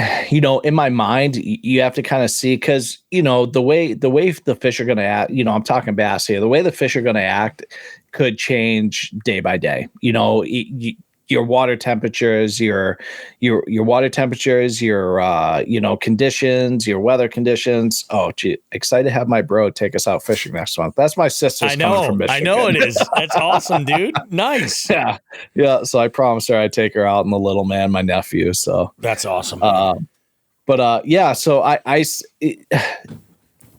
Speaker 2: my mind, you have to kind of see, because the way the fish are going to act. I'm talking bass here. The way the fish are going to act could change day by day. Your water temperatures, your conditions, your weather conditions. Oh, gee, excited to have my bro take us out fishing next month. That's my sister's coming from Michigan.
Speaker 1: I know it is. That's awesome, dude. Nice.
Speaker 2: Yeah. So I promised her I'd take her out, and the little man, my nephew. So
Speaker 1: that's awesome.
Speaker 2: So I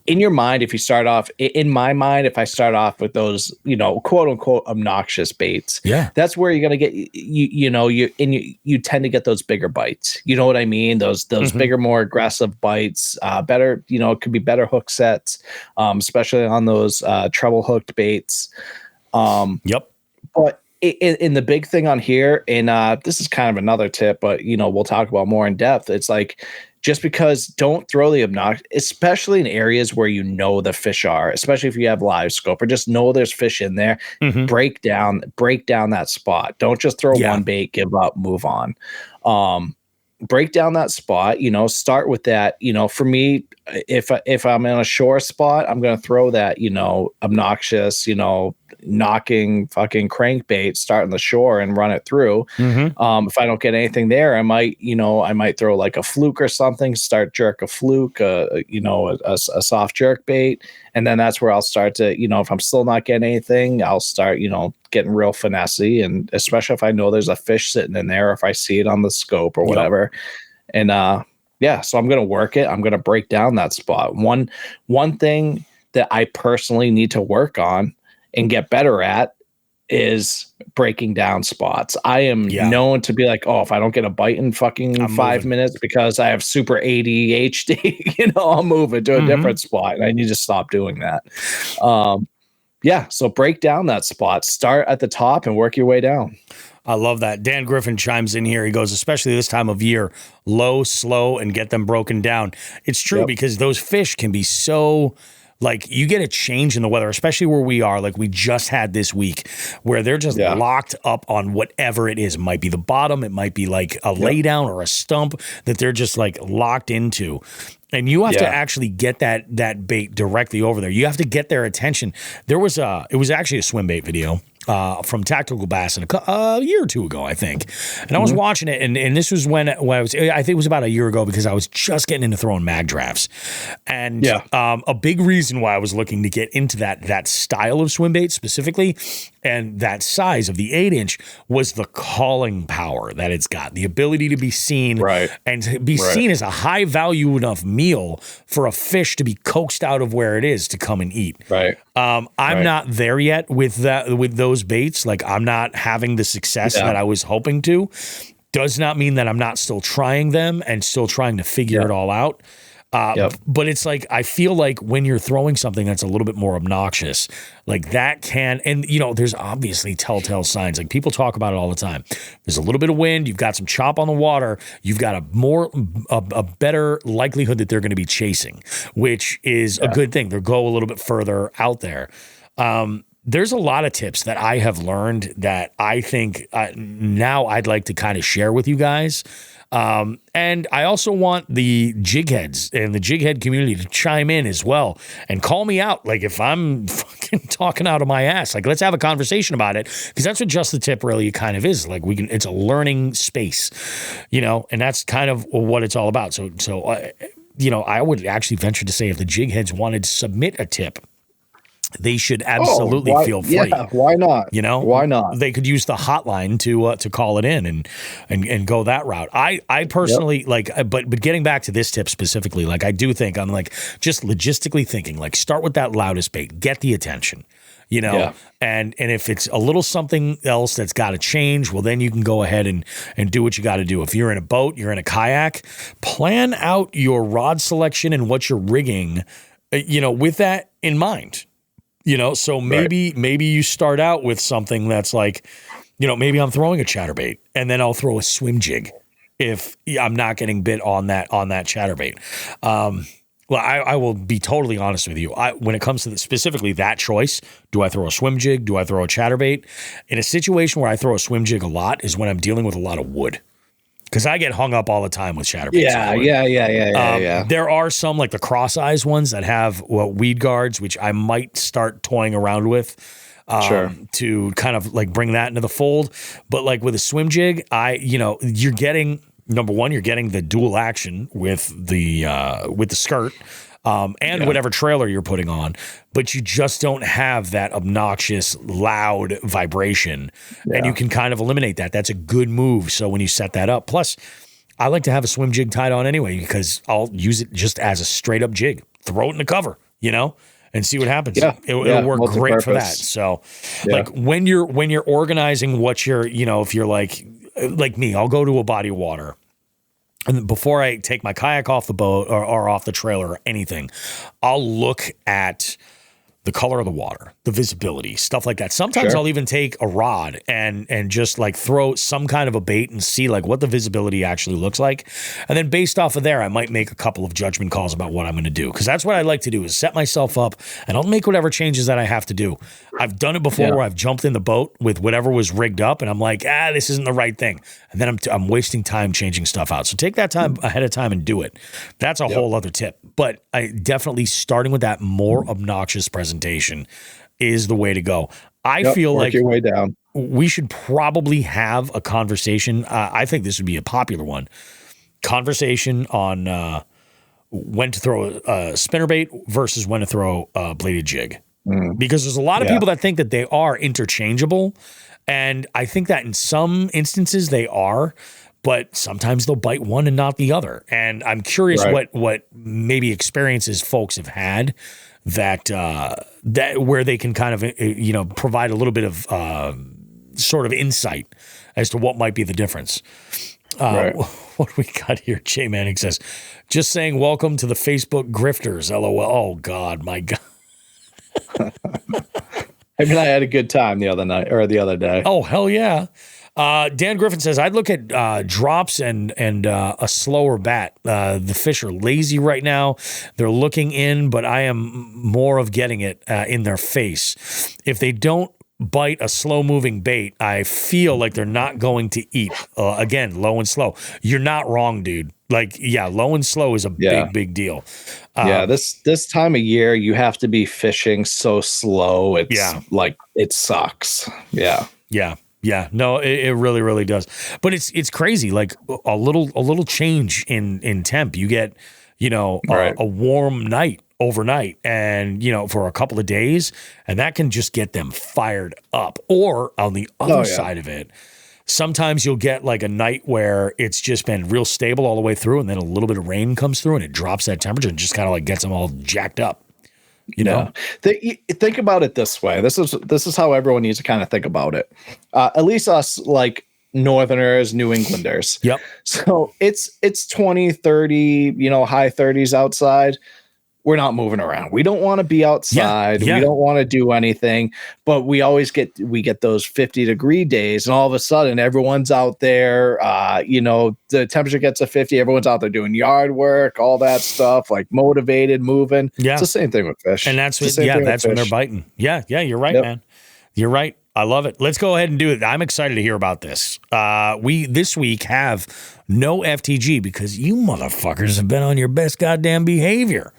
Speaker 2: in your mind, if you start off, in my mind, if I start off with those, quote unquote obnoxious baits, that's where you're gonna get, you tend to get those bigger bites. You know what I mean? Those bigger, more aggressive bites. Better, it could be better hook sets, especially on those treble hooked baits. But in the big thing on here, and this is kind of another tip, but we'll talk about more in depth. It's like, just because, don't throw the obnoxious, especially in areas where the fish are, especially if you have live scope, or just know there's fish in there. Break down that spot. Don't just throw one bait, give up, move on. Break down that spot. Start with that. For me, if I'm in a shore spot, I'm gonna throw that obnoxious, knocking fucking crankbait, start on the shore and run it through. If I don't get anything there, I might throw like a fluke or something, start jerk a fluke, a soft jerk bait. And then that's where I'll start to, if I'm still not getting anything, I'll start, getting real finessey. And especially if I know there's a fish sitting in there, or if I see it on the scope or whatever. And, so I'm going to work it. I'm going to break down that spot. One thing that I personally need to work on and get better at is breaking down spots. I am known to be like, if I don't get a bite in fucking 5 minutes because I have super ADHD, I'll move it to a different spot, and I need to stop doing that. So break down that spot. Start at the top and work your way down.
Speaker 1: I love that. Dan Griffin chimes in here. He goes, especially this time of year, low, slow, and get them broken down. It's true, because those fish can be so... Like, you get a change in the weather, especially where we are, like we just had this week, where they're just locked up on whatever it is. It might be the bottom. It might be like a laydown or a stump that they're just like locked into. And you have to actually get that bait directly over there. You have to get their attention. It was actually a swim bait video from Tactical Bass a year or two ago, I think. And I was watching it, and this was when I think it was about a year ago, because I was just getting into throwing mag drafts. And a big reason why I was looking to get into that style of swim bait specifically, and that size of the 8-inch, was the calling power that it's got, the ability to be seen, and to be seen as a high value enough meal for a fish to be coaxed out of where it is to come and eat. I'm not there yet with those baits. Like, I'm not having the success that I was hoping to. Does not mean that I'm not still trying them and still trying to figure it all out. But it's like, I feel like when you're throwing something that's a little bit more obnoxious, like that can, and there's obviously telltale signs. Like, people talk about it all the time. There's a little bit of wind, you've got some chop on the water, you've got a better likelihood that they're going to be chasing, which is a good thing. They'll go a little bit further out there. There's a lot of tips that I have learned that I think now I'd like to kind of share with you guys. And I also want the jig heads and the jig head community to chime in as well and call me out. Like if I'm fucking talking out of my ass, like let's have a conversation about it, because that's what Just the Tip really kind of is. Like it's a learning space, and that's kind of what it's all about. So I would actually venture to say if the jig heads wanted to submit a tip, they should absolutely feel free.
Speaker 2: Yeah, why not? Why not?
Speaker 1: They could use the hotline to call it in and go that route. I personally but getting back to this tip specifically, like I do think I'm like just logistically thinking, like start with that loudest bait, get the attention, and if it's a little something else that's got to change, well then you can go ahead and do what you got to do. If you're in a boat, you're in a kayak, plan out your rod selection and what you're rigging, with that in mind. So maybe you start out with something that's like, maybe I'm throwing a chatterbait and then I'll throw a swim jig if I'm not getting bit on that chatterbait. Well, I will be totally honest with you. When it comes to specifically that choice, do I throw a swim jig? Do I throw a chatterbait? In a situation where I throw a swim jig a lot is when I'm dealing with a lot of wood. Because I get hung up all the time with chatterbaits.
Speaker 2: Yeah.
Speaker 1: There are some like the cross eyes ones that have weed guards, which I might start toying around with to kind of like bring that into the fold. But like with a swim jig, you're getting number one, you're getting the dual action with the skirt. And whatever trailer you're putting on, but you just don't have that obnoxious, loud vibration, and you can kind of eliminate that. That's a good move. So when you set that up, plus I like to have a swim jig tied on anyway, because I'll use it just as a straight up jig, throw it in the cover, and see what happens. It'll work great for that. So like when you're organizing what you're, if you're like me, I'll go to a body of water. And before I take my kayak off the boat or off the trailer or anything, I'll look at the color of the water, the visibility, stuff like that. Sometimes I'll even take a rod and just like throw some kind of a bait and see like what the visibility actually looks like. And then based off of there, I might make a couple of judgment calls about what I'm going to do. Because that's what I like to do is set myself up and I'll make whatever changes that I have to do. I've done it before where I've jumped in the boat with whatever was rigged up and I'm like, this isn't the right thing. And then I'm wasting time changing stuff out. So take that time ahead of time and do it. That's a whole other tip. But I definitely starting with that more obnoxious presentation is the way to go. I feel like
Speaker 2: your way down.
Speaker 1: We should probably have a conversation. I think this would be a popular one. Conversation on when to throw a spinnerbait versus when to throw a bladed jig. Because there's a lot of people that think that they are interchangeable. And I think that in some instances they are, but sometimes they'll bite one and not the other. And I'm curious what maybe experiences folks have had that where they can kind of, provide a little bit of sort of insight as to what might be the difference. What do we got here? Jay Manning says, just saying welcome to the Facebook grifters, LOL. Oh, God, my God.
Speaker 2: I mean, I had a good time the other day.
Speaker 1: Oh, hell yeah. Dan Griffin says, I'd look at drops and a slower bat. The fish are lazy right now. They're looking in, but I am more of getting it in their face. If they don't bite a slow-moving bait, I feel like they're not going to eat. Again, low and slow. You're not wrong, dude. Like, low and slow is a big deal.
Speaker 2: This time of year, you have to be fishing so slow. It's like, it sucks. Yeah.
Speaker 1: No, it really, really does. But it's crazy. Like a little change in temp. You get, a warm night overnight and, for a couple of days, and that can just get them fired up. Or on the other side of it, sometimes you'll get like a night where it's just been real stable all the way through, and then a little bit of rain comes through and it drops that temperature and just kind of like gets them all jacked up.
Speaker 2: Think about it this way. This is how everyone needs to kind of think about it. At least us, like Northerners, New Englanders.
Speaker 1: Yep.
Speaker 2: So it's 20, 30, high 30s outside. We're not moving around. We don't want to be outside. We don't want to do anything, but we get those 50-degree days, and all of a sudden everyone's out there. The temperature gets to 50. Everyone's out there doing yard work, all that stuff, like motivated, moving.
Speaker 1: Yeah.
Speaker 2: It's the same thing with fish.
Speaker 1: And that's when they're biting. Yeah, you're right, man. You're right. I love it. Let's go ahead and do it. I'm excited to hear about this. We this week have no FTG because you motherfuckers have been on your best goddamn behavior.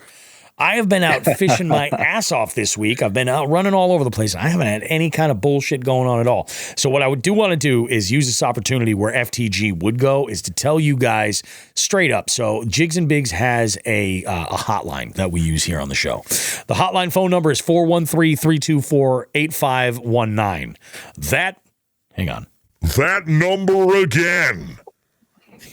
Speaker 1: I have been out fishing my ass off this week. I've been out running all over the place. I haven't had any kind of bullshit going on at all. So what I do want to do is use this opportunity where FTG would go is to tell you guys straight up. So Jigs and Bigs has a hotline that we use here on the show. The hotline phone number is 413-324-8519. Hang on.
Speaker 3: That number again.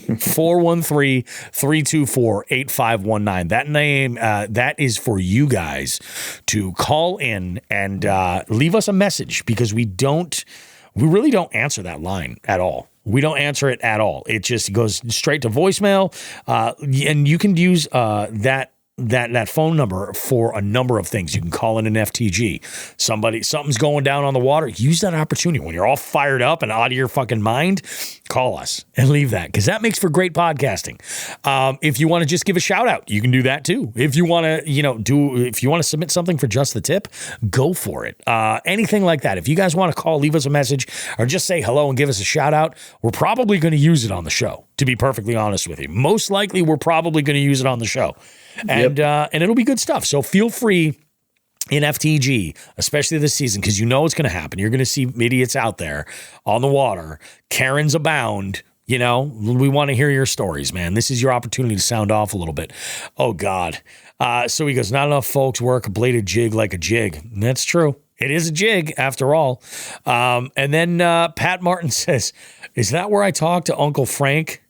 Speaker 1: 413-324-8519. That name, that is for you guys to call in and leave us a message because we really don't answer that line at all. We don't answer it at all. It just goes straight to voicemail. And you can use that phone number for a number of things. You can call in an FTG. Something's going down on the water. Use that opportunity. When you're all fired up and out of your fucking mind, call us and leave that because that makes for great podcasting. If you want to just give a shout out, you can do that too. If you want to, if you want to submit something for Just the Tip, go for it. Anything like that. If you guys want to call, leave us a message or just say hello and give us a shout out, we're probably going to use it on the show, to be perfectly honest with you. Most likely we're probably going to use it on the show. And it'll be good stuff. So feel free in FTG, especially this season, because you know what's going to happen. You're going to see idiots out there on the water. Karens abound. We want to hear your stories, man. This is your opportunity to sound off a little bit. Oh, God. So he goes, not enough folks work a bladed jig like a jig. And that's true. It is a jig, after all. And then Pat Martin says, is that where I talk to Uncle Frank?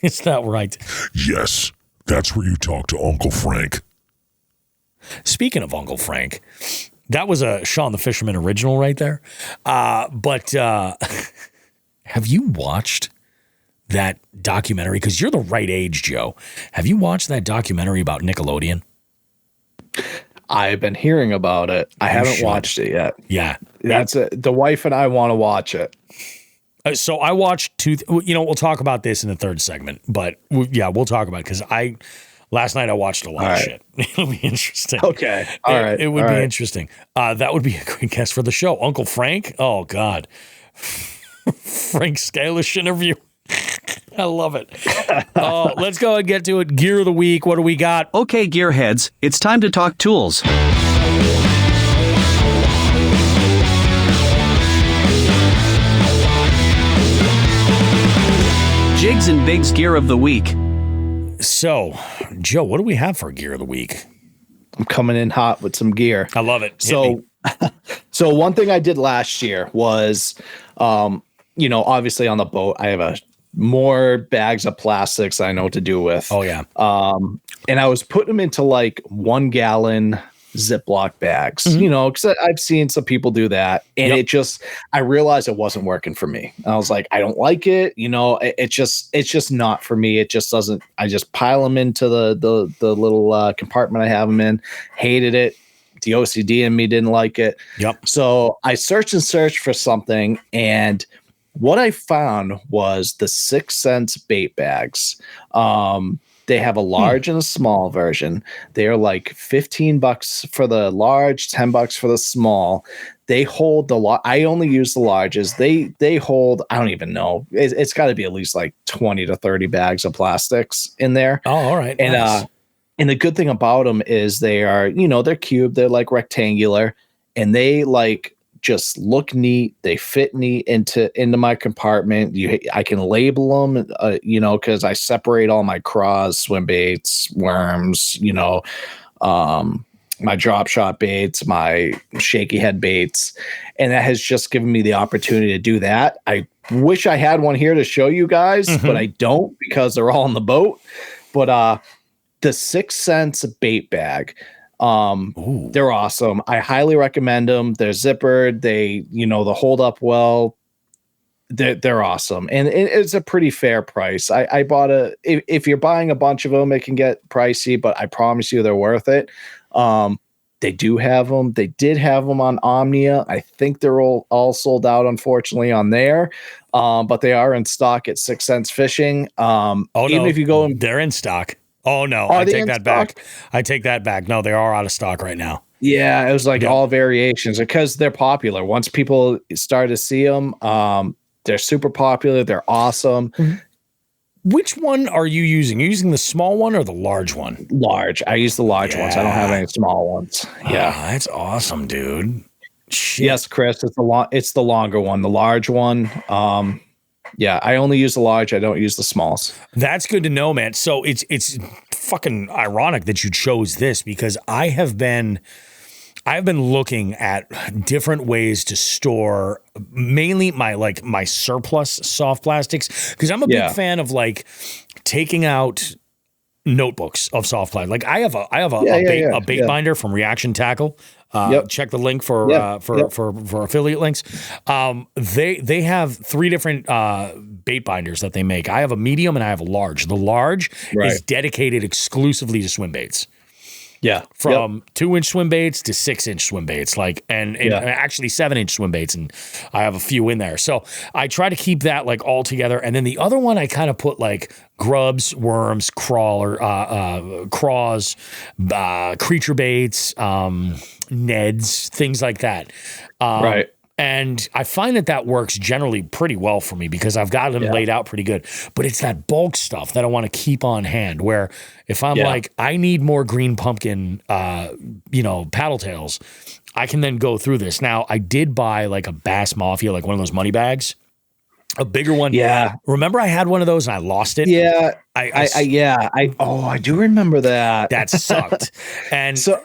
Speaker 1: Is that right?
Speaker 3: Yes. That's where you talk to Uncle Frank.
Speaker 1: Speaking of Uncle Frank, that was a Sean the Fisherman original right there. But have you watched that documentary? Because you're the right age, Joe. Have you watched that documentary about Nickelodeon?
Speaker 2: I've been hearing about it. I haven't watched it yet.
Speaker 1: Yeah.
Speaker 2: That's it. The wife and I want to watch it.
Speaker 1: So I watched we'll talk about this in the third segment, but we'll talk about it because last night I watched a lot of shit. It'll be interesting.
Speaker 2: Okay. All right.
Speaker 1: It would be interesting. That would be a great guest for the show. Uncle Frank. Oh God. Frank Scalish interview. I love it. Let's go and get to it. Gear of the week. What do we got?
Speaker 5: Okay, gearheads, it's time to talk tools. Jigs and Bigs gear of the week.
Speaker 1: So, Joe, what do we have for gear of the week?
Speaker 2: I'm coming in hot with some gear.
Speaker 1: I love it.
Speaker 2: So one thing I did last year was, obviously on the boat, I have more bags of plastics I know what to do with.
Speaker 1: Oh, yeah.
Speaker 2: And I was putting them into like 1 gallon Ziploc bags, because I've seen some people do that. And I realized it wasn't working for me. I was like, I don't like it. It's just not for me. It just doesn't, I just pile them into the little compartment I have them in. Hated it. The OCD in me didn't like it.
Speaker 1: Yep.
Speaker 2: So I searched for something. And what I found was the 6 cents bait bags. They have a large and a small version. They're like $15 for the large, $10 for the small. They hold I only use the larges. They hold, I don't even know. It's got to be at least like 20 to 30 bags of plastics in there.
Speaker 1: Oh, all right.
Speaker 2: And
Speaker 1: nice.
Speaker 2: And the good thing about them is they are, they're cubed. They're like rectangular, and they like just look neat. They fit neat into my compartment. I can label them, because I separate all my craws, swim baits, worms, my drop shot baits, my shaky head baits. And that has just given me the opportunity to do that. I wish I had one here to show you guys, but I don't because they're all on the boat. But the 6 cents bait bag, they're awesome. I highly recommend them. They're zippered. They, they hold up well. They're awesome. And it's a pretty fair price. I bought if you're buying a bunch of them, it can get pricey, but I promise you they're worth it. They do have them. They did have them on Omnia. I think they're all sold out, unfortunately, on there. But they are in stock at 6 Cents Fishing. Even if you go,
Speaker 1: they're in stock. Oh no, I take that back. I take that back. No, they are out of stock right now.
Speaker 2: Yeah, it was like all variations because they're popular. Once people start to see them, they're super popular. They're awesome.
Speaker 1: Mm-hmm. Which one are you using? Are you using the small one or the large one?
Speaker 2: Large. I use the large ones. I don't have any small ones. Yeah,
Speaker 1: that's awesome, dude. Shit.
Speaker 2: Yes, Chris. It's the longer one. The large one. Yeah, I only use the large. I don't use the smalls.
Speaker 1: That's good to know, man. So it's fucking ironic that you chose this because I have been looking at different ways to store mainly my surplus soft plastics because I'm a big fan of like taking out notebooks of soft plastic. Like I have a bait binder from Reaction Tackle. Check the link for affiliate links. They have 3 different bait binders that they make. I have a medium and I have a large. The large is dedicated exclusively to swim baits.
Speaker 2: Yeah.
Speaker 1: From 2-inch swim baits to 6-inch swim baits, and actually 7-inch swim baits. And I have a few in there. So I try to keep that like all together. And then the other one, I kind of put like grubs, worms, craws, creature baits, Neds, things like that. Right. And I find that works generally pretty well for me because I've got them laid out pretty good. But it's that bulk stuff that I want to keep on hand where if I'm like, I need more green pumpkin, paddle tails, I can then go through this. Now, I did buy like a Bass Mafia, like one of those money bags. A bigger one. Yeah. Remember I had one of those and I lost it?
Speaker 2: Yeah. I do remember that.
Speaker 1: That sucked. And
Speaker 2: so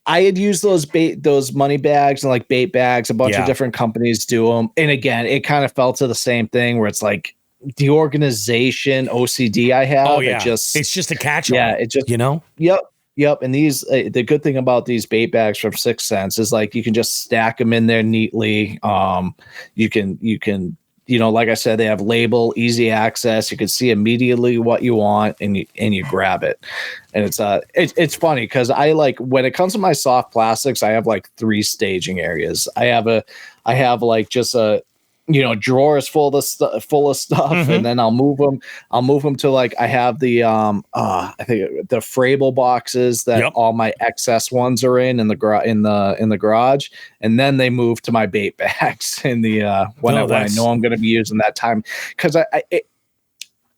Speaker 2: I had used those money bags and like bait bags. A bunch of different companies do them. And again, it kind of fell to the same thing where it's like the organization OCD I have.
Speaker 1: Oh yeah. It's just a catch-all. Yeah. It just,
Speaker 2: Yep. And these, the good thing about these bait bags from 6 Sense is like, you can just stack them in there neatly. You can, like I said, they have label, easy access. You can see immediately what you want and you grab it. And it's funny because I like when it comes to my soft plastics, I have like 3 staging areas. I have like just a, drawers full of stuff, and then I'll move them to like I have the I think the Frable boxes that all my excess ones are in the garage, and then they move to my bait bags in the when I know I'm going to be using that time because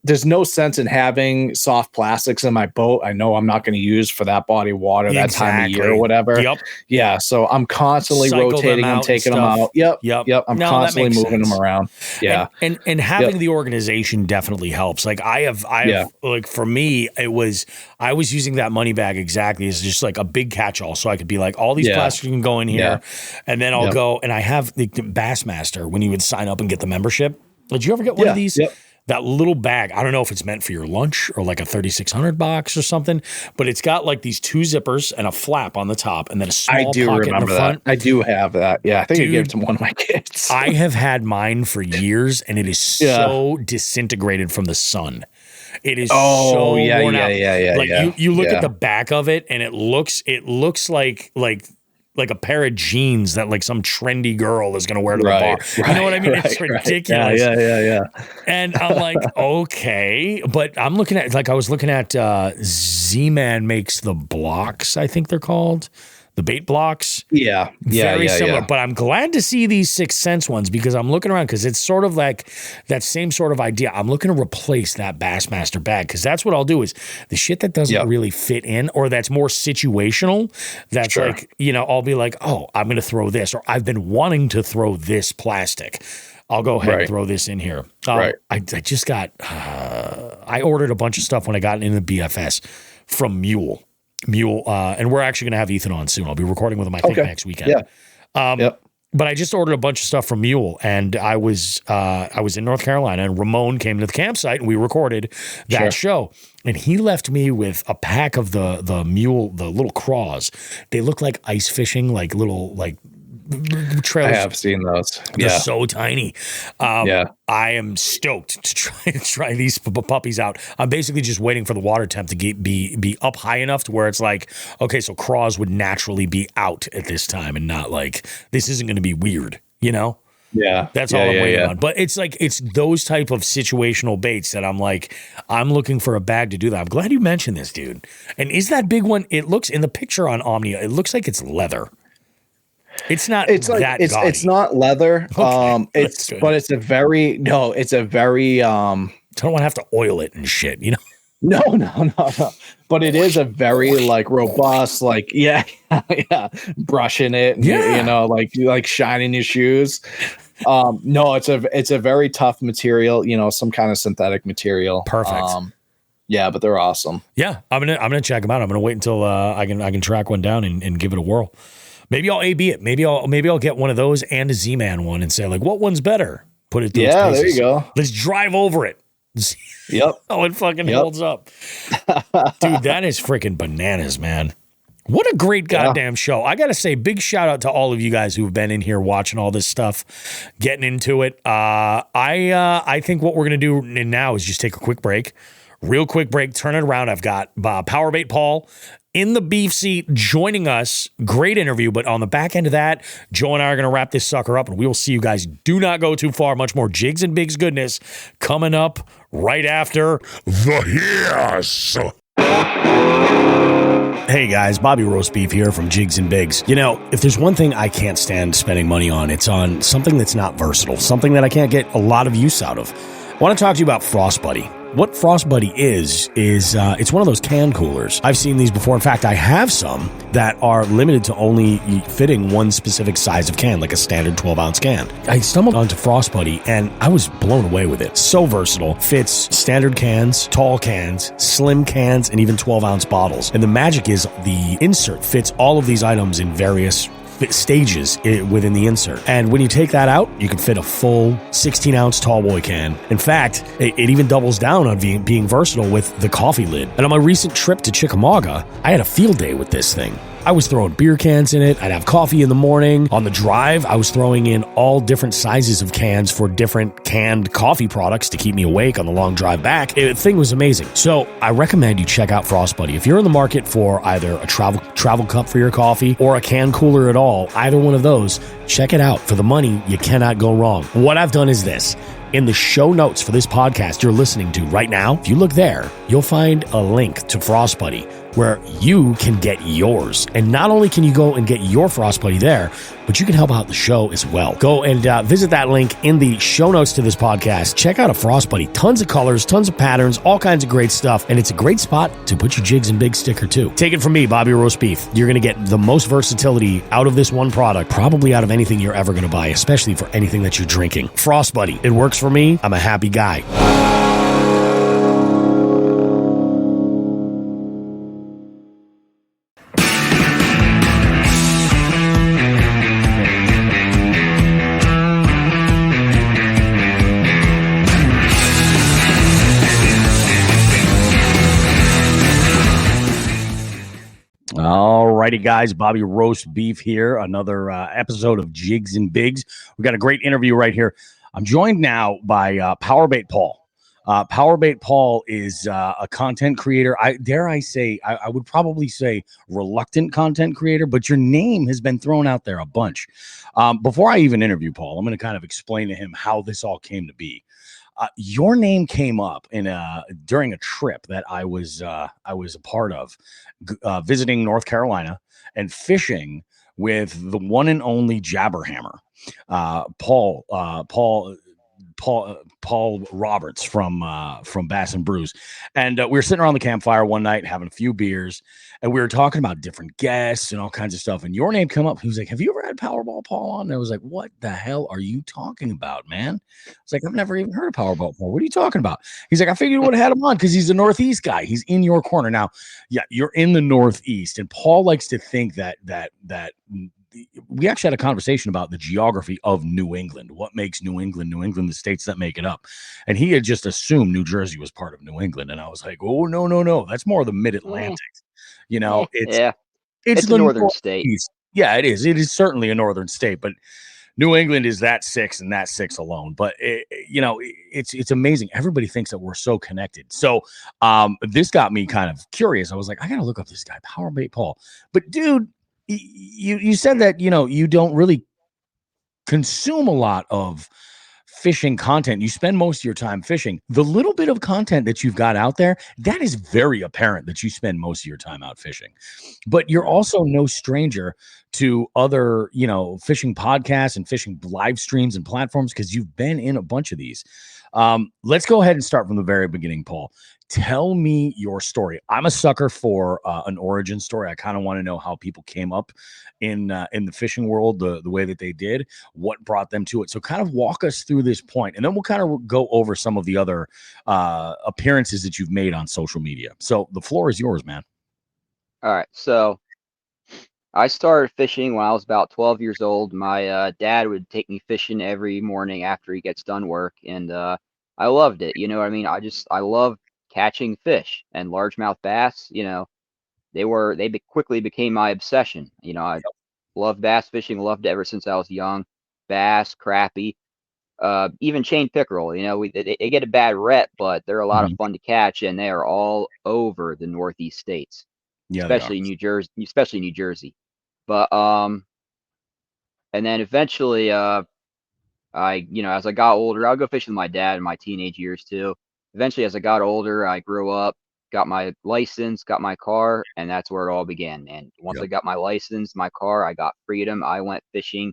Speaker 2: there's no sense in having soft plastics in my boat. I know I'm not going to use for that body of water that time of year or whatever. Yep. Yeah. So I'm constantly rotating them, taking them out. Yep. I'm constantly moving them around. Yeah.
Speaker 1: And having the organization definitely helps. Like I have like for me, I was using that money bag exactly as just like a big catch-all. So I could be like, all these plastics can go in here and then I'll go. And I have the Bassmaster when you would sign up and get the membership. Did you ever get one of these? Yep. That little bag, I don't know if it's meant for your lunch or like a 3600 box or something, but it's got like these 2 zippers and a flap on the top and then a small pocket in the front.
Speaker 2: I do have that. Yeah, I think I gave it to one of my kids.
Speaker 1: I have had mine for years and it is so disintegrated from the sun. It is so worn out. Like you look at the back of it and it looks like a pair of jeans that like some trendy girl is going to wear to the bar. You know what I mean? It's ridiculous.
Speaker 2: Yeah.
Speaker 1: And I'm like, okay, but I was looking at Z-Man makes the blocks, I think they're called. The bait blocks. Very similar. But I'm glad to see these 6 Sense ones because I'm looking around because it's sort of like that same sort of idea. I'm looking to replace that Bassmaster bag because that's what I'll do is the shit that doesn't really fit in or that's more situational. That's like, I'll be like, oh, I'm going to throw this or I've been wanting to throw this plastic. I'll go ahead and throw this in here. I just got, I ordered a bunch of stuff when I got into the BFS from Mule, and we're actually going to have Ethan on soon. I'll be recording with him, I think, next weekend. But I just ordered a bunch of stuff from Mule, and I was in North Carolina, and Ramon came to the campsite, and we recorded that show. And he left me with a pack of the Mule, the little craws. They look like ice fishing, like little trailers.
Speaker 2: I have seen those.
Speaker 1: They're so tiny. I am stoked to try these puppies out. I'm basically just waiting for the water temp to be up high enough to where it's like, okay, so craws would naturally be out at this time and not like, this isn't going to be weird,
Speaker 2: Yeah.
Speaker 1: That's all I'm waiting on. But it's like, it's those type of situational baits that I'm like, I'm looking for a bag to do that. I'm glad you mentioned this, dude. And is that big one? It looks in the picture on Omnia, it looks like it's leather. It's not.
Speaker 2: It's like
Speaker 1: that
Speaker 2: it's
Speaker 1: gaudy.
Speaker 2: it's not leather.
Speaker 1: Okay,
Speaker 2: it's a very
Speaker 1: I don't want to have to oil it and shit, you know?
Speaker 2: No. But it is a very like robust, like yeah, brushing it, and, you know, like shining your shoes. No, it's a very tough material, you know, some kind of synthetic material.
Speaker 1: Perfect.
Speaker 2: Yeah, but they're awesome.
Speaker 1: Yeah, I'm gonna check them out. I'm gonna wait until I can track one down and give it a whirl. Maybe I'll A/B it. Maybe I'll get one of those and a Z-Man one and say like, what one's better? Put it through its paces.
Speaker 2: There you go.
Speaker 1: Let's drive over it.
Speaker 2: Yep.
Speaker 1: Oh, it fucking holds up. Dude, that is freaking bananas, man. What a great goddamn show. I got to say, big shout out to all of you guys who've been in here watching all this stuff, getting into it. I think what we're going to do now is just take a quick break. Real quick break, turn it around. I've got Powerbait Paul in the beef seat joining us. Great interview, but on the back end of that, Joe and I are going to wrap this sucker up, and we will see you guys. Do not go too far. Much more Jigs and Bigs goodness coming up right after
Speaker 3: the Yes.
Speaker 1: Hey guys, Bobby Roast Beef here from Jigs and Bigs. You know, if there's one thing I can't stand spending money on, it's on something that's not versatile, something that I can't get a lot of use out of. I want to talk to you about Frost Buddy. What Frost Buddy is it's one of those can coolers. I've seen these before. In fact, I have some that are limited to only fitting one specific size of can, like a standard 12-ounce can. I stumbled onto Frost Buddy, and I was blown away with it. So versatile. Fits standard cans, tall cans, slim cans, and even 12-ounce bottles. And the magic is the insert fits all of these items in various stages within the insert. And when you take that out, you can fit a full 16-ounce tall boy can. In fact, it even doubles down on being versatile with the coffee lid. And on my recent trip to Chickamauga, I had a field day with this thing. I was throwing beer cans in it. I'd have coffee in the morning. On the drive, I was throwing in all different sizes of cans for different canned coffee products to keep me awake on the long drive back. The thing was amazing. So I recommend you check out Frost Buddy. If you're in the market for either a travel cup for your coffee or a can cooler at all, either one of those, check it out. For the money, you cannot go wrong. What I've done is this. In the show notes for this podcast you're listening to right now, if you look there, you'll find a link to Frost Buddy where you can get yours. And not only can you go and get your Frost Buddy there, but you can help out the show as well. Go and visit that link in the show notes to this podcast. Check out a Frost Buddy. Tons of colors, tons of patterns, all kinds of great stuff. And it's a great spot to put your Jigs and Big sticker too. Take it from me, Bobby Roast Beef. You're going to get the most versatility out of this one product, probably out of anything you're ever going to buy, especially for anything that you're drinking. Frost Buddy. It works for me. I'm a happy guy. Alrighty, guys. Bobby Roast Beef here. Another episode of Jigs and Bigs. We got a great interview right here. I'm joined now by Powerbait Paul. Powerbait Paul is a content creator. I would probably say reluctant content creator, but your name has been thrown out there a bunch. Before I even interview Paul, I'm going to kind of explain to him how this all came to be. Your name came up during a trip that I was a part of, visiting North Carolina and fishing with the one and only Jabberhammer, Paul Roberts from Bass and Brews. And we were sitting around the campfire one night having a few beers, and we were talking about different guests and all kinds of stuff. And your name came up. He was like, "Have you ever had Powerball Paul on?" And I was like, "What the hell are you talking about, man?" I was like, "I've never even heard of Powerball Paul. What are you talking about?" He's like, "I figured we would have had him on because he's a Northeast guy. He's in your corner." Now, yeah, you're in the Northeast, and Paul likes to think that we actually had a conversation about the geography of New England. What makes New England, the states that make it up. And he had just assumed New Jersey was part of New England. And I was like, oh, no. That's more of the mid-Atlantic. You know, it's
Speaker 6: the northern state.
Speaker 1: Yeah, it is. It is certainly a northern state, but New England is that six and that six alone. But it's amazing. Everybody thinks that we're so connected. So this got me kind of curious. I was like, I got to look up this guy, Powerbait Paul. But dude, you said that, you don't really consume a lot of fishing content. You spend most of your time fishing. The little bit of content that you've got out there, that is very apparent that you spend most of your time out fishing. But you're also no stranger to other, fishing podcasts and fishing live streams and platforms because you've been in a bunch of these. Let's go ahead and start from the very beginning, Paul. Tell me your story. I'm a sucker for an origin story. I kind of want to know how people came up in the fishing world, the way that they did, what brought them to it. So kind of walk us through this point, and then we'll kind of go over some of the other appearances that you've made on social media. So the floor is yours, man.
Speaker 6: All right. So I started fishing when I was about 12 years old. My dad would take me fishing every morning after he gets done work, and I loved it. You know what I mean? I love catching fish, and largemouth bass. They quickly became my obsession. I love bass fishing, loved it ever since I was young. Bass, crappie, even chain pickerel. They get a bad rep, but they're a lot of fun to catch, and they are all over the Northeast states, especially New Jersey. But and then eventually, as I got older, I'll go fishing with my dad in my teenage years too. Eventually, as I got older, I grew up, got my license, got my car, and that's where it all began. And once I got my license, my car, I got freedom. I went fishing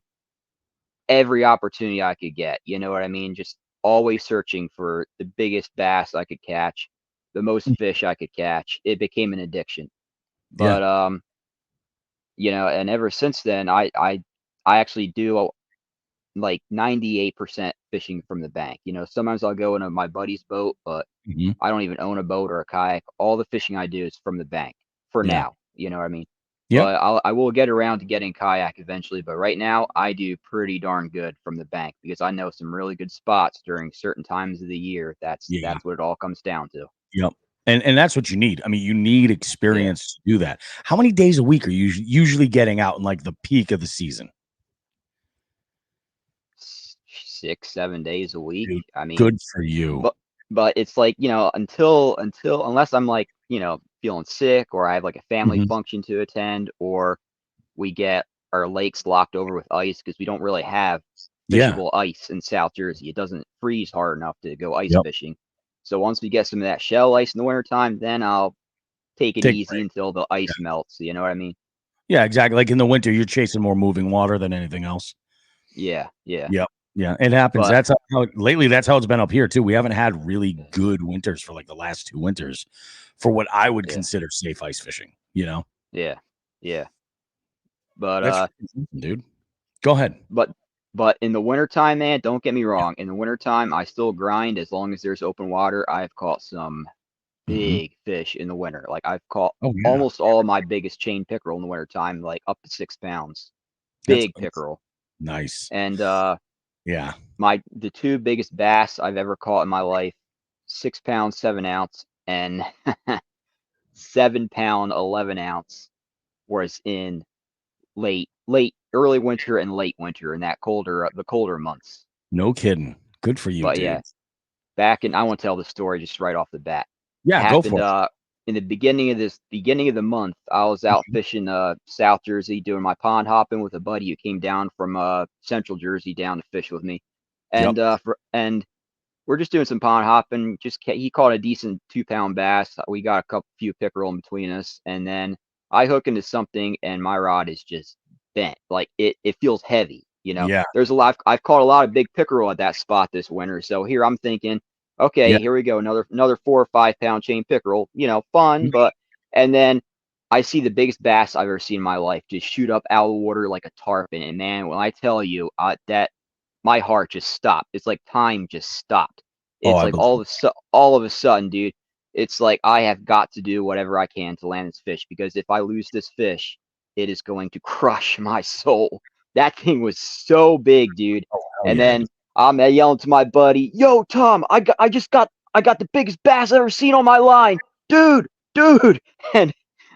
Speaker 6: every opportunity I could get. You know what I mean? Just always searching for the biggest bass I could catch, the most fish I could catch. It became an addiction. But and ever since then, I actually do like 98% fishing from the bank. Sometimes I'll go into my buddy's boat, but I don't even own a boat or a kayak. All the fishing I do is from the bank for now. You know what I mean?
Speaker 1: Yeah.
Speaker 6: But I will get around to getting kayak eventually. But right now, I do pretty darn good from the bank because I know some really good spots during certain times of the year. That's what it all comes down to.
Speaker 1: Yep. And that's what you need. I mean, you need experience to do that. How many days a week are you usually getting out in like the peak of the season?
Speaker 6: 6-7 days a week.
Speaker 1: Dude,
Speaker 6: I mean,
Speaker 1: good for you.
Speaker 6: But it's like, unless I'm like, feeling sick or I have like a family function to attend, or we get our lakes locked over with ice because we don't really have fishable ice in South Jersey. It doesn't freeze hard enough to go ice fishing. So once we get some of that shell ice in the wintertime, then I'll take it easy until the ice melts. You know what I mean?
Speaker 1: Yeah, exactly. Like in the winter, you're chasing more moving water than anything else.
Speaker 6: Yeah.
Speaker 1: Yep. Yeah, it happens. That's how lately. That's how it's been up here too. We haven't had really good winters for like the last 2 winters for what I would consider safe ice fishing.
Speaker 6: Yeah. But
Speaker 1: that's dude, go ahead.
Speaker 6: But in the wintertime, man, don't get me wrong. In the wintertime, I still grind as long as there's open water. I've caught some big fish in the winter. Like I've caught almost all of my biggest chain pickerel in the wintertime, like up to 6 pounds. Big pickerel.
Speaker 1: Nice.
Speaker 6: And the 2 biggest bass I've ever caught in my life, 6 pound 7 ounce and 7 pound 11 ounce, was in early winter and late winter in the colder months.
Speaker 1: No kidding. Good for you,
Speaker 6: but
Speaker 1: dude.
Speaker 6: I want to tell the story just right off the bat.
Speaker 1: Go for it.
Speaker 6: In the beginning of the month, I was out fishing South Jersey doing my pond hopping with a buddy who came down from Central Jersey down to fish with me, and and we're just doing some pond hopping. He caught a decent 2 pound bass. We got a few pickerel in between us, and then I hook into something, and my rod is just bent. Like it feels heavy. There's I've caught a lot of big pickerel at that spot this winter. So here I'm thinking, okay, here we go. Another 4 or 5 pound chain pickerel, fun. And then I see the biggest bass I've ever seen in my life just shoot up out of the water like a tarpon. And man, when I tell you that my heart just stopped, it's like time just stopped. It's all of a sudden, dude, it's like I have got to do whatever I can to land this fish, because if I lose this fish, it is going to crush my soul. That thing was so big, dude. Then I'm yelling to my buddy, "Yo, Tom, I got the biggest bass I've ever seen on my line, dude." And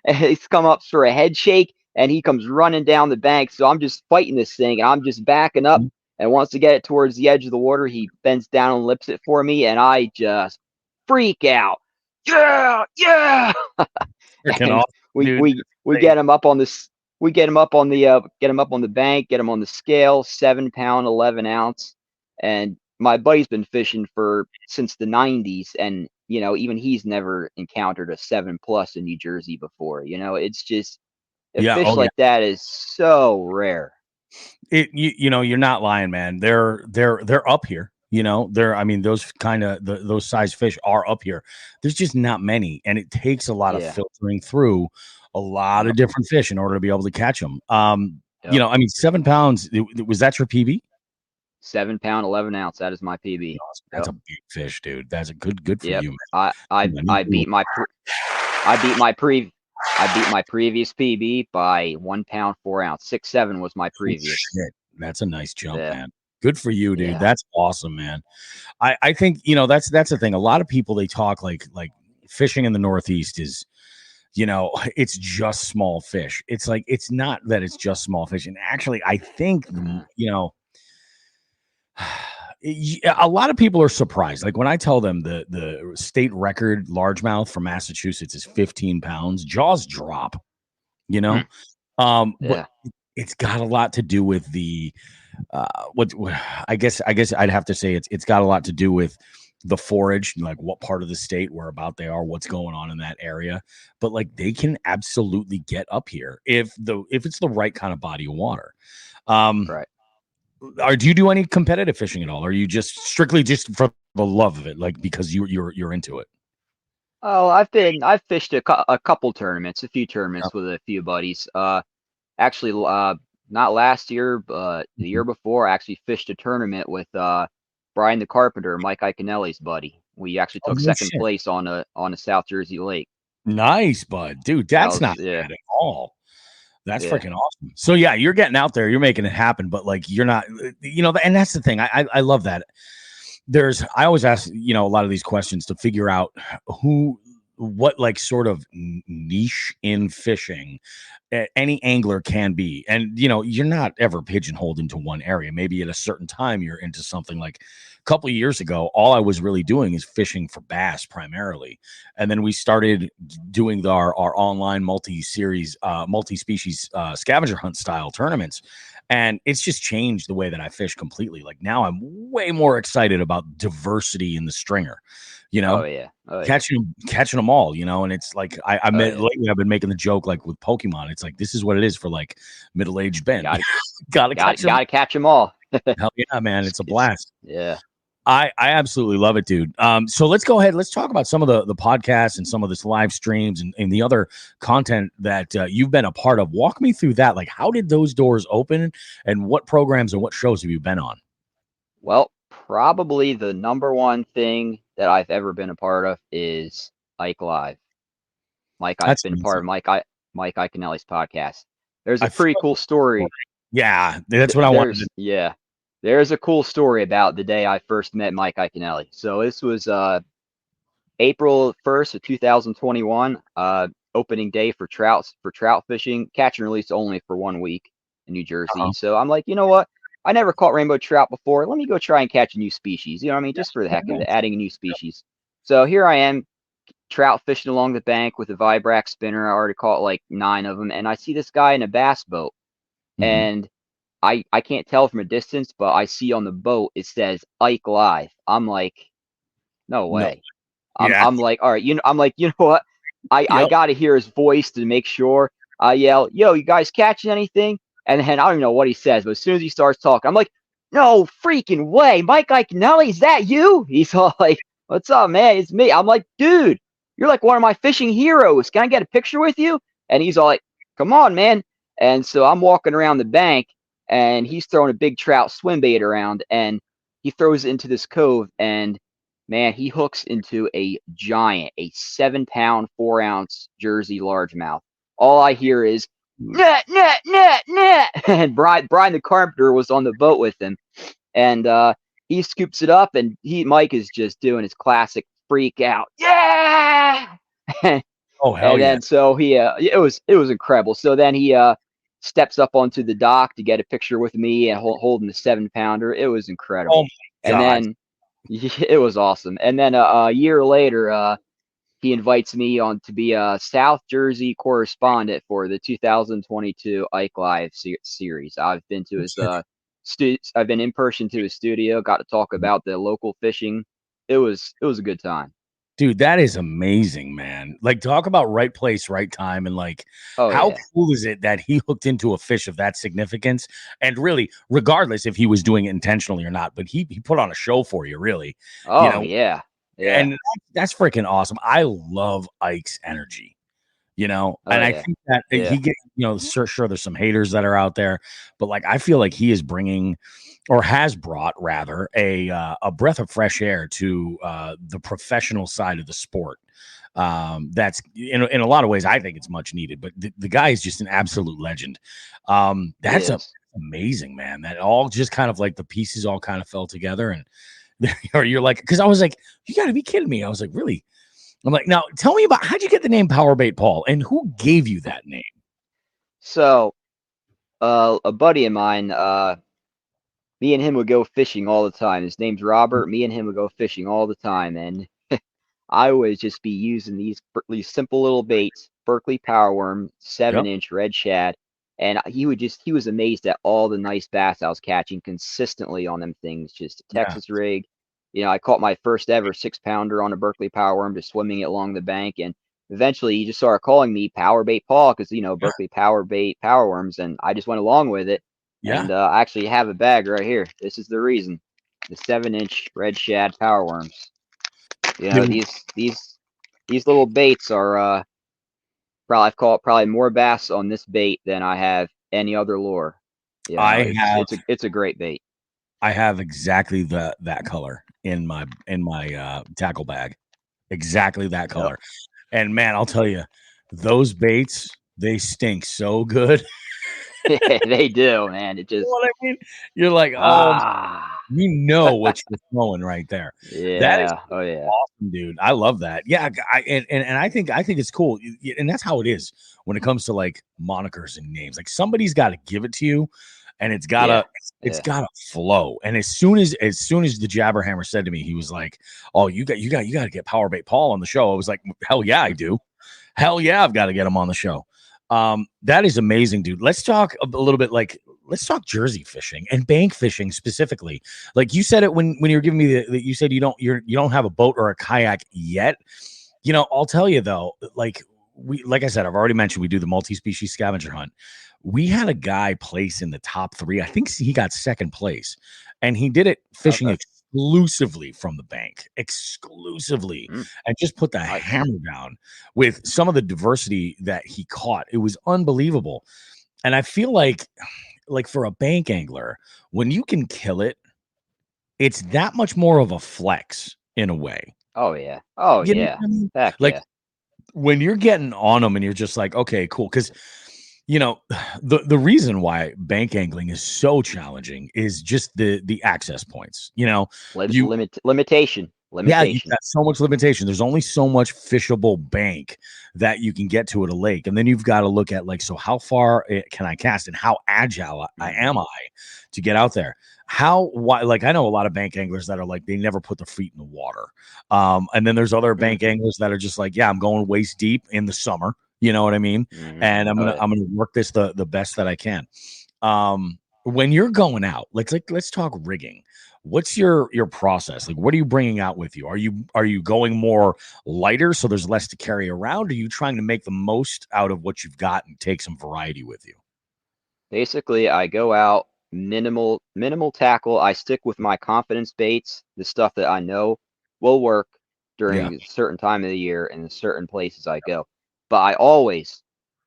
Speaker 6: he's come up for a head shake, and he comes running down the bank. So I'm just fighting this thing, and I'm just backing up. And once to get it towards the edge of the water, he bends down and lips it for me, and I just freak out. Yeah. We get him up on this. we get him up on the bank, get him on the scale, 7 pound, 11 ounce. And my buddy's been fishing since the 90s. And, even he's never encountered a 7+ in New Jersey before. It's just a fish like that is so rare.
Speaker 1: You're not lying, man. They're up here. Those those size fish are up here. There's just not many, and it takes a lot of filtering through a lot of different fish in order to be able to catch them. 7 pounds. Was that your PB?
Speaker 6: 7 pound, 11 ounce. That is my PB.
Speaker 1: That's a big fish, dude. That's a good for you,
Speaker 6: man. I beat my previous PB by 1 pound, 4 ounce. 6'7" was my previous.
Speaker 1: Shit. That's a nice jump, man. Good for you, dude. Yeah. That's awesome, man. I think that's the thing. A lot of people, they talk like fishing in the Northeast is, it's just small fish. It's like, it's not that it's just small fish. And actually, I think, a lot of people are surprised. Like when I tell them the state record largemouth from Massachusetts is 15 pounds, jaws drop, but it's got a lot to do with the, I guess I'd have to say it's got a lot to do with the forage, like what part of the state, where about they are, what's going on in that area. But like they can absolutely get up here if it's the right kind of body of water.
Speaker 6: Right.
Speaker 1: Do you do any competitive fishing at all? Or are you just strictly just for the love of it, like because you're into it?
Speaker 6: Oh, I've fished a couple tournaments, a few tournaments with a few buddies. Actually, not last year, but the year before, I actually fished a tournament with Brian the Carpenter, Mike Iaconelli's buddy. We actually took second place on a South Jersey lake.
Speaker 1: Nice, bud, dude. That's not bad at all. That's freaking awesome. So yeah, you're getting out there, you're making it happen, but like you're not, and that's the thing. I love that. I always ask, a lot of these questions to figure out what like sort of niche in fishing any angler can be. And, you're not ever pigeonholed into one area. Maybe at a certain time you're into something. Like a couple of years ago, all I was really doing is fishing for bass primarily. And then we started doing our online multi-species scavenger hunt style tournaments. And it's just changed the way that I fish completely. Like now I'm way more excited about diversity in the stringer, catching them all, and it's like, lately I've been making the joke, like with Pokemon, it's like, this is what it is for like middle-aged Ben. Gotta
Speaker 6: catch them all.
Speaker 1: Hell yeah, man. It's a blast.
Speaker 6: Yeah.
Speaker 1: I absolutely love it, dude. So let's go ahead. Let's talk about some of the podcasts and some of this live streams and the other content that you've been a part of. Walk me through that. Like, how did those doors open, and what programs and what shows have you been on?
Speaker 6: Well, probably the number one thing that I've ever been a part of is Ike Live. I've been a part of Mike Iaconelli's podcast. There's a pretty cool story.
Speaker 1: Yeah, that's what I wanted.
Speaker 6: Yeah. There's a cool story about the day I first met Mike Iaconelli. So this was April 1st of 2021, opening day for trout fishing, catch and release only for 1 week in New Jersey. So I'm like, you know what? I never caught rainbow trout before. Let me go try and catch a new species. You know what I mean? Just for the heck of it, adding a new species. So here I am, trout fishing along the bank with a Vibrax spinner. I already caught like 9 of them. And I see this guy in a bass boat. And I can't tell from a distance, but I see on the boat, it says Ike Live. I'm like, no way. No. I'm like, all right, I'm like, you know what? I got to hear his voice to make sure. I yell, yo, you guys catching anything? And then I don't even know what he says, but as soon as he starts talking, I'm like, no freaking way. Mike Iaconelli, is that you? He's all like, what's up, man? It's me. I'm like, dude, you're like one of my fishing heroes. Can I get a picture with you? And he's all like, come on, man. And so I'm walking around the bank, and he's throwing a big trout swim bait around, and he throws it into this cove, and man, he hooks into a giant, a 7 pound, 4 ounce Jersey largemouth. All I hear is net, net, net, net. And Brian the Carpenter was on the boat with him, and he scoops it up, and Mike is just doing his classic freak out. Yeah.
Speaker 1: Oh, hell
Speaker 6: and
Speaker 1: yeah.
Speaker 6: then so he it was incredible. So then he steps up onto the dock to get a picture with me and holding the 7 pounder. It was incredible.
Speaker 1: Oh my God.
Speaker 6: And then it was awesome. And then a year later, he invites me on to be a South Jersey correspondent for the 2022 Ike Live series. I've been to his I've been in person to his studio, got to talk about the local fishing. It was a good time.
Speaker 1: Dude, that is amazing, man. Like, talk about right place, right time, and like, how cool is it that he hooked into a fish of that significance? And really, regardless if he was doing it intentionally or not, but he put on a show for you, really.
Speaker 6: Oh, yeah.
Speaker 1: And that's freaking awesome. I love Ike's energy, and I think that he gets, sure, there's some haters that are out there, but like, I feel like he is bringing, or has brought rather, a breath of fresh air to the professional side of the sport. That's in a lot of ways, I think it's much needed, but the guy is just an absolute legend. That's amazing, man. That all just kind of like the pieces all kind of fell together, and you're like, because I was like, you got to be kidding me. I was like, really? I'm like, now tell me about, how'd you get the name Powerbait Paul, and who gave you that name?
Speaker 6: So, a buddy of mine, me and him would go fishing all the time. His name's Robert. Me and him would go fishing all the time, and I would just be using these simple little baits, Berkeley Power Worm, 7-inch red shad, and he was amazed at all the nice bass I was catching consistently on them things. Just a Texas rig. I caught my first ever 6-pounder on a Berkeley Power Worm, just swimming it along the bank, and eventually he just started calling me Powerbait Paul because Berkeley Powerbait Power Worms, and I just went along with it. And I actually have a bag right here. This is the reason. The 7-inch red shad Power Worms. These little baits are I've caught probably more bass on this bait than I have any other lure. It's a great bait.
Speaker 1: I have exactly that color in my tackle bag. Exactly that color. And man, I'll tell you, those baits, they stink so good.
Speaker 6: They do, man. It just,
Speaker 1: you know what I mean? You're like, what you're throwing right there.
Speaker 6: Yeah.
Speaker 1: That is awesome, dude. I love that. Yeah. And I think it's cool. And that's how it is when it comes to like monikers and names. Like, somebody's got to give it to you, and it's gotta flow. And as soon as the Jabberhammer said to me, he was like, "Oh, you got to get Powerbait Paul on the show." I was like, "Hell yeah, I do. Hell yeah, I've got to get him on the show." That is amazing, dude. Let's talk a little bit, let's talk Jersey fishing and bank fishing specifically. Like you said it when you were giving me you said you don't have a boat or a kayak yet. I'll tell you though, like I said, I've already mentioned, we do the multi-species scavenger hunt. We had a guy place in the top 3. I think he got second place, and he did it fishing exclusively from the bank, and just put the hammer down with some of the diversity that he caught. It was unbelievable. And I feel like for a bank angler, when you can kill it, it's that much more of a flex in a way.
Speaker 6: Oh yeah. Oh yeah. Heck
Speaker 1: like when you're getting on them and you're just like, okay, cool. Because the reason why bank angling is so challenging is just the access points.
Speaker 6: Limitation.
Speaker 1: Yeah, you've got so much limitation. There's only so much fishable bank that you can get to at a lake, and then you've got to look at so how far can I cast, and how agile am I to get out there. I know a lot of bank anglers that are like, they never put their feet in the water, and then there's other bank anglers that are just like, yeah, I'm going waist deep in the summer. You know what I mean? And I'm gonna work this the best that I can. When you're going out, let's talk rigging. What's your process? Like, what are you bringing out with you? Are you going more lighter so there's less to carry around? Or are you trying to make the most out of what you've got and take some variety with you?
Speaker 6: Basically, I go out minimal tackle. I stick with my confidence baits, the stuff that I know will work during a certain time of the year and the certain places I go. But I always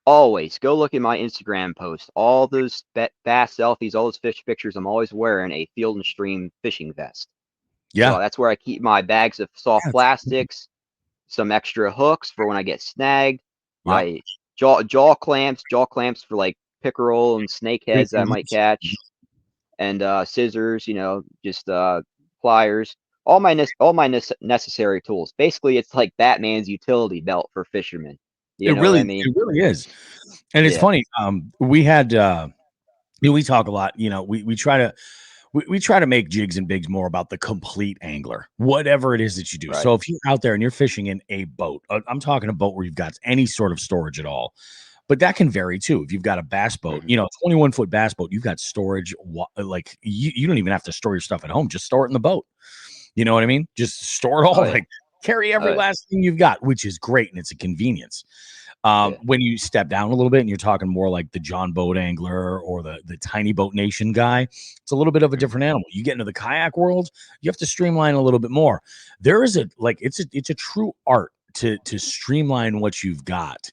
Speaker 6: go look at my Instagram posts. All those bass selfies, all those fish pictures, I'm always wearing a Field and Stream fishing vest.
Speaker 1: Yeah.
Speaker 6: So that's where I keep my bags of soft plastics, some extra hooks for when I get snagged, my jaw clamps for like pickerel and snakeheads that I might catch, and scissors, just pliers. All my necessary tools. Basically, it's like Batman's utility belt for fishermen.
Speaker 1: It really is. And it's funny. We had we talk a lot. We we try to make Jigs and Bigs more about the complete angler, whatever it is that you do.
Speaker 6: Right.
Speaker 1: So if you're out there and you're fishing in a boat, I'm talking a boat where you've got any sort of storage at all, but that can vary too. If you've got a bass boat, 21-foot bass boat, you've got storage. Like you don't even have to store your stuff at home. Just store it in the boat. You know what I mean? Just store it all. Like carry every last thing you've got, which is great. And it's a convenience. When you step down a little bit and you're talking more like the John boat angler or the tiny boat nation guy, it's a little bit of a different animal. You get into the kayak world, you have to streamline a little bit more. There is it's a true art to streamline what you've got,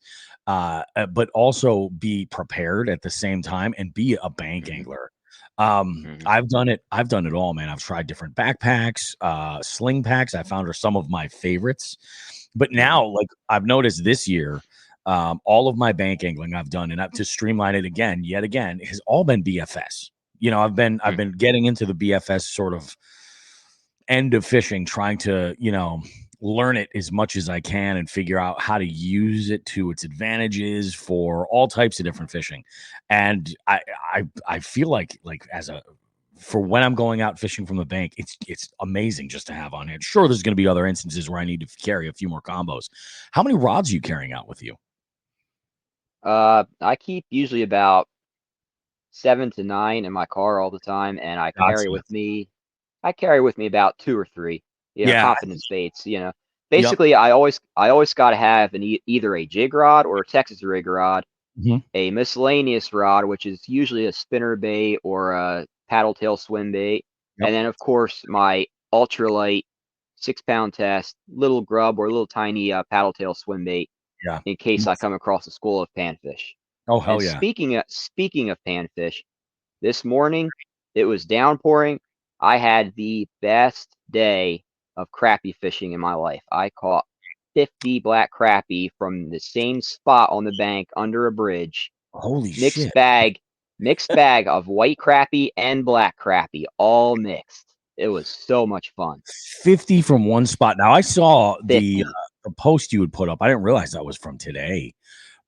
Speaker 1: but also be prepared at the same time and be a bank angler. I've done it all, man. I've tried different backpacks, sling packs. I found are some of my favorites. But now, like I've noticed this year, all of my bank angling I've done, and to streamline it yet again, has all been BFS. I've been getting into the BFS sort of end of fishing, trying to, learn it as much as I can and figure out how to use it to its advantages for all types of different fishing. And I feel like for when I'm going out fishing from the bank, it's amazing just to have on hand. Sure, there's going to be other instances where I need to carry a few more combos. How many rods are you carrying out with you?
Speaker 6: I keep usually about 7 to 9 in my car all the time, and I carry with me about 2 or 3, confidence baits, Basically, yep. I always got to have either a jig rod or a Texas rig rod, a miscellaneous rod, which is usually a spinner bait or a paddle tail swim bait, and then of course my ultralight 6-pound test, little grub or little tiny paddle tail swim bait.
Speaker 1: Yeah.
Speaker 6: In case I come across a school of panfish.
Speaker 1: Oh, hell
Speaker 6: and
Speaker 1: yeah.
Speaker 6: Speaking of panfish, this morning it was downpouring. I had the best day of crappie fishing in my life. I caught 50 black crappie from the same spot on the bank under a bridge.
Speaker 1: Holy shit.
Speaker 6: Mixed bag of white crappie and black crappie, all mixed. It was so much fun.
Speaker 1: 50 from one spot. Now I saw the post you would put up. I didn't realize that was from today,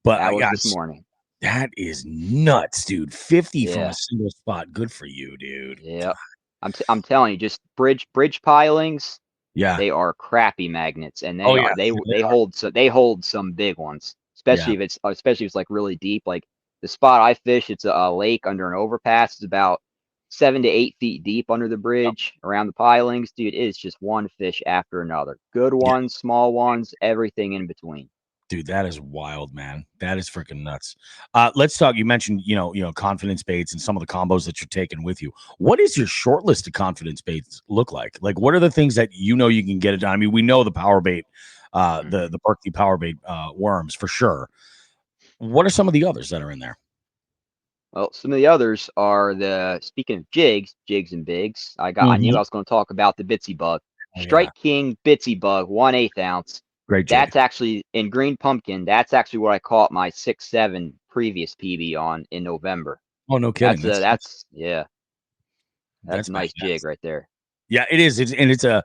Speaker 1: but
Speaker 6: that was this morning.
Speaker 1: That is nuts, dude. 50 from a single spot. Good for you, dude.
Speaker 6: Yeah, I'm telling you, just bridge pilings.
Speaker 1: Yeah,
Speaker 6: they are crappie magnets, and they hold some big ones, especially if it's like really deep. Like the spot I fish, it's a lake under an overpass. It's about 7 to 8 feet deep under the bridge around the pilings. Dude, it's just one fish after another. Good ones, small ones, everything in between.
Speaker 1: Dude, that is wild, man. That is freaking nuts. Let's talk. You mentioned, confidence baits and some of the combos that you're taking with you. What is your short list of confidence baits look like? Like, what are the things that you can get it done? I mean, we know the Powerbait, the Berkeley Powerbait worms for sure. What are some of the others that are in there?
Speaker 6: Well, some of the others are speaking of jigs and bigs. I knew I was going to talk about the Bitsy Bug. Strike King Bitsy Bug, 1/8 ounce.
Speaker 1: Great jig.
Speaker 6: That's actually in green pumpkin. That's actually what I caught my 6.7 previous PB on in November.
Speaker 1: Oh, no kidding.
Speaker 6: That's a nice jig right there.
Speaker 1: Yeah, it is. It's a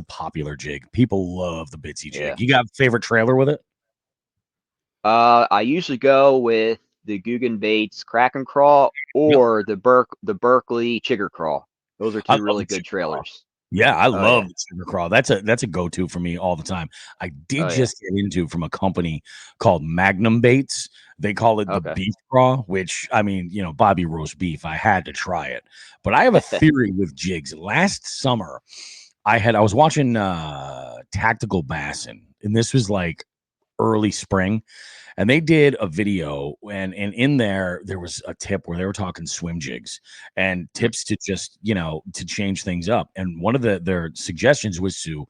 Speaker 1: popular jig. People love the Bitsy jig. Yeah. You got a favorite trailer with it?
Speaker 6: I usually go with the Guggen Baits Kraken Crawl or the Berkeley Chigger Crawl. Those are two really good trailers.
Speaker 1: Yeah, I love the Chigger Crawl. That's a go-to for me all the time. I did just get into from a company called Magnum Baits. They call it the Beef Crawl, which Bobby roast beef. I had to try it. But I have a theory with jigs. Last summer, I was watching Tactical Bassin, and this was like early spring. And they did a video and in there was a tip where they were talking swim jigs and tips to just, to change things up. And one of their suggestions was to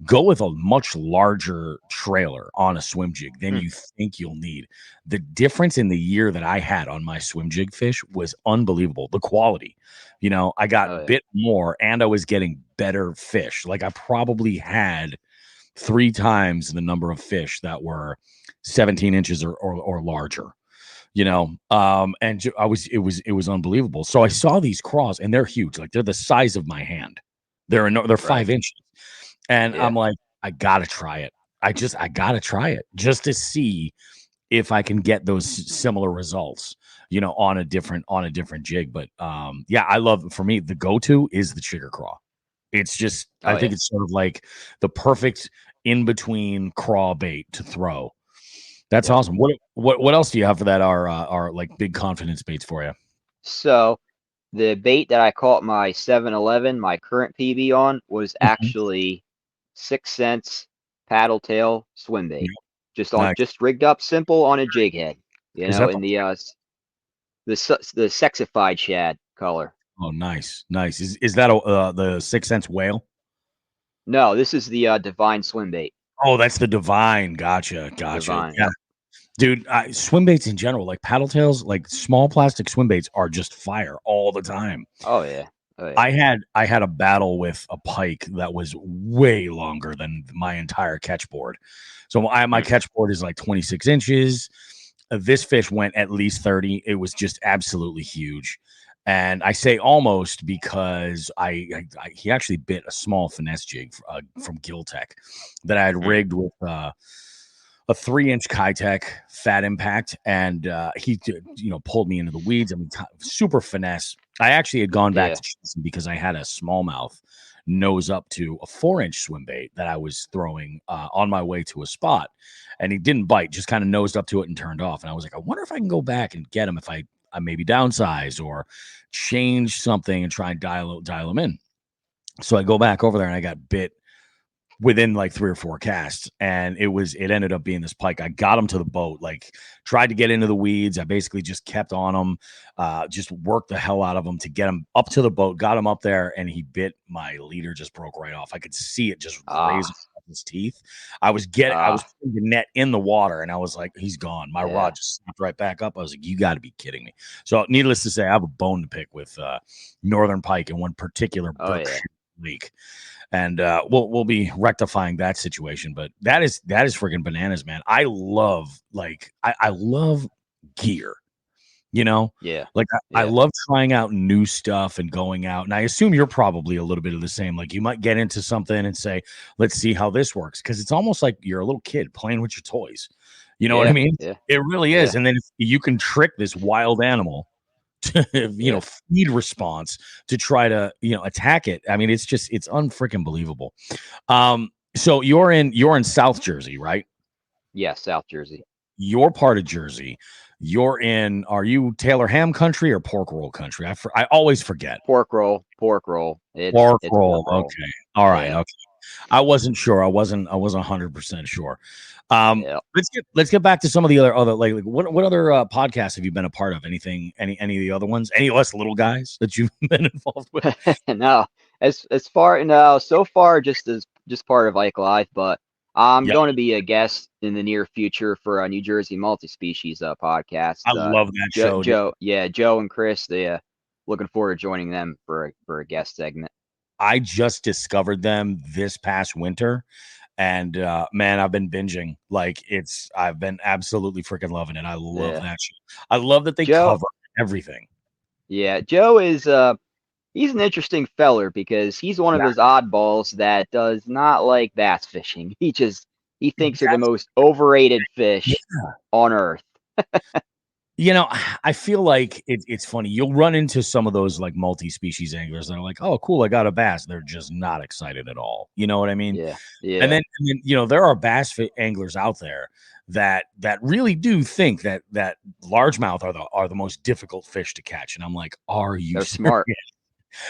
Speaker 1: go with a much larger trailer on a swim jig than you think you'll need. The difference in the year that I had on my swim jig fish was unbelievable. The quality, I got a bit more and I was getting better fish. Like I probably had 3 times the number of fish that were 17 inches or larger, and it was unbelievable. So I saw these craws and they're huge. Like they're the size of my hand. They're 5 inches. And I'm like, I gotta try it. I gotta try it just to see if I can get those similar results, on a different jig. But I love, for me, the go-to is the chigger craw. It's just, I think it's sort of like the perfect in between craw bait to throw. That's awesome. What else do you have for that are like big confidence baits for you?
Speaker 6: So the bait that I caught my 7-Eleven, my current PB on, was actually 6 cents paddle tail swim bait. Just rigged up simple on a jig head, in the sexified shad color.
Speaker 1: Oh, nice. Is that the 6 cents whale?
Speaker 6: No, this is the Divine swim bait.
Speaker 1: Oh, that's the Divine. Gotcha.
Speaker 6: Divine,
Speaker 1: yeah. Dude, swim baits in general, like paddle tails, like small plastic swim baits, are just fire all the time.
Speaker 6: Oh yeah.
Speaker 1: I had a battle with a pike that was way longer than my entire catch board. So my catch board is like 26 inches. This fish went at least 30. It was just absolutely huge. And I say almost because he actually bit a small finesse jig from Giltech that I had rigged with a 3-inch Kitech Fat Impact, and he pulled me into the weeds. I mean, super finesse. I actually had gone back to chasing because I had a smallmouth nose up to a 4-inch swim bait that I was throwing on my way to a spot, and he didn't bite, just kind of nosed up to it and turned off. And I was like, I wonder if I can go back and get him if I maybe downsize or change something and try and dial him in. So I go back over there and I got bit within like 3 or 4 casts, and it ended up being this pike. I got him to the boat, like tried to get into the weeds. I basically just kept on him, just worked the hell out of him to get him up to the boat, got him up there, and he bit my leader, just broke right off. I could see it just raise his teeth. I was putting the net in the water, and I was like, he's gone. My rod just snapped right back up. I was like, you got to be kidding me. So needless to say, I have a bone to pick with northern pike in one particular Berkshire leak. And we'll be rectifying that situation, but that is freaking bananas, man. I love I love gear, I love trying out new stuff and going out. And I assume you're probably a little bit of the same. Like you might get into something and say, let's see how this works, because it's almost like you're a little kid playing with your toys. You know what I mean? Yeah. It really is. Yeah. And then if you can trick this wild animal to feed response to try to attack it. I mean, it's unfreaking believable. So you're in South Jersey, right?
Speaker 6: Yeah, South Jersey.
Speaker 1: Your part of Jersey. Are you Taylor ham country or pork roll country? I always forget.
Speaker 6: Pork roll. It's pork roll.
Speaker 1: Okay. All right. Yeah. Okay. I wasn't sure. I wasn't 100% sure. Let's get back to some of the other like what other podcasts have you been a part of? Any of the other ones? Any less little guys that you've been involved with?
Speaker 6: No, so far just part of Ike Live, but I'm going to be a guest in the near future for a New Jersey multi-species podcast.
Speaker 1: I love that show.
Speaker 6: Joe and Chris. Looking forward to joining them for a guest segment.
Speaker 1: I just discovered them this past winter, and man, I've been binging. I've been absolutely freaking loving it. I love that show. I love that they cover everything.
Speaker 6: Yeah, Joe is he's an interesting feller because he's one of those oddballs that does not like bass fishing. He thinks they're the most overrated fish on earth.
Speaker 1: I feel like it's funny. You'll run into some of those like multi-species anglers that are like, "Oh, cool, I got a bass." They're just not excited at all. You know what I mean?
Speaker 6: Yeah.
Speaker 1: And then there are bass anglers out there that really do think that largemouth are the most difficult fish to catch. And I'm like, are you?
Speaker 6: They're smart.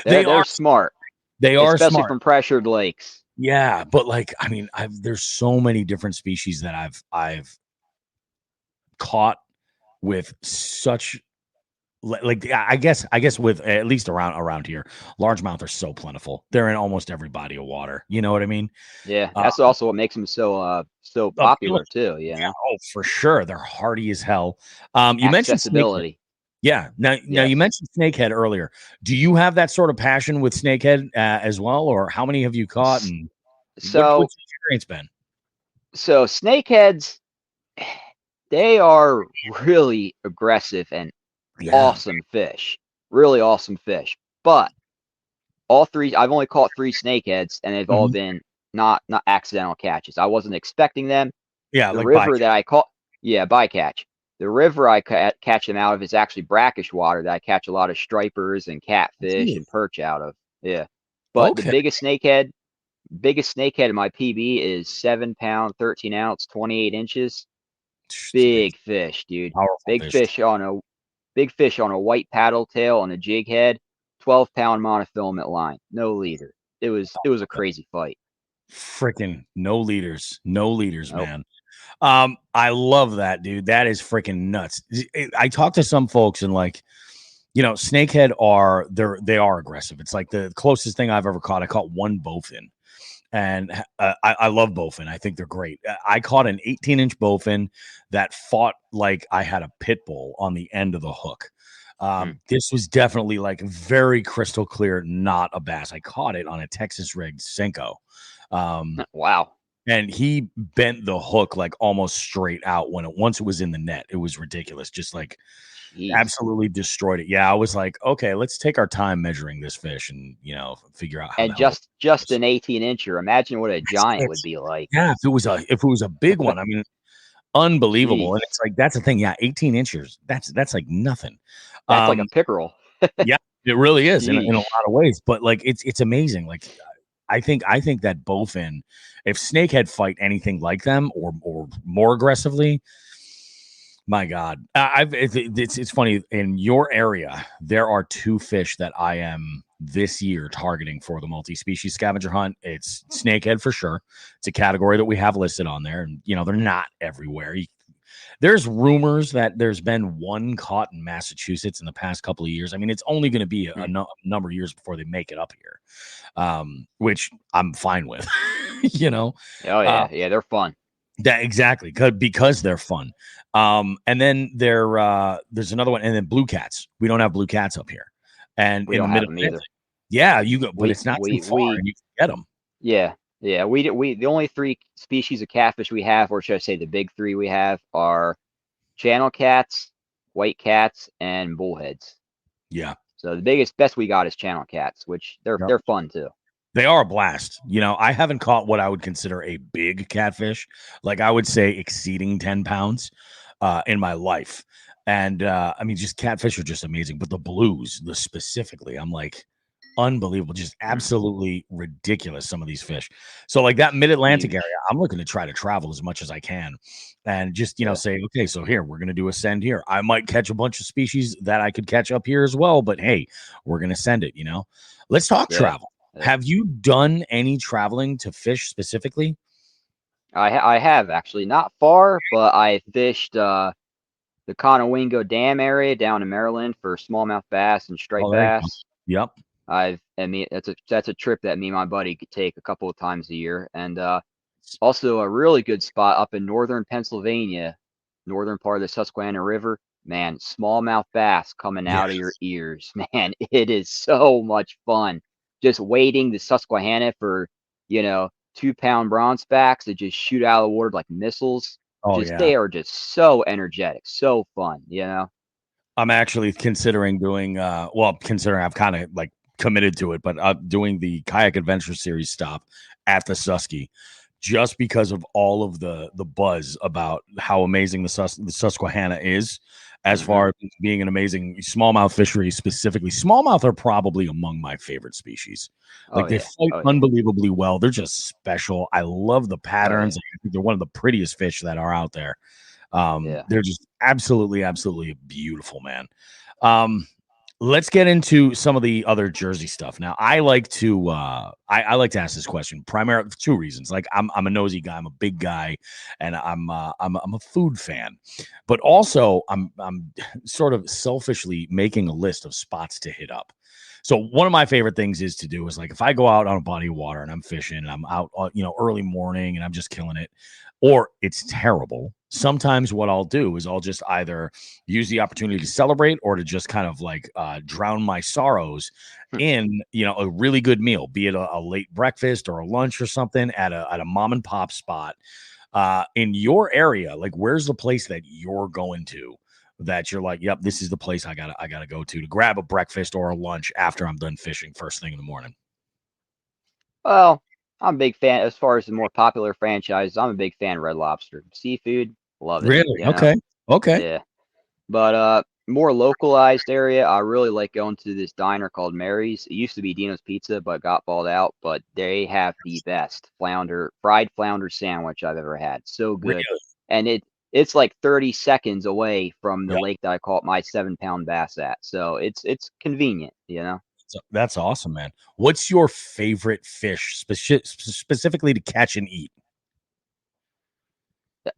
Speaker 6: They're smart.
Speaker 1: They are
Speaker 6: especially
Speaker 1: smart
Speaker 6: from pressured lakes.
Speaker 1: Yeah, but there's so many different species that I've caught with such I guess with at least around here, largemouth are so plentiful. They're in almost every body of water. You know what I mean?
Speaker 6: Yeah, that's also what makes them so popular too. Yeah.
Speaker 1: Oh, for sure. They're hardy as hell. You mentioned
Speaker 6: accessibility.
Speaker 1: Yeah. Now you mentioned snakehead earlier. Do you have that sort of passion with snakehead as well, or how many have you caught? And what's your experience been?
Speaker 6: So snakeheads, they are really aggressive and awesome fish. Really awesome fish. But I've only caught 3 snakeheads, and they've all been not accidental catches. I wasn't expecting them.
Speaker 1: Yeah,
Speaker 6: the river that I caught Yeah, bycatch. The river I catch them out of is actually brackish water that I catch a lot of stripers and catfish and perch out of. Yeah. But the
Speaker 1: Okay.
Speaker 6: biggest snakehead in my PB is 7 pound, 13 ounce, 28 inches.
Speaker 1: It's a
Speaker 6: Big fish, dude.
Speaker 1: powerful
Speaker 6: Big
Speaker 1: fish.
Speaker 6: fish on a big fish on a white paddle tail on a jig head, 12-pound monofilament line, no leader. It was a crazy fight.
Speaker 1: Freaking no leaders,
Speaker 6: Nope.
Speaker 1: man. I love that, dude. That is freaking nuts. I talked to some folks and like, snakehead they are aggressive. It's like the closest thing I've ever caught. I caught one bowfin, and I love bowfin. I think they're great. I caught an 18-inch bowfin that fought like I had a pit bull on the end of the hook. This was definitely like very crystal clear, not a bass. I caught it on a Texas rigged Senko.
Speaker 6: Wow.
Speaker 1: And he bent the hook like almost straight out once it was in the net. It was ridiculous. Just like absolutely destroyed it. Yeah, I was like, okay, let's take our time measuring this fish and figure out how.
Speaker 6: And just an 18-incher. Imagine what a giant would be like.
Speaker 1: Yeah, if it was a big one, I mean, unbelievable.
Speaker 6: Jeez.
Speaker 1: And it's like that's the thing. Yeah, 18 inches. That's like nothing.
Speaker 6: That's like a pickerel.
Speaker 1: Yeah, it really is in a lot of ways. But like it's amazing. Like I think that bowfin, if snakehead fight anything like them or more aggressively, my God, it's funny. In your area, there are two fish that I am this year targeting for the multi-species scavenger hunt. It's snakehead for sure. It's a category that we have listed on there, and they're not everywhere. There's rumors that there's been one caught in Massachusetts in the past couple of years. I mean, it's only going to be a number of years before they make it up here, which I'm fine with.
Speaker 6: Oh yeah, yeah, they're fun.
Speaker 1: That exactly because they're fun. And then there's another one, and then blue cats. We don't have blue cats up here, and
Speaker 6: we
Speaker 1: in
Speaker 6: don't
Speaker 1: the
Speaker 6: have
Speaker 1: middle
Speaker 6: them either.
Speaker 1: Yeah, you go, but it's not too far, and you can get them.
Speaker 6: Yeah. Yeah, we the only three species of catfish we have, or should I say the big three we have, are channel cats, white cats, and bullheads.
Speaker 1: Yeah.
Speaker 6: So the best we got is channel cats, which they're fun too.
Speaker 1: They are a blast. I haven't caught what I would consider a big catfish, like I would say exceeding 10 pounds in my life. And I mean, just catfish are just amazing, but the blues, specifically, I'm like, unbelievable, just absolutely ridiculous, some of these fish. So like that mid-Atlantic area, I'm looking to try to travel as much as I can and just say, okay, so here we're going to do a send here. I might catch a bunch of species that I could catch up here as well, but hey, we're going to send it. Let's talk travel. Have you done any traveling to fish specifically?
Speaker 6: I have actually, not far, but I fished the Conowingo Dam area down in Maryland for smallmouth bass and striped bass.
Speaker 1: Yep.
Speaker 6: That's a trip that me and my buddy could take a couple of times a year. And also a really good spot up in northern Pennsylvania, northern part of the Susquehanna River. Man, smallmouth bass coming out of your ears. Man, it is so much fun. Just waiting the Susquehanna for 2-pound bronze backs that just shoot out of the water like missiles. They are just so energetic, so fun.
Speaker 1: I'm actually considering doing considering I've kind of like committed to it, but doing the kayak adventure series stop at the Susky, just because of all of the buzz about how amazing the Susquehanna is, as far as being an amazing smallmouth fishery. Specifically, smallmouth are probably among my favorite species. Like they fight unbelievably well. They're just special. I love the patterns. I think they're one of the prettiest fish that are out there. They're just absolutely beautiful, man. Let's get into some of the other Jersey stuff. Now, I like to I like to ask this question primarily for two reasons. Like I'm a nosy guy, I'm a big guy, and I'm a food fan. But also I'm sort of selfishly making a list of spots to hit up. So one of my favorite things is like if I go out on a body of water and I'm fishing and I'm out early morning and I'm just killing it, or it's terrible. Sometimes what I'll do is I'll just either use the opportunity to celebrate or to just kind of like drown my sorrows in, a really good meal, be it a late breakfast or a lunch or something at a mom and pop spot in your area. Like, where's the place that you're going to that you're like, yep, this is the place I gotta go to grab a breakfast or a lunch after I'm done fishing first thing in the morning?
Speaker 6: Well, I'm a big fan as far as the more popular franchises. I'm a big fan of Red Lobster. Seafood, Love it.
Speaker 1: Really?
Speaker 6: You know?
Speaker 1: Okay.
Speaker 6: Yeah. But more localized area, I really like going to this diner called Mary's. It used to be Dino's Pizza, but got bought out. But they have the best fried flounder sandwich I've ever had. So good.
Speaker 1: Really?
Speaker 6: And it's like 30 seconds away from the
Speaker 1: Yeah.
Speaker 6: lake that I caught my 7-pound bass at. So it's convenient, you know.
Speaker 1: So that's awesome, man. What's your favorite fish specifically to catch and eat?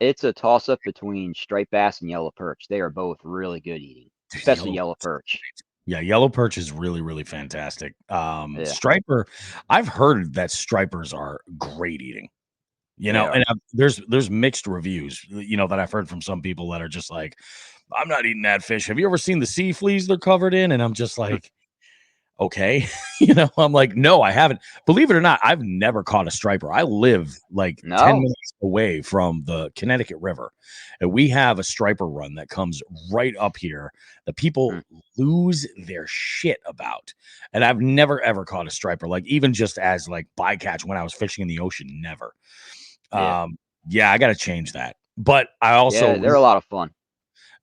Speaker 6: It's a toss up between striped bass and yellow perch. They are both really good eating,
Speaker 1: Dude,
Speaker 6: especially yellow perch.
Speaker 1: Yeah, yellow perch is really, really fantastic.
Speaker 6: Yeah,
Speaker 1: Striper, I've heard that stripers are great eating. You
Speaker 6: they
Speaker 1: know,
Speaker 6: are.
Speaker 1: and there's mixed reviews, that I've heard from some people that are just like, I'm not eating that fish. Have you ever seen the sea fleas they're covered in? And I'm just like, okay. I'm like, no, I haven't. Believe it or not, I've never caught a striper. I live like 10
Speaker 6: No.
Speaker 1: minutes away from the Connecticut River. And we have a striper run that comes right up here that people lose their shit about. And I've never ever caught a striper, like even just as like bycatch when I was fishing in the ocean, never.
Speaker 6: Yeah.
Speaker 1: Yeah, I got to change that. But I
Speaker 6: Yeah,
Speaker 1: also
Speaker 6: they're a lot of fun.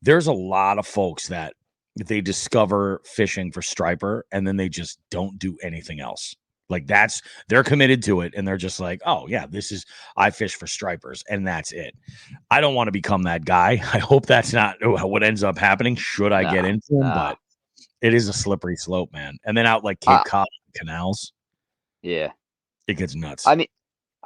Speaker 1: there's a lot of folks that they discover fishing for striper and then they just don't do anything else. Like they're committed to it and they're just like, oh yeah, I fish for stripers and that's it. I don't want to become that guy. I hope that's not what ends up happening. Should I get into them? But it is a slippery slope, man. And then out like Cape Cod canals,
Speaker 6: yeah,
Speaker 1: it gets nuts.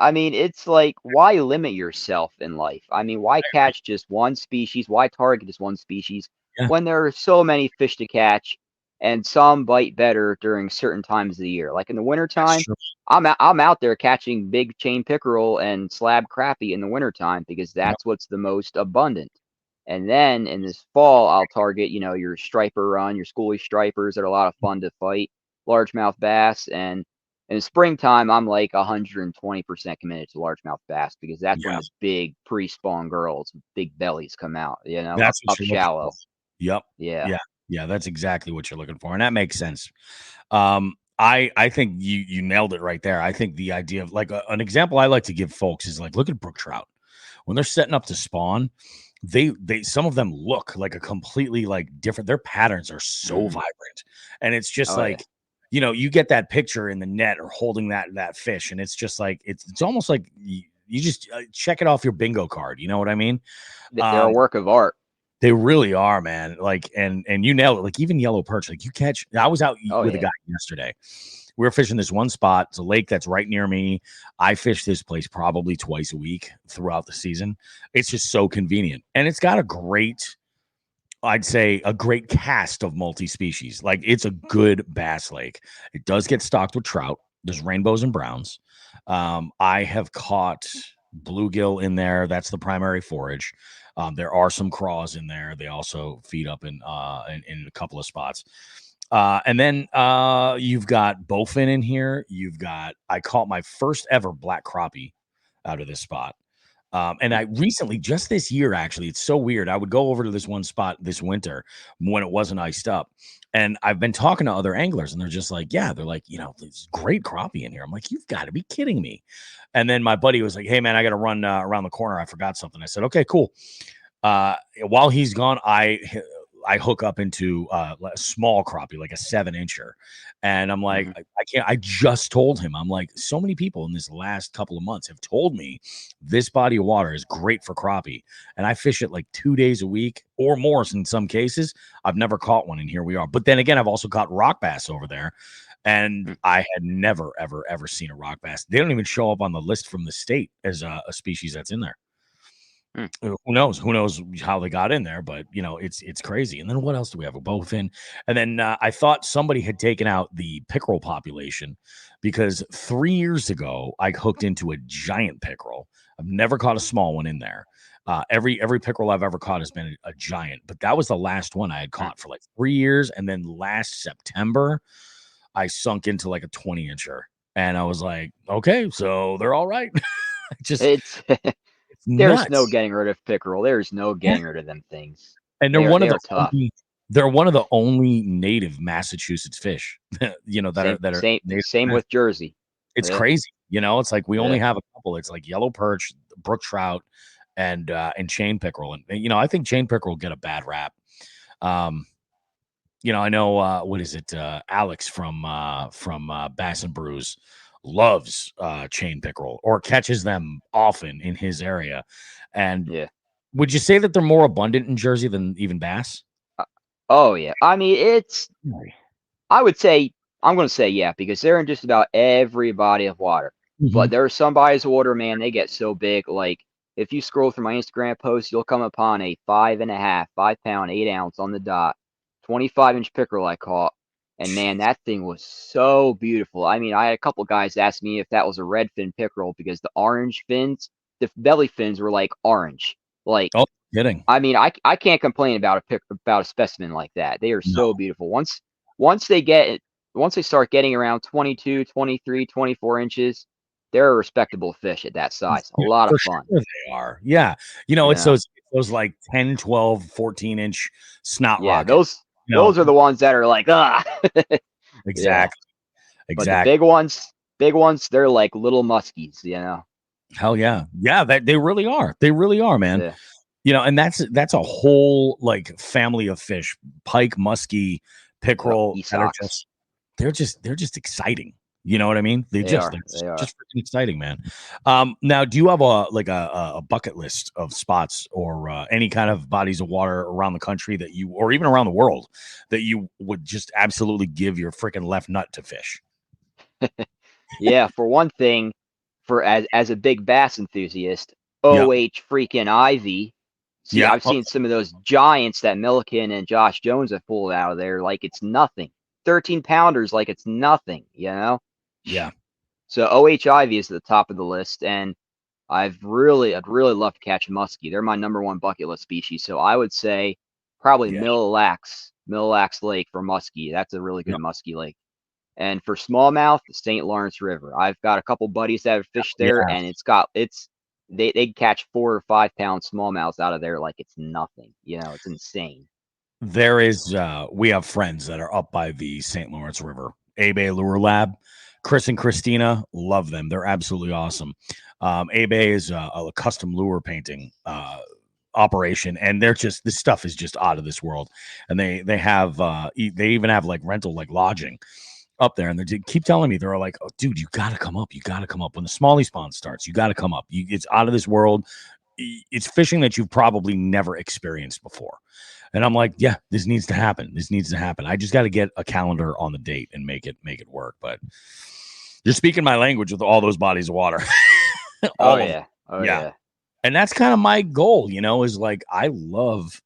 Speaker 6: I mean, it's like, why limit yourself in life? I mean, why catch just one species? Why target just one species
Speaker 1: Yeah.
Speaker 6: when there are so many fish to catch and some bite better during certain times of the year? Like in the wintertime, I'm out there catching big chain pickerel and slab crappie in the wintertime because that's what's the most abundant. And then in this fall, I'll target, your striper run, your schoolie stripers that are a lot of fun to fight, largemouth bass, and in the springtime, I'm like 120% committed to largemouth bass because that's when the big pre-spawn girls with big bellies come out,
Speaker 1: That's
Speaker 6: up shallow.
Speaker 1: Yep.
Speaker 6: Yeah.
Speaker 1: Yeah. That's exactly what you're looking for. And that makes sense. I think you nailed it right there. I think the idea of like an example I like to give folks is like, look at brook trout. When they're setting up to spawn, they some of them look like a completely like different, their patterns are so vibrant. And it's just you get that picture in the net or holding that fish, and it's just like it's almost like you just check it off your bingo card. You know what I mean?
Speaker 6: They're a work of art.
Speaker 1: They really are, man. Like, and you nailed it. Like even yellow perch, like you catch. I was out with a guy yesterday. We were fishing this one spot. It's a lake that's right near me. I fish this place probably twice a week throughout the season. It's just so convenient, and it's got I'd say a great cast of multi-species. Like it's a good bass lake. It does get stocked with trout. There's rainbows and browns. I have caught bluegill in there. That's the primary forage. There are some craws in there. They also feed up in a couple of spots. And then you've got bowfin in here. I caught my first ever black crappie out of this spot. And I recently, just this year, actually, it's so weird. I would go over to this one spot this winter when it wasn't iced up. And I've been talking to other anglers and they're just like, yeah, they're like, there's great crappie in here. I'm like, you've got to be kidding me. And then my buddy was like, hey man, I got to run around the corner. I forgot something. I said, okay, cool. While he's gone, I hook up into a small crappie, like a 7-incher. And I'm like, I can't, I just told him, I'm like, so many people in this last couple of months have told me this body of water is great for crappie. And I fish it like 2 days a week or more in some cases. I've never caught one, and here we are. But then again, I've also caught rock bass over there. And I had never, ever, ever seen a rock bass. They don't even show up on the list from the state as a species that's in there. Who knows how they got in there, but it's crazy. And then what else do we have? A bowfin. And then I thought somebody had taken out the pickerel population because 3 years ago I hooked into a giant pickerel. I've never caught a small one in there. Every pickerel I've ever caught has been a giant, but that was the last one I had caught for like 3 years. And then last September I sunk into like a 20-incher, and I was like, okay, so they're all right.
Speaker 6: It's there's
Speaker 1: nuts.
Speaker 6: no getting rid of pickerel. There's no getting rid of them things.
Speaker 1: And they're one of the only native Massachusetts fish,
Speaker 6: same with Jersey.
Speaker 1: It's crazy. It's like we only have a couple. It's like yellow perch, brook trout, and chain pickerel. And I think chain pickerel get a bad rap. I know what is it? Alex from Bass and Brews loves chain pickerel or catches them often in his area. And would you say that they're more abundant in Jersey than even bass?
Speaker 6: Oh yeah. I mean, I would say I'm going to say yeah because they're in just about every body of water. But there are some bodies of water, man, they get so big. Like if you scroll through my Instagram post, you'll come upon a 5.5, 5 pound, 8 ounce on the dot, 25-inch pickerel I caught. And man, that thing was so beautiful. I mean, I had a couple guys ask me if that was a red fin pickerel because the orange fins, the belly fins were like orange. Like,
Speaker 1: oh, kidding.
Speaker 6: I mean, I can't complain about a specimen like that. They are so beautiful. Once they start getting around 22, 23, 24 inches, they're a respectable fish at that size. A lot of fun.
Speaker 1: Sure they are. Yeah. It's those like 10, 12, 14-inch snot rockets.
Speaker 6: Those are the ones that are like,
Speaker 1: Exactly.
Speaker 6: But the big ones, they're like little muskies,
Speaker 1: Hell yeah. Yeah, they really are. They really are, man. Yeah. And that's a whole like family of fish. Pike, muskie, pickerel. They're just exciting. You know what I mean? They're just freaking exciting, man. Now, do you have a bucket list of spots or any kind of bodies of water around the country that you, or even around the world, that you would just absolutely give your freaking left nut to fish?
Speaker 6: Yeah, for one thing, as a big bass enthusiast, freaking Ivy. See, I've seen some of those giants that Milliken and Josh Jones have pulled out of there like it's nothing. 13 pounders like it's nothing,
Speaker 1: Yeah.
Speaker 6: So OHIV is at the top of the list, and I'd really love to catch muskie. They're my number one bucket list species. So I would say probably Mille Lacs Lake for muskie. That's a really good muskie lake. And for smallmouth, the St. Lawrence River. I've got a couple buddies that have fished there, and they catch 4 or 5 pound smallmouths out of there like it's nothing. It's insane.
Speaker 1: There is we have friends that are up by the St. Lawrence River, Abe Lure Lab. Chris and Christina, love them. They're absolutely awesome. Abe is a custom lure painting operation, and this stuff is just out of this world. And they even have like rental, like lodging up there, and they keep telling me, they're like, oh, dude, you gotta come up when the smallie spawn starts. You gotta come up. It's out of this world. It's fishing that you've probably never experienced before. And I'm like, yeah, this needs to happen. I just got to get a calendar on the date and make it work. But you're speaking my language with all those bodies of water.
Speaker 6: Oh yeah.
Speaker 1: And that's kind of my goal, is like, I love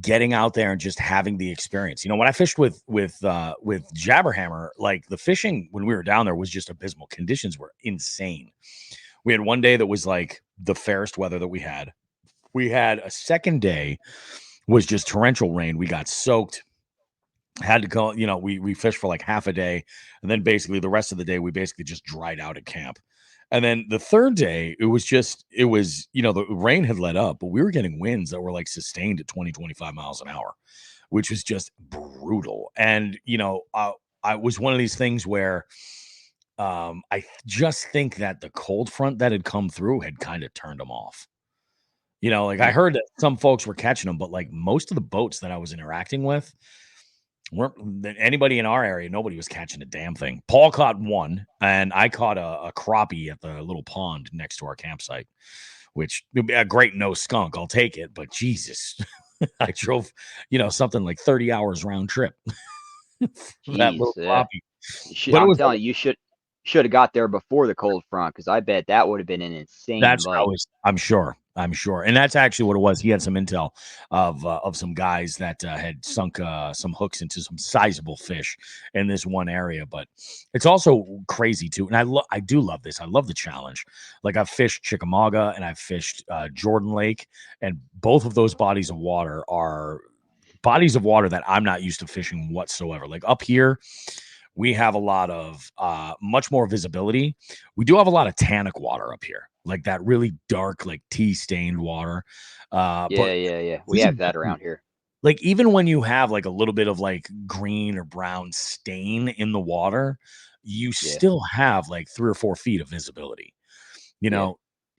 Speaker 1: getting out there and just having the experience. When I fished with Jabberhammer, like the fishing when we were down there was just abysmal. Conditions were insane. We had one day that was like the fairest weather that we had. We had a second day was just torrential rain. We got soaked, had to go, we fished for like half a day. And then basically the rest of the day, we basically just dried out at camp. And then the third day, it was the rain had let up, but we were getting winds that were like sustained at 20, 25 miles an hour, which was just brutal. And, I was one of these things where I just think that the cold front that had come through had kind of turned them off. I heard that some folks were catching them, but like most of the boats that I was interacting with weren't anybody in our area. Nobody was catching a damn thing. Paul caught one, and I caught a crappie at the little pond next to our campsite, which would be a great no skunk. I'll take it. But Jesus, I drove, something like 30 hours round trip. That little crappie.
Speaker 6: I'm telling you, should have got there before the cold front, because I bet that would have been an insane.
Speaker 1: I'm sure. And that's actually what it was. He had some intel of some guys that had sunk some hooks into some sizable fish in this one area. But it's also crazy too. And I do love this. I love the challenge. Like I've fished Chickamauga and I've fished Jordan Lake, and both of those bodies of water are bodies of water that I'm not used to fishing whatsoever. Like up here, we have a lot of much more visibility. We do have a lot of tannic water up here, like that really dark, like tea-stained water.
Speaker 6: Yeah. We have that around here.
Speaker 1: Like even when you have like a little bit of like green or brown stain in the water, you still have like 3 or 4 feet of visibility.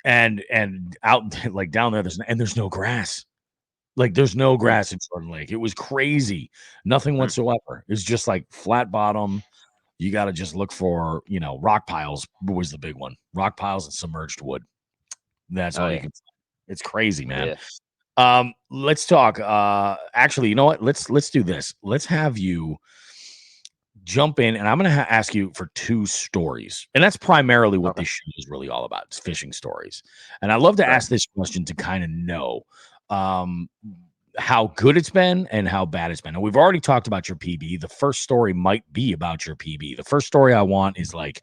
Speaker 1: and out like down there, there's no grass. Like there's no grass in Jordan Lake. It was crazy. Nothing whatsoever. It's just like flat bottom. You got to just look for, rock piles was the big one. Rock piles and submerged wood. That's all you can. It's crazy, man. Yeah. Let's talk. Actually, you know what? Let's do this. Let's have you jump in, and I'm going to ask you for 2 stories, and that's primarily what this show is really all about. It's fishing stories, and I love to ask this question to kind of know how good it's been and how bad it's been. And we've already talked about your PB. The first story might be about your PB. The first story I want is like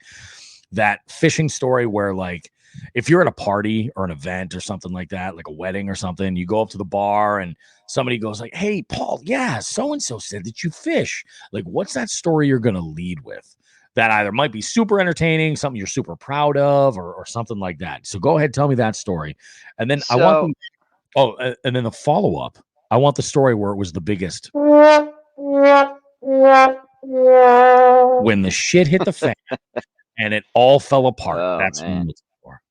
Speaker 1: that fishing story where, like, if you're at a party or an event or something like that, like a wedding or something, you go up to the bar and somebody goes like, "Hey, Paul, yeah, so-and-so said that you fish." Like, what's that story you're going to lead with that either might be super entertaining, something you're super proud of, or something like that? So go ahead, tell me that story. And then and then the follow-up, I want the story where it was the biggest. When the shit hit the fan and it all fell apart.
Speaker 6: Oh,
Speaker 1: that's
Speaker 6: man.
Speaker 1: what it's for.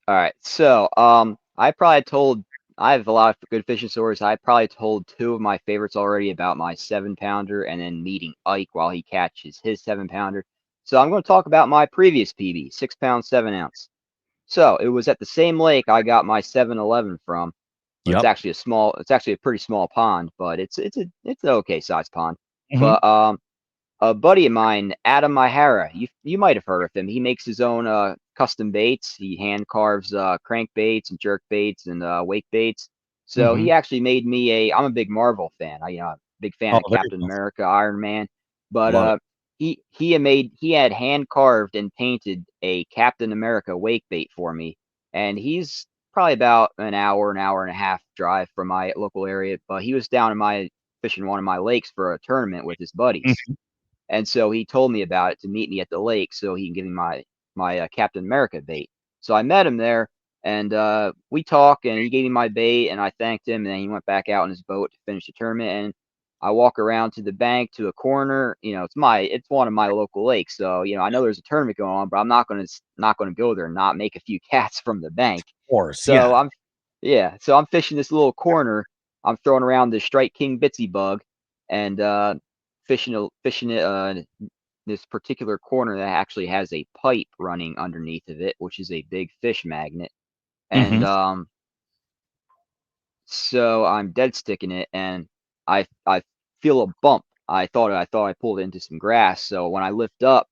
Speaker 6: All right. So I have a lot of good fishing stories. I probably told 2 of my favorites already about my 7-pounder and then meeting Ike while he catches his 7-pounder. So I'm going to talk about my previous PB, 6-pound, 7-ounce. So it was at the same lake I got my 7-11 from. Yep. It's actually a pretty small pond, but it's an okay sized pond. Mm-hmm. But a buddy of mine, Adam Mihara, you might have heard of him. He makes his own custom baits. He hand carves crank baits and jerk baits and wake baits. So he actually made me I'm a big Marvel fan. I'm a big fan of Captain America, Iron Man. But he had hand carved and painted a Captain America wake bait for me, and he's probably about an hour and a half drive from my local area. But he was down in fishing one of my lakes for a tournament with his buddies. Mm-hmm. And so he told me about it to meet me at the lake so he can give me my Captain America bait. So I met him there, and we talked, and he gave me my bait, and I thanked him, and then he went back out in his boat to finish the tournament. And I walk around to the bank to a corner. It's one of my local lakes, so I know there's a tournament going on, but I'm not going to go there and not make a few cats from the bank.
Speaker 1: Of course,
Speaker 6: so yeah. So I'm fishing this little corner. I'm throwing around the Strike King Bitsy bug, and fishing it this particular corner that actually has a pipe running underneath of it, which is a big fish magnet. And so I'm dead sticking it, and I feel a bump. I thought I pulled it into some grass. So when I lift up,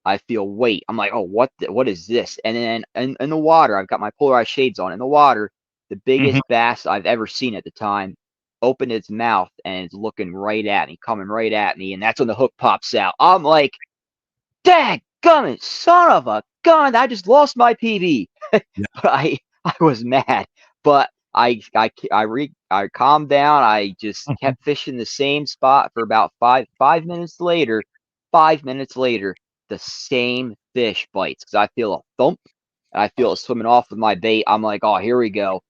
Speaker 6: I feel weight. I'm like, oh, what is this? And then in the water, I've got my polarized shades on. In the water, the biggest bass I've ever seen at the time opened its mouth and it's looking right at me, coming right at me, and that's when the hook pops out. I'm like, dadgummit, son of a gun! I just lost my PB. I was mad, but I calmed down. I just kept fishing the same spot for about 5 minutes later. 5 minutes later, the same fish bites because I feel a thump. I feel it swimming off with my bait. I'm like, oh, here we go.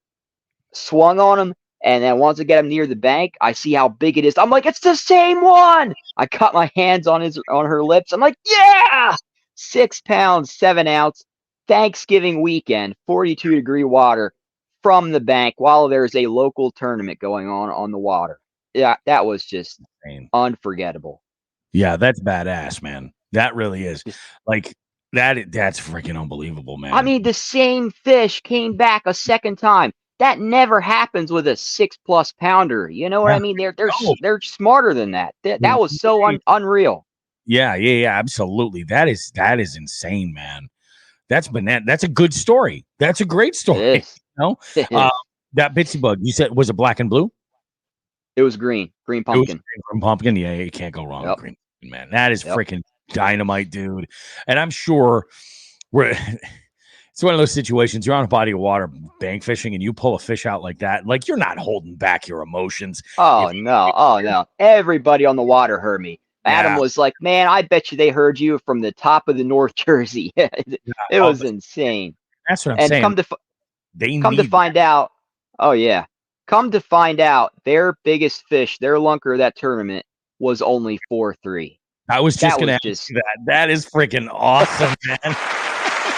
Speaker 6: Swung on him, and then once I get him near the bank, I see how big it is. I'm like, it's the same one. I cut my hands on her lips. I'm like, yeah, 6 pounds, 7 ounce, Thanksgiving weekend, 42-degree water from the bank while there's a local tournament going on the water. Yeah, that was just unforgettable.
Speaker 1: Yeah, that's badass, man. That really is. Like that's freaking unbelievable, man.
Speaker 6: I mean, the same fish came back a second time. That never happens with a 6+ pounder. You know what I mean? They're smarter than that. That was so unreal.
Speaker 1: Yeah, absolutely. That is insane, man. That's banana. That's a good story. That's a great story. That Bitsy bug, you said, was it black and blue?
Speaker 6: It was green pumpkin.
Speaker 1: Green pumpkin. Yeah, you can't go wrong with green pumpkin, man. That is freaking dynamite, dude. And I'm sure it's one of those situations. You're on a body of water bank fishing and you pull a fish out like that. Like, you're not holding back your emotions.
Speaker 6: Oh, no. Everybody on the water heard me. Adam was like, man, I bet you they heard you from the top of the North Jersey. It was insane.
Speaker 1: That's what I'm saying.
Speaker 6: Come to find out, their biggest fish, their lunker of that tournament was only 4.3.
Speaker 1: I was just going to ask you that. That is freaking awesome, man.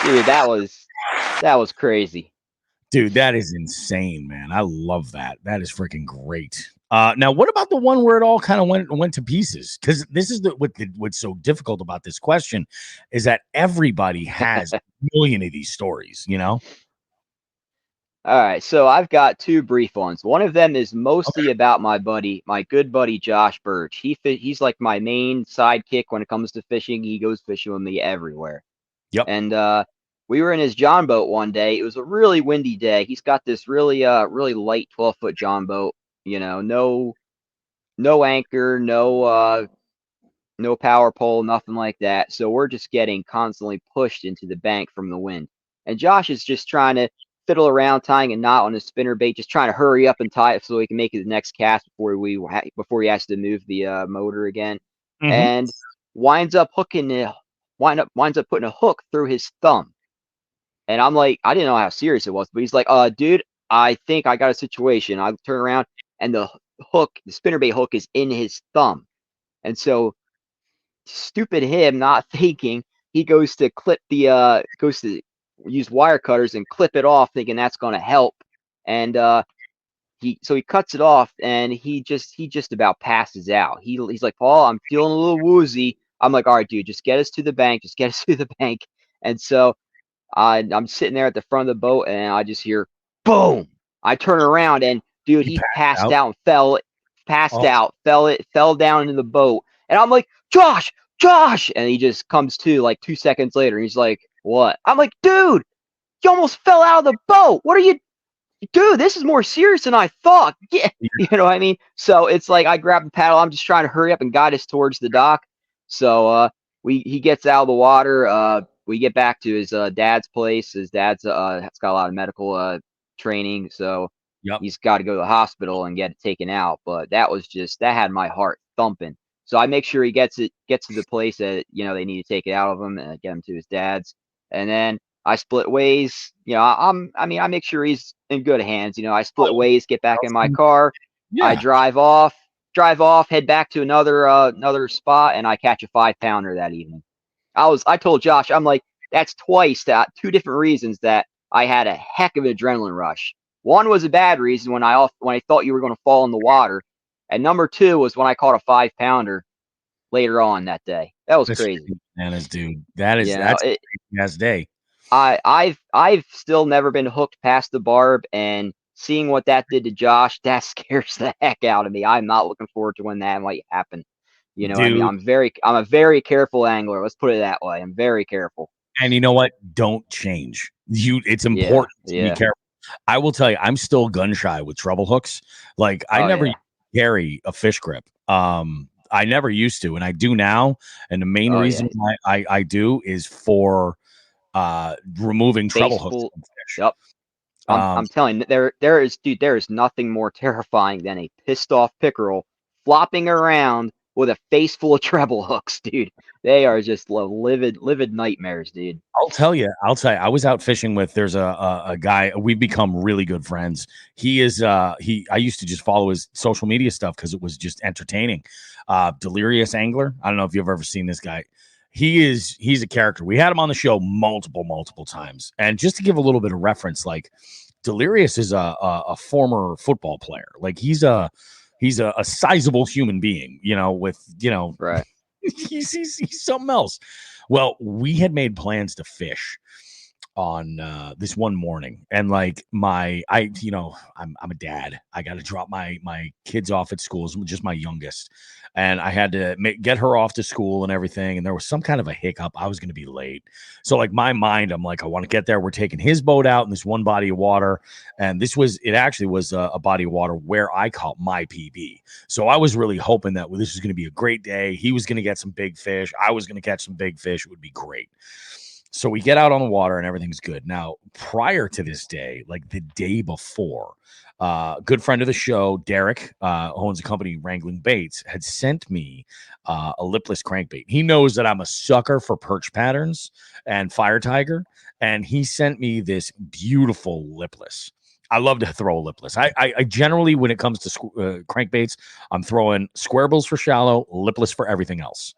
Speaker 6: Dude, that was That was crazy.
Speaker 1: Dude, that is insane, man. I love that. That is freaking great. Now, what about the one where it all kind of went to pieces? Because this is what's so difficult about this question is that everybody has a million of these stories, you know?
Speaker 6: All right, so I've got two brief ones. One of them is mostly about my good buddy Josh Birch. He's like my main sidekick when it comes to fishing. He goes fishing with me everywhere.
Speaker 1: Yep.
Speaker 6: And we were in his John boat one day. It was a really windy day. He's got this really light 12-foot John boat. You know, no anchor, no power pole, nothing like that. So we're just getting constantly pushed into the bank from the wind. And Josh is just trying to fiddle around tying a knot on his spinner bait, just trying to hurry up and tie it so he can make his next cast before he has to move the motor again. Mm-hmm. And winds up putting a hook through his thumb. And I'm like, I didn't know how serious it was, but he's like, dude, I think I got a situation. I turn around and the spinnerbait hook is in his thumb. And so stupid him, not thinking, he goes to use wire cutters and clip it off, thinking that's going to help. And he cuts it off, and he just about passes out. He's like, Paul, I'm feeling a little woozy. I'm like, all right, dude, just get us to the bank. And so I'm sitting there at the front of the boat, and I just hear boom. I turn around, and dude, he passed out and fell down into the boat. And I'm like, Josh, and he just comes to like 2 seconds later. And he's like, what? I'm like, dude, you almost fell out of the boat. What are you? Dude, this is more serious than I thought. Yeah. You know what I mean? So it's like I grab the paddle. I'm just trying to hurry up and guide us towards the dock. So he gets out of the water. We get back to his dad's place. His dad's has got a lot of medical training, so he's got to go to the hospital and get it taken out. But that had my heart thumping. So I make sure he gets to the place that they need to take it out of him and get him to his dad's. And then I split ways. I make sure he's in good hands. I split ways, get back in my car. Yeah. I drive off, head back to another spot, and I catch a 5-pounder that evening. I told Josh, I'm like, that's twice that 2 different reasons that I had a heck of an adrenaline rush. One was a bad reason when I thought you were going to fall in the water. And number 2 was when I caught a 5-pounder later on that day. That was crazy.
Speaker 1: Bananas, dude. That's a crazy day.
Speaker 6: I've still never been hooked past the barb, and seeing what that did to Josh, that scares the heck out of me. I'm not looking forward to when that might happen. Dude. I mean, I'm a very careful angler. Let's put it that way. I'm very careful.
Speaker 1: And you know what? Don't change. It's important to be careful. I will tell you, I'm still gun shy with treble hooks. Like I never carry a fish grip. I never used to, and I do now. And the main reason why I do is for removing treble hooks from fish.
Speaker 6: Yep. I'm telling you, there is nothing more terrifying than a pissed off pickerel flopping around with a face full of treble hooks, dude. They are just livid nightmares, dude.
Speaker 1: I'll tell you, I was out fishing with, there's a guy, we've become really good friends. He is, I used to just follow his social media stuff because it was just entertaining. Delirious Angler. I don't know if you've ever seen this guy. He's a character. We had him on the show multiple times. And just to give a little bit of reference, like Delirious is a former football player. Like he's a sizable human being,
Speaker 6: right.
Speaker 1: he's something else. Well, we had made plans to fish on this one morning, and like I'm a dad. I got to drop my kids off at school, just my youngest, and I had to get her off to school and everything. And there was some kind of a hiccup. I was going to be late, so like my mind, I'm like, I want to get there. We're taking his boat out in this one body of water, and it actually was a body of water where I caught my PB. So I was really hoping that this was going to be a great day. He was going to get some big fish. I was going to catch some big fish. It would be great. So we get out on the water and everything's good. Now, prior to this day, like the day before, good friend of the show, Derek, owns a company, Wrangling Baits, had sent me a lipless crankbait. He knows that I'm a sucker for perch patterns and fire tiger, and he sent me this beautiful lipless. I love to throw a lipless. I generally, when it comes to crankbaits, I'm throwing square bills for shallow, lipless for everything else,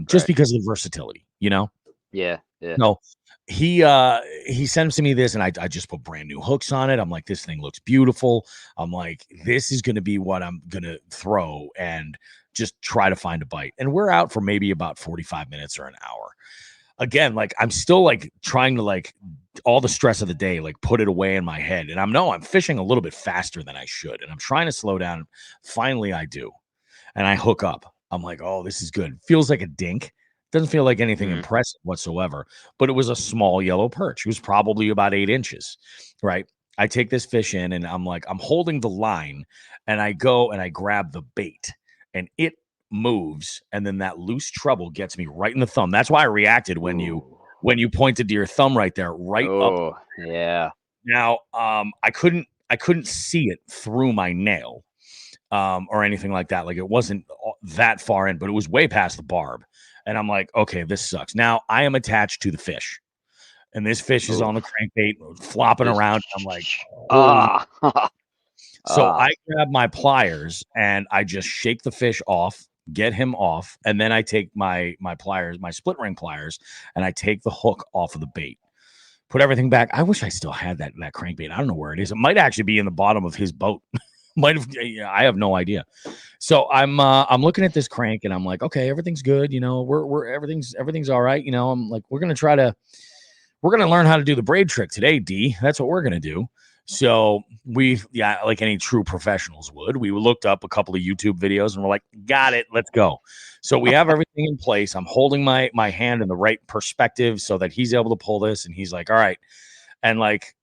Speaker 1: just because of the versatility,
Speaker 6: Yeah. Yeah.
Speaker 1: No, he sends me this, and I just put brand new hooks on it. I'm like, this thing looks beautiful. I'm like, this is gonna be what I'm gonna throw and just try to find a bite. And we're out for maybe about 45 minutes or an hour. Again, like I'm still like trying to like all the stress of the day, like put it away in my head. And I'm fishing a little bit faster than I should. And I'm trying to slow down. Finally, I do. And I hook up. I'm like, oh, this is good. Feels like a dink. Doesn't feel like anything impressive whatsoever, but it was a small yellow perch. It was probably about 8 inches, right? I take this fish in and I'm holding the line and I go and I grab the bait and it moves. And then that loose treble gets me right in the thumb. That's why I reacted when you pointed to your thumb right there, right up.
Speaker 6: Oh, yeah.
Speaker 1: Now, I couldn't see it through my nail. Or anything like that. Like it wasn't that far in, but it was way past the barb. And I'm like, okay, this sucks. Now I am attached to the fish, and this fish is on the crankbait, flopping around. I'm like, so I grab my pliers and I just shake the fish off, get him off, and then I take my pliers, my split ring pliers, and I take the hook off of the bait. Put everything back. I wish I still had that crankbait. I don't know where it is. It might actually be in the bottom of his boat. Might have. I have no idea. So I'm looking at this crank and I'm like, okay, everything's good. You know, everything's all right. You know, I'm like, we're gonna learn how to do the braid trick today, D. That's what we're gonna do. So like any true professionals would, we looked up a couple of YouTube videos and we're like, got it, let's go. So we have everything in place. I'm holding my hand in the right perspective so that he's able to pull this, and he's like, all right, and like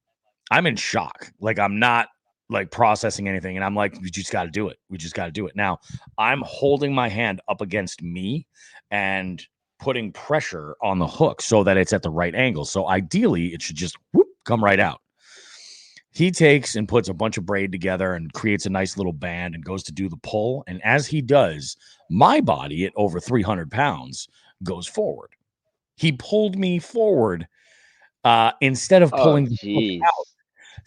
Speaker 1: I'm in shock, like I'm not like processing anything. And I'm like, we just got to do it. We just got to do it. Now I'm holding my hand up against me and putting pressure on the hook so that it's at the right angle. So ideally it should just come right out. He takes and puts a bunch of braid together and creates a nice little band and goes to do the pull. And as he does, my body at over 300 pounds goes forward. He pulled me forward instead of pulling the hook out.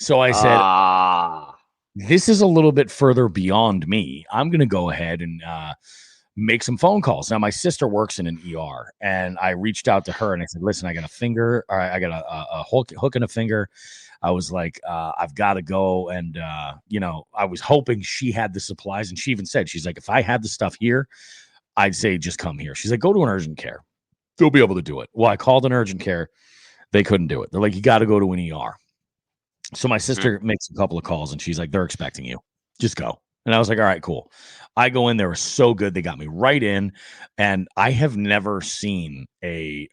Speaker 1: So I said, this is a little bit further beyond me. I'm going to go ahead and make some phone calls. Now, my sister works in an ER, and I reached out to her and I said, listen, I got a hook and a finger. I was like, I've got to go. And, I was hoping she had the supplies. And she even said, she's like, if I had the stuff here, I'd say, just come here. She's like, go to an urgent care. They'll be able to do it. Well, I called an urgent care. They couldn't do it. They're like, you got to go to an ER. So my sister makes a couple of calls and she's like, they're expecting you. Just go. And I was like, all right, cool. I go in. They were so good. They got me right in. And I have never seen a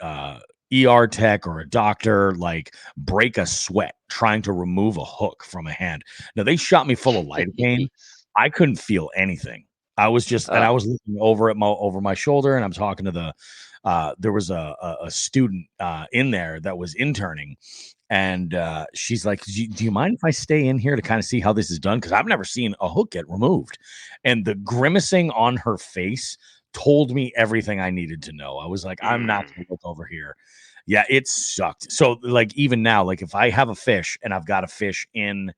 Speaker 1: ER tech or a doctor like break a sweat trying to remove a hook from a hand. Now they shot me full of lidocaine. I couldn't feel anything. I was just, and I was looking over my shoulder, and I'm talking to there was a student in there that was interning. And she's like, do you mind if I stay in here to kind of see how this is done? Because I've never seen a hook get removed. And the grimacing on her face told me everything I needed to know. I was like, I'm not going to look over here. Yeah, it sucked. So like even now, like if I have a fish and I've got a fish in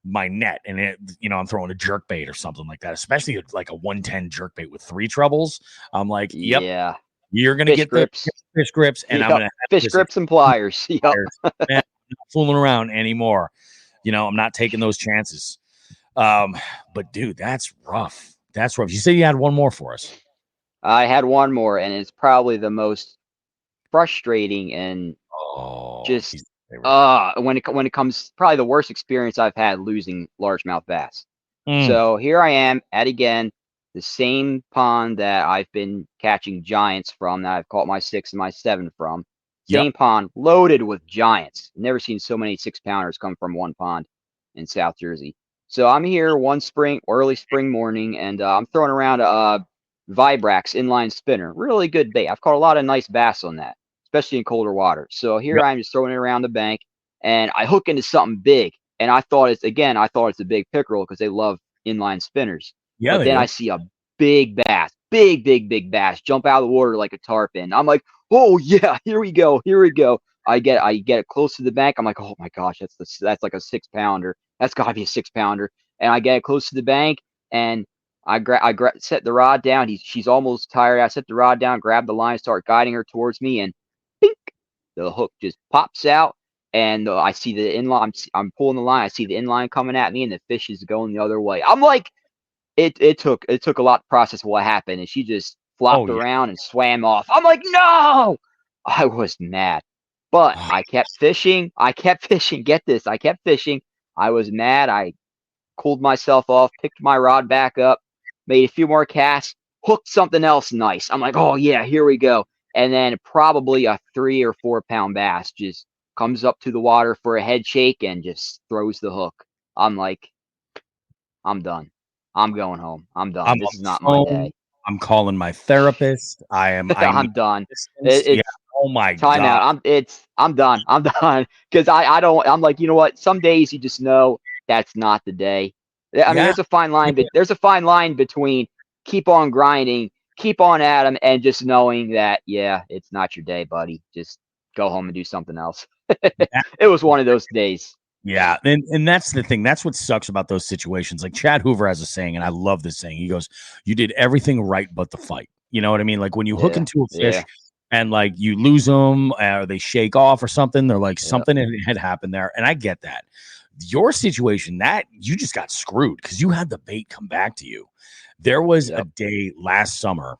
Speaker 1: my net and I'm throwing a jerk bait or something like that, especially like a 110 jerk bait with 3 trebles, I'm like, yep. Yeah. You're going to get the fish grips, and I'm going to have
Speaker 6: fish grips and pliers. Yep.
Speaker 1: Man, I'm not fooling around anymore. I'm not taking those chances. But dude, that's rough. That's rough. You said you had one more for us.
Speaker 6: I had one more, and it's probably the most frustrating and just when it comes, probably the worst experience I've had losing largemouth bass. So here I am at again the same pond that I've been catching giants from, that I've caught my 6 and my 7 from. Same pond loaded with giants. Never seen so many 6-pounders come from one pond in South Jersey. So I'm here one early spring morning, and I'm throwing around a Vibrax inline spinner. Really good bait. I've caught a lot of nice bass on that, especially in colder water. So here I'm just throwing it around the bank, and I hook into something big. And I thought it's a big pickerel because they love inline spinners. Yeah. But then I see a big bass, big bass jump out of the water like a tarpon. I'm like, oh yeah, here we go. I get it close to the bank. I'm like, oh my gosh, that's like a 6-pounder. That's got to be a 6-pounder. And I get it close to the bank, and I set the rod down. She's almost tired. I set the rod down, grab the line, start guiding her towards me, and pink, the hook just pops out, and I see the inline. I'm pulling the line. I see the inline coming at me, and the fish is going the other way. I'm like, it took a lot to process what happened, and she just flopped around and swam off. I'm like, no! I was mad, but I kept fishing. Get this, I kept fishing. I was mad. I cooled myself off, picked my rod back up, made a few more casts, hooked something else nice. I'm like, oh yeah, here we go. And then probably a 3 or 4 pound bass just comes up to the water for a head shake and just throws the hook. I'm like, I'm done. I'm going home. I'm done. This is not my day.
Speaker 1: I'm calling my therapist. I'm
Speaker 6: done.
Speaker 1: Oh my
Speaker 6: time
Speaker 1: God.
Speaker 6: out. I'm done. I'm done. Because I'm like, you know what? Some days you just know that's not the day. I mean, there's a fine line, but there's a fine line between keep on grinding, keep on at them, and just knowing that, yeah, it's not your day, buddy. Just go home and do something else. It was one of those days.
Speaker 1: Yeah, and that's the thing. That's what sucks about those situations. Like Chad Hoover has a saying, and I love this saying. He goes, "You did everything right but the fight." You know what I mean? Like when you hook into a fish and like you lose them or they shake off or something, they're like something had happened there. And I get that. Your situation, that you just got screwed because you had the bait come back to you. There was a day last summer,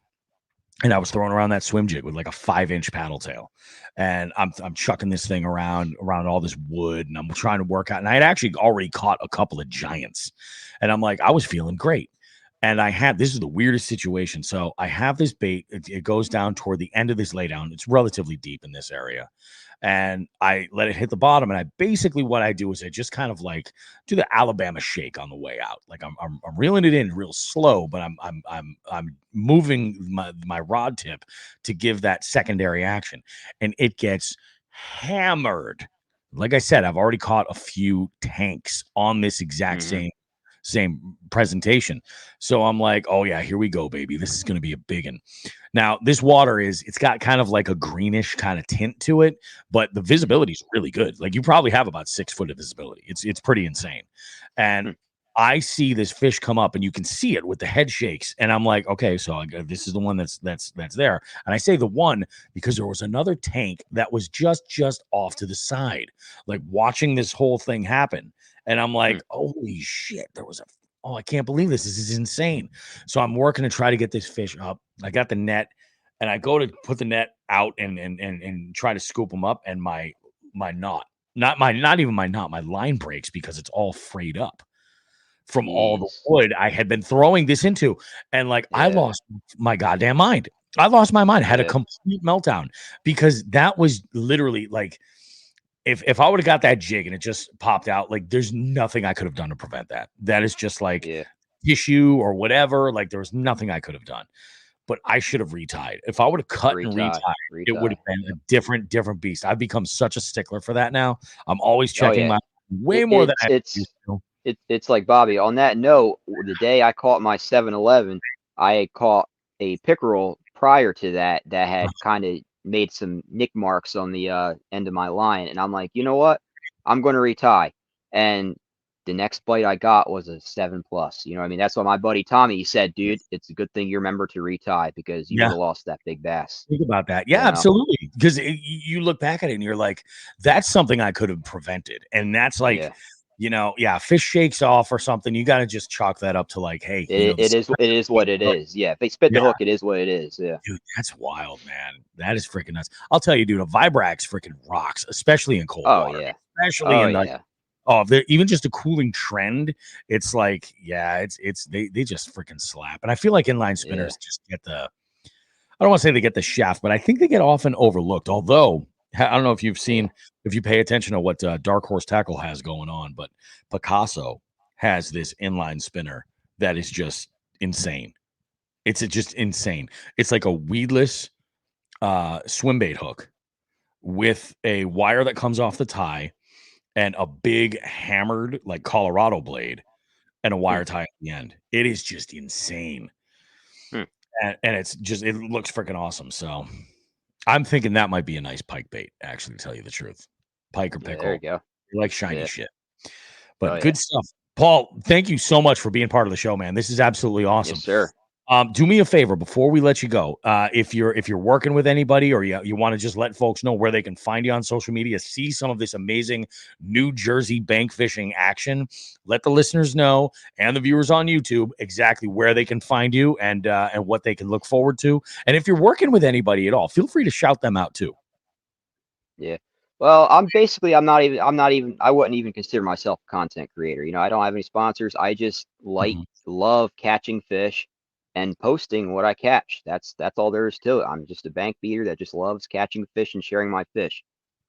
Speaker 1: and I was throwing around that swim jig with like a 5-inch paddle tail. And I'm chucking this thing around all this wood, and I'm trying to work out. And I had actually already caught a couple of giants, and I'm like, I was feeling great. And this is the weirdest situation. So I have this bait. It goes down toward the end of this laydown. It's relatively deep in this area. And I let it hit the bottom. And what I do is I just kind of like do the Alabama shake on the way out. Like I'm reeling it in real slow, but I'm moving my rod tip to give that secondary action, and it gets hammered. Like I said, I've already caught a few tanks on this exact same presentation. So I'm like, oh yeah, here we go, baby. This is going to be a big one. Now, this water it's got kind of like a greenish kind of tint to it, but the visibility is really good. Like you probably have about 6 foot of visibility. It's pretty insane. And I see this fish come up, and you can see it with the head shakes. And I'm like, okay, so this is the one that's there. And I say the one because there was another tank that was just off to the side, like watching this whole thing happen. And I'm like, holy shit, I can't believe this. This is insane. So I'm working to try to get this fish up. I got the net, and I go to put the net out and try to scoop them up. And my line breaks because it's all frayed up from all the wood I had been throwing this into. And like, I lost my goddamn mind. I lost my mind. I had a complete meltdown because that was literally like, if I would have got that jig and it just popped out, like there's nothing I could have done to prevent that. That is just like tissue or whatever. Like there was nothing I could have done, but I should have retied. If I would have cut and retied, it would have been a different beast. I've become such a stickler for that now. I'm always checking my more than
Speaker 6: it's like Bobby. On that note, the day I caught my 711, I caught a pickerel prior to that had kind of made some nick marks on the end of my line, and I'm like, you know what, I'm going to retie. And the next bite I got was a 7+. You know what I mean? That's what my buddy Tommy said, dude, it's a good thing you remember to retie because you would have lost that big bass.
Speaker 1: Think about that. Yeah, absolutely. Because you look back at it and you're like, that's something I could have prevented. And that's like, fish shakes off or something. You got to just chalk that up to like, hey,
Speaker 6: it is what it is. Yeah. If they spit the hook, it is what it is. Yeah.
Speaker 1: Dude, that's wild, man. That is freaking nuts. I'll tell you, dude, a Vibrax freaking rocks, especially in cold water.
Speaker 6: Yeah.
Speaker 1: Especially in like, if they're even just a cooling trend, it's like, they just freaking slap. And I feel like inline spinners just get I don't want to say they get the shaft, but I think they get often overlooked. Although, I don't know if you've seen, if you pay attention to what Dark Horse Tackle has going on, but Picasso has this inline spinner that is just insane. It's just insane. It's like a weedless swim bait hook with a wire that comes off the tie and a big hammered like Colorado blade and a wire tie at the end. It is just insane. And it looks freaking awesome. So I'm thinking that might be a nice pike bait, actually, to tell you the truth. Pike or pickle.
Speaker 6: There you go.
Speaker 1: You like shiny shit. But good stuff. Paul, thank you so much for being part of the show, man. This is absolutely awesome.
Speaker 6: Yes, sir.
Speaker 1: Do me a favor before we let you go. If you're working with anybody or you want to just let folks know where they can find you on social media, see some of this amazing New Jersey bank fishing action. Let the listeners know and the viewers on YouTube exactly where they can find you and what they can look forward to. And if you're working with anybody at all, feel free to shout them out too.
Speaker 6: Yeah. Well, I wouldn't even consider myself a content creator. I don't have any sponsors. I just love catching fish and posting what I catch. That's all there is to it. I'm just a bank beater that just loves catching fish and sharing my fish.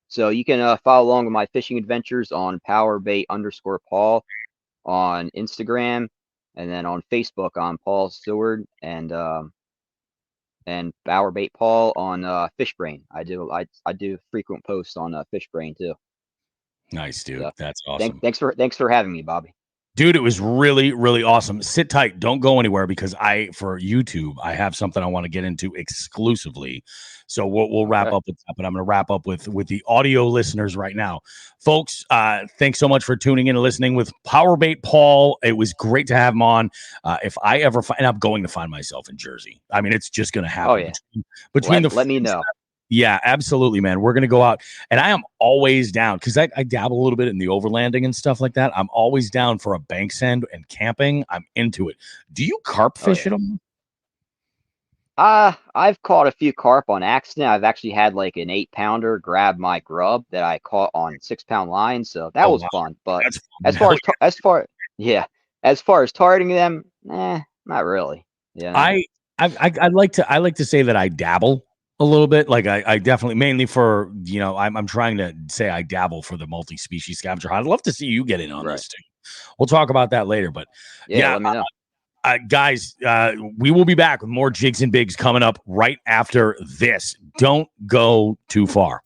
Speaker 6: So you can follow along with my fishing adventures on Powerbait_Paul on Instagram, and then on Facebook on Paul Seward and Powerbait Paul on Fishbrain. I do frequent posts on Fishbrain too.
Speaker 1: Nice, dude.
Speaker 6: So,
Speaker 1: that's awesome.
Speaker 6: Thanks for having me, Bobby.
Speaker 1: Dude, it was really, really awesome. Sit tight. Don't go anywhere because for YouTube, I have something I want to get into exclusively. So we'll wrap up with that, but I'm going to wrap up with the audio listeners right now. Folks, thanks so much for tuning in and listening with Powerbait Paul. It was great to have him on. If I ever find, and I'm going to find myself in Jersey. I mean, it's just going to happen.
Speaker 6: Oh, yeah. Let me know.
Speaker 1: Yeah, absolutely, man. We're going to go out, and I am always down because I dabble a little bit in the overlanding and stuff like that. I'm always down for a bank send and camping. I'm into it. Do you carp fish at all?
Speaker 6: I've caught a few carp on accident. I've actually had like an 8-pounder grab my grub that I caught on 6-pound line, so that was fun. But as far as targeting them, not really. Yeah,
Speaker 1: I like to say that I dabble a little bit. Like I definitely, mainly for, I'm trying to say I dabble for the multi-species scavenger hunt. I'd love to see you get in on this too. We'll talk about that later, but
Speaker 6: let me know.
Speaker 1: Guys, we will be back with more Jigs and Bigs coming up right after this. Don't go too far.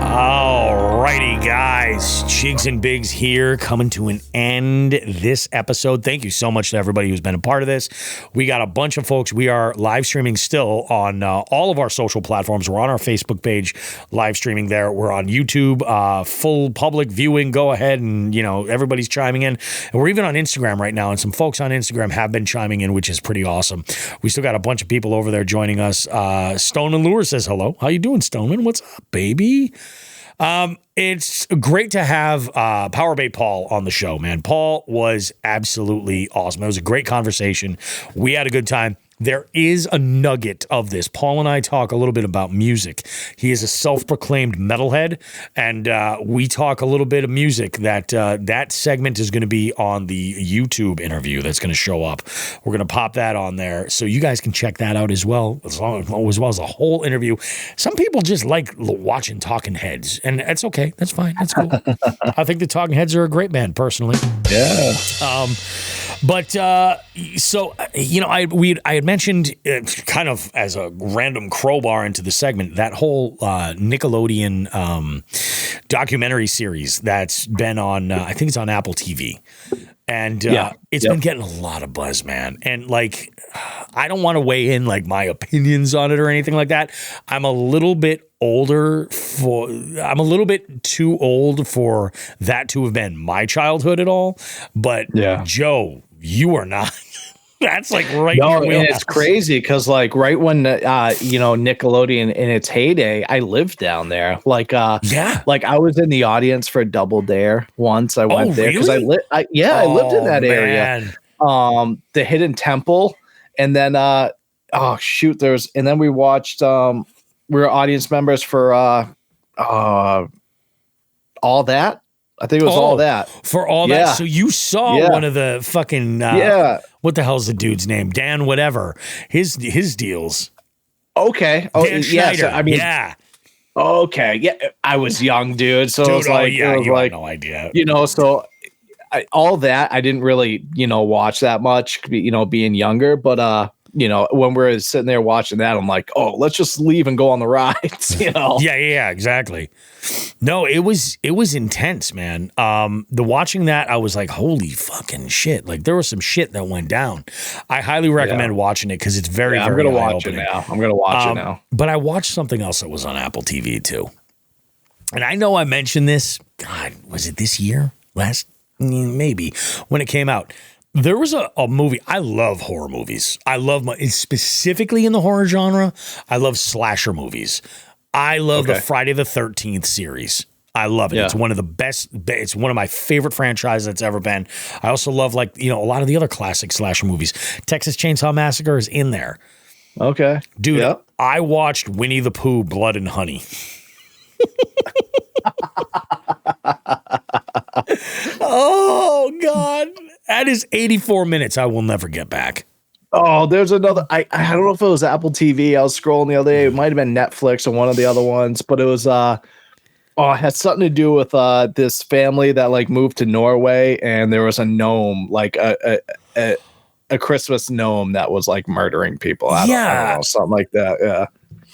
Speaker 1: Alrighty, guys. Jigs and Bigs here, coming to an end this episode. Thank you so much to everybody who's been a part of this. We got a bunch of folks. We are live streaming still on all of our social platforms. We're on our Facebook page, live streaming there. We're on YouTube, full public viewing. Go ahead and, everybody's chiming in. And we're even on Instagram right now, and some folks on Instagram have been chiming in, which is pretty awesome. We still got a bunch of people over there joining us. Stoneman Lure says hello. How you doing, Stoneman? What's up, baby? It's great to have Powerbait Paul on the show, man. Paul was absolutely awesome. It was a great conversation. We had a good time. There is a nugget of this. Paul and I talk a little bit about music. He is a self-proclaimed metalhead, and we talk a little bit of music. That segment is going to be on the YouTube interview that's going to show up. We're going to pop that on there, so you guys can check that out as well as the whole interview. Some people just like watching Talking Heads, and that's okay. That's fine. That's cool. I think the Talking Heads are a great band, personally.
Speaker 2: Yeah.
Speaker 1: But so I had mentioned kind of as a random crowbar into the segment that whole Nickelodeon documentary series that's been on I think it's on Apple TV, and it's been getting a lot of buzz, man. And like, I don't want to weigh in like my opinions on it or anything like that. I'm a little bit too old for that to have been my childhood at all. But Joe, you are not. That's like right.
Speaker 2: No, and it's crazy because like right when Nickelodeon in its heyday, I lived down there. Like like I was in the audience for Double Dare once. I went there because I lived in that area. The Hidden Temple, and then and then we watched. We were audience members for All That. I think it was All That.
Speaker 1: For All That. So you saw one of the fucking what the hell's the dude's name? Dan whatever. His deals.
Speaker 2: Okay. Oh,
Speaker 1: Dan Schneider.
Speaker 2: I mean, okay. Yeah. I was young, dude. So it was like,
Speaker 1: you had no idea.
Speaker 2: So All That I didn't really, watch that much, being younger, but when we're sitting there watching that, I'm like, oh, let's just leave and go on the rides,
Speaker 1: Yeah, exactly. No, it was intense, man. The watching that, I was like, holy fucking shit. Like there was some shit that went down. I highly recommend watching it because it's very, very
Speaker 2: I'm gonna watch it now. But I watched something else that was on Apple TV too.
Speaker 1: and I know I mentioned this, God, was it this year? Maybe, when it came out. There was a movie. I love horror movies. I love specifically in the horror genre. I love slasher movies. I love the Friday the 13th series. I love it. Yeah. It's one of the best. It's one of my favorite franchises that's ever been. I also love, like, a lot of the other classic slasher movies. Texas Chainsaw Massacre is in there.
Speaker 2: Okay.
Speaker 1: Dude, yep. I watched Winnie the Pooh, Blood and Honey. Oh, God. That is 84 minutes I will never get back.
Speaker 2: Oh, there's another. I don't know if it was Apple TV. I was scrolling the other day. It might have been Netflix or one of the other ones, but it was it had something to do with this family that, like, moved to Norway, and there was a gnome, like a Christmas gnome that was, like, murdering people. I don't know, something like that. Yeah.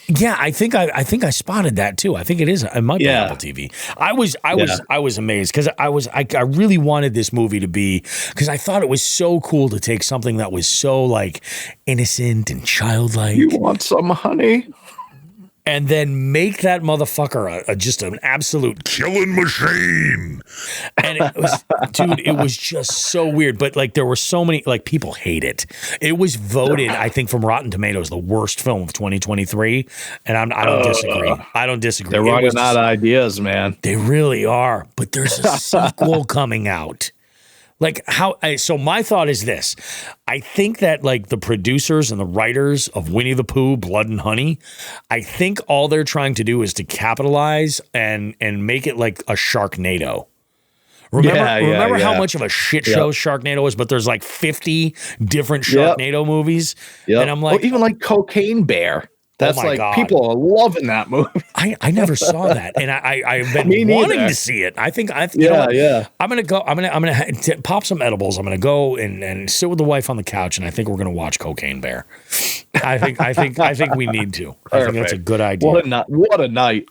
Speaker 1: Yeah, I think I spotted that too. I think it might be Apple TV. I was amazed because I really wanted this movie to be, because I thought it was so cool to take something that was so, like, innocent and childlike.
Speaker 2: You want some honey?
Speaker 1: And then make that motherfucker just an absolute
Speaker 3: killing machine.
Speaker 1: And it was, dude, it was just so weird. But, like, there were so many, like, people hate it. It was voted, I think, from Rotten Tomatoes, the worst film of 2023. And I don't disagree. I don't disagree.
Speaker 2: They're running out of ideas, man.
Speaker 1: They really are. But there's a sequel coming out. Like, so my thought is this. I think that, like, the producers and the writers of Winnie the Pooh, Blood and Honey, I think all they're trying to do is to capitalize and make it like a Sharknado. Remember how much of a shit show Sharknado was? But there's like 50 different Sharknado movies. Yep. And I'm like,
Speaker 2: even like Cocaine Bear. That's God. People are loving that movie.
Speaker 1: I never saw that, and I've been wanting to see it. I think I'm gonna go. I'm gonna pop some edibles. I'm gonna go and sit with the wife on the couch, and I think we're gonna watch Cocaine Bear. I think we need to. Perfect. I think that's a good idea.
Speaker 2: What a night!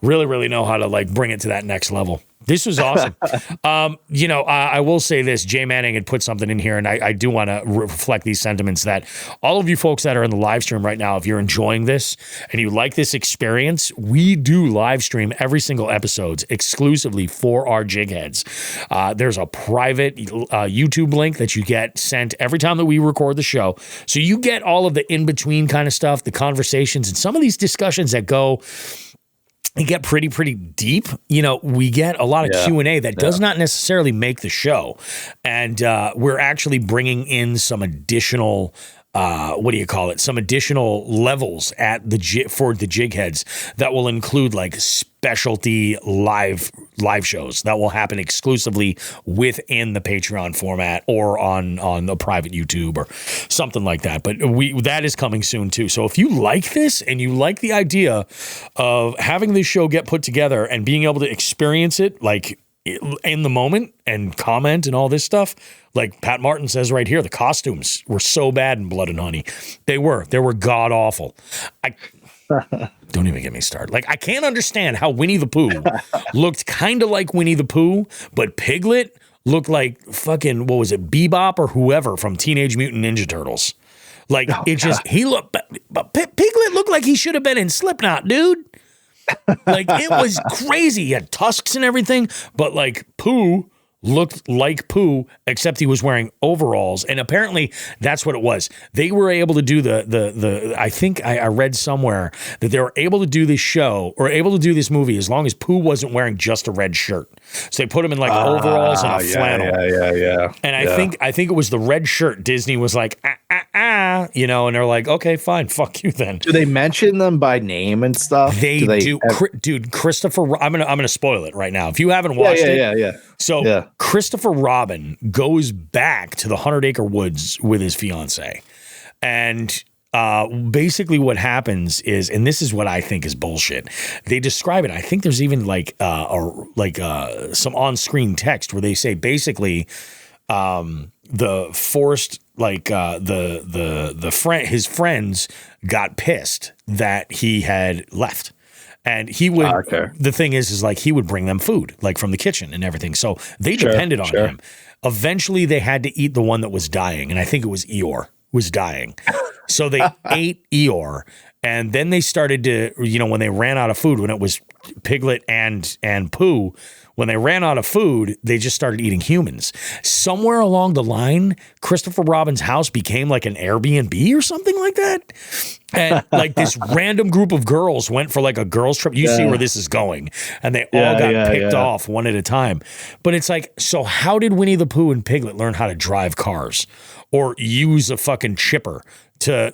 Speaker 1: Really, really know how to, like, bring it to that next level. This was awesome. I will say this. Jay Manning had put something in here, and I do want to reflect these sentiments that all of you folks that are in the live stream right now, if you're enjoying this and you like this experience, we do live stream every single episode exclusively for our jig heads. There's a private YouTube link that you get sent every time that we record the show. So you get all of the in-between kind of stuff, the conversations, and some of these discussions that go... They get pretty deep. We get a lot of Q&A that does not necessarily make the show. And we're actually bringing in some additional, some additional levels for the jig heads that will include, like, specialty live shows that will happen exclusively within the Patreon format or on the private YouTube or something like that. But that is coming soon too. So if you like this and you like the idea of having this show get put together and being able to experience it, like, in the moment and comment and all this stuff, like Pat Martin says right here, the costumes were so bad in Blood and Honey. They were god awful. Don't even get me started. Like, I can't understand how Winnie the Pooh looked kind of like Winnie the Pooh, but Piglet looked like fucking, what was it, Bebop or whoever from Teenage Mutant Ninja Turtles. Like, but Piglet looked like he should have been in Slipknot, dude. Like, it was crazy. He had tusks and everything, but, like, Pooh looked like Pooh, except he was wearing overalls. And apparently that's what it was. They were able to do I think I read somewhere that they were able to do this show or able to do this movie as long as Pooh wasn't wearing just a red shirt. So they put him in, like, overalls and a flannel.
Speaker 2: Yeah.
Speaker 1: And I think it was the red shirt. Disney was like, and they're like, okay, fine, fuck you then.
Speaker 2: Do they mention them by name and stuff?
Speaker 1: They do. Dude, Christopher, I'm gonna spoil it right now. If you haven't watched it.
Speaker 2: Yeah.
Speaker 1: So Christopher Robin goes back to the 100-acre woods with his fiance. And basically what happens is, and this is what I think is bullshit, they describe it. I think there's even some on-screen text where they say basically the forced, his friends got pissed that he had left. And he would, the thing is like, he would bring them food, like, from the kitchen and everything. So they depended on him. Eventually they had to eat the one that was dying. And I think it was Eeyore was dying. So they ate Eeyore. And then they started to, when they ran out of food, when it was Piglet and Pooh, when they ran out of food, they just started eating humans. Somewhere along the line, Christopher Robin's house became like an Airbnb or something like that. And like this random group of girls went for like a girls trip. You see where this is going. And they all got picked off one at a time. But it's like, so how did Winnie the Pooh and Piglet learn how to drive cars or use a fucking chipper to,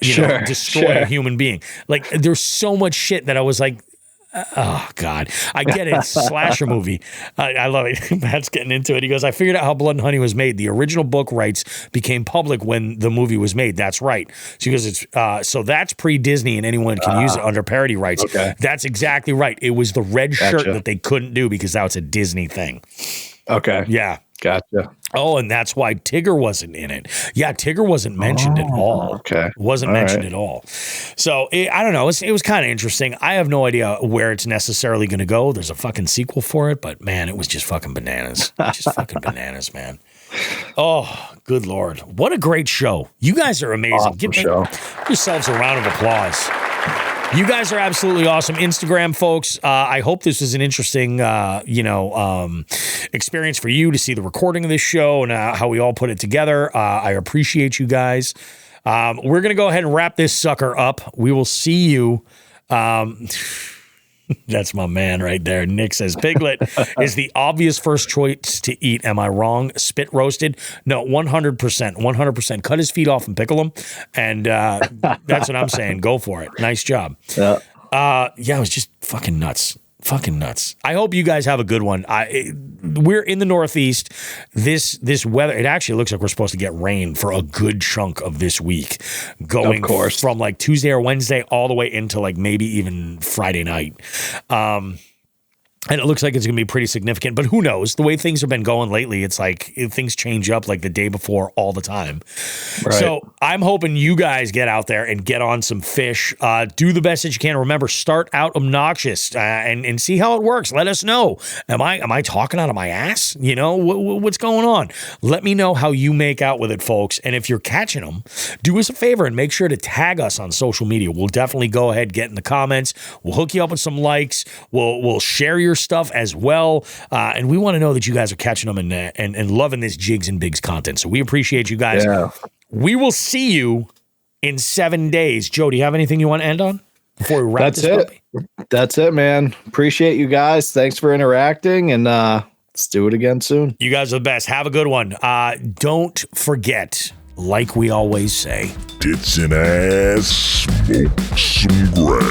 Speaker 1: destroy a human being? Like, there's so much shit that I was like, oh, God. I get it. It's a slasher movie. I love it. Matt's getting into it. He goes, I figured out how Blood and Honey was made. The original book rights became public when the movie was made. That's right. So he goes, it's so that's pre-Disney and anyone can use it under parody rights. Okay. That's exactly right. It was the red shirt that they couldn't do because now it's a Disney thing.
Speaker 2: Okay.
Speaker 1: Yeah.
Speaker 2: Gotcha.
Speaker 1: Oh, and that's why Tigger wasn't in it. Yeah, Tigger wasn't mentioned at all.
Speaker 2: Okay.
Speaker 1: Wasn't mentioned at all. So, I don't know. It was kind of interesting. I have no idea where it's necessarily going to go. There's a fucking sequel for it, but man, it was just fucking bananas. Just fucking bananas, man. Oh, good Lord. What a great show. You guys are amazing.
Speaker 2: Awesome
Speaker 1: Give
Speaker 2: show.
Speaker 1: yourselves a round of applause. You guys are absolutely awesome. Instagram folks, I hope this was an interesting, experience for you to see the recording of this show and how we all put it together. I appreciate you guys. We're going to go ahead and wrap this sucker up. We will see you. That's my man right there. Nick says, Piglet is the obvious first choice to eat. Am I wrong? Spit roasted? No, 100%. 100%. Cut his feet off and pickle them. And that's what I'm saying. Go for it. Nice job. Yeah, it was just fucking nuts. Fucking nuts. I hope you guys have a good one. We're in the Northeast. This weather, it actually looks like we're supposed to get rain for a good chunk of this week. Going from like Tuesday or Wednesday all the way into like maybe even Friday night. And it looks like it's going to be pretty significant, but who knows? The way things have been going lately, it's like things change up like the day before all the time. Right. So I'm hoping you guys get out there and get on some fish. Do the best that you can. Remember, start out obnoxious and see how it works. Let us know. Am I talking out of my ass? You know, what's going on? Let me know how you make out with it, folks. And if you're catching them, do us a favor and make sure to tag us on social media. We'll definitely go ahead, get in the comments. We'll hook you up with some likes. We'll share your stuff as well, and we want to know that you guys are catching them and loving this Jigs and Bigs content. So we appreciate you guys. We will see you in 7 days. Joe, do you have anything you want to end on before we wrap this up?
Speaker 2: That's it, man. Appreciate you guys. Thanks for interacting, and let's do it again soon.
Speaker 1: You guys are the best. Have a good one. Don't forget, like we always say,
Speaker 3: tits and ass, smoke some grass.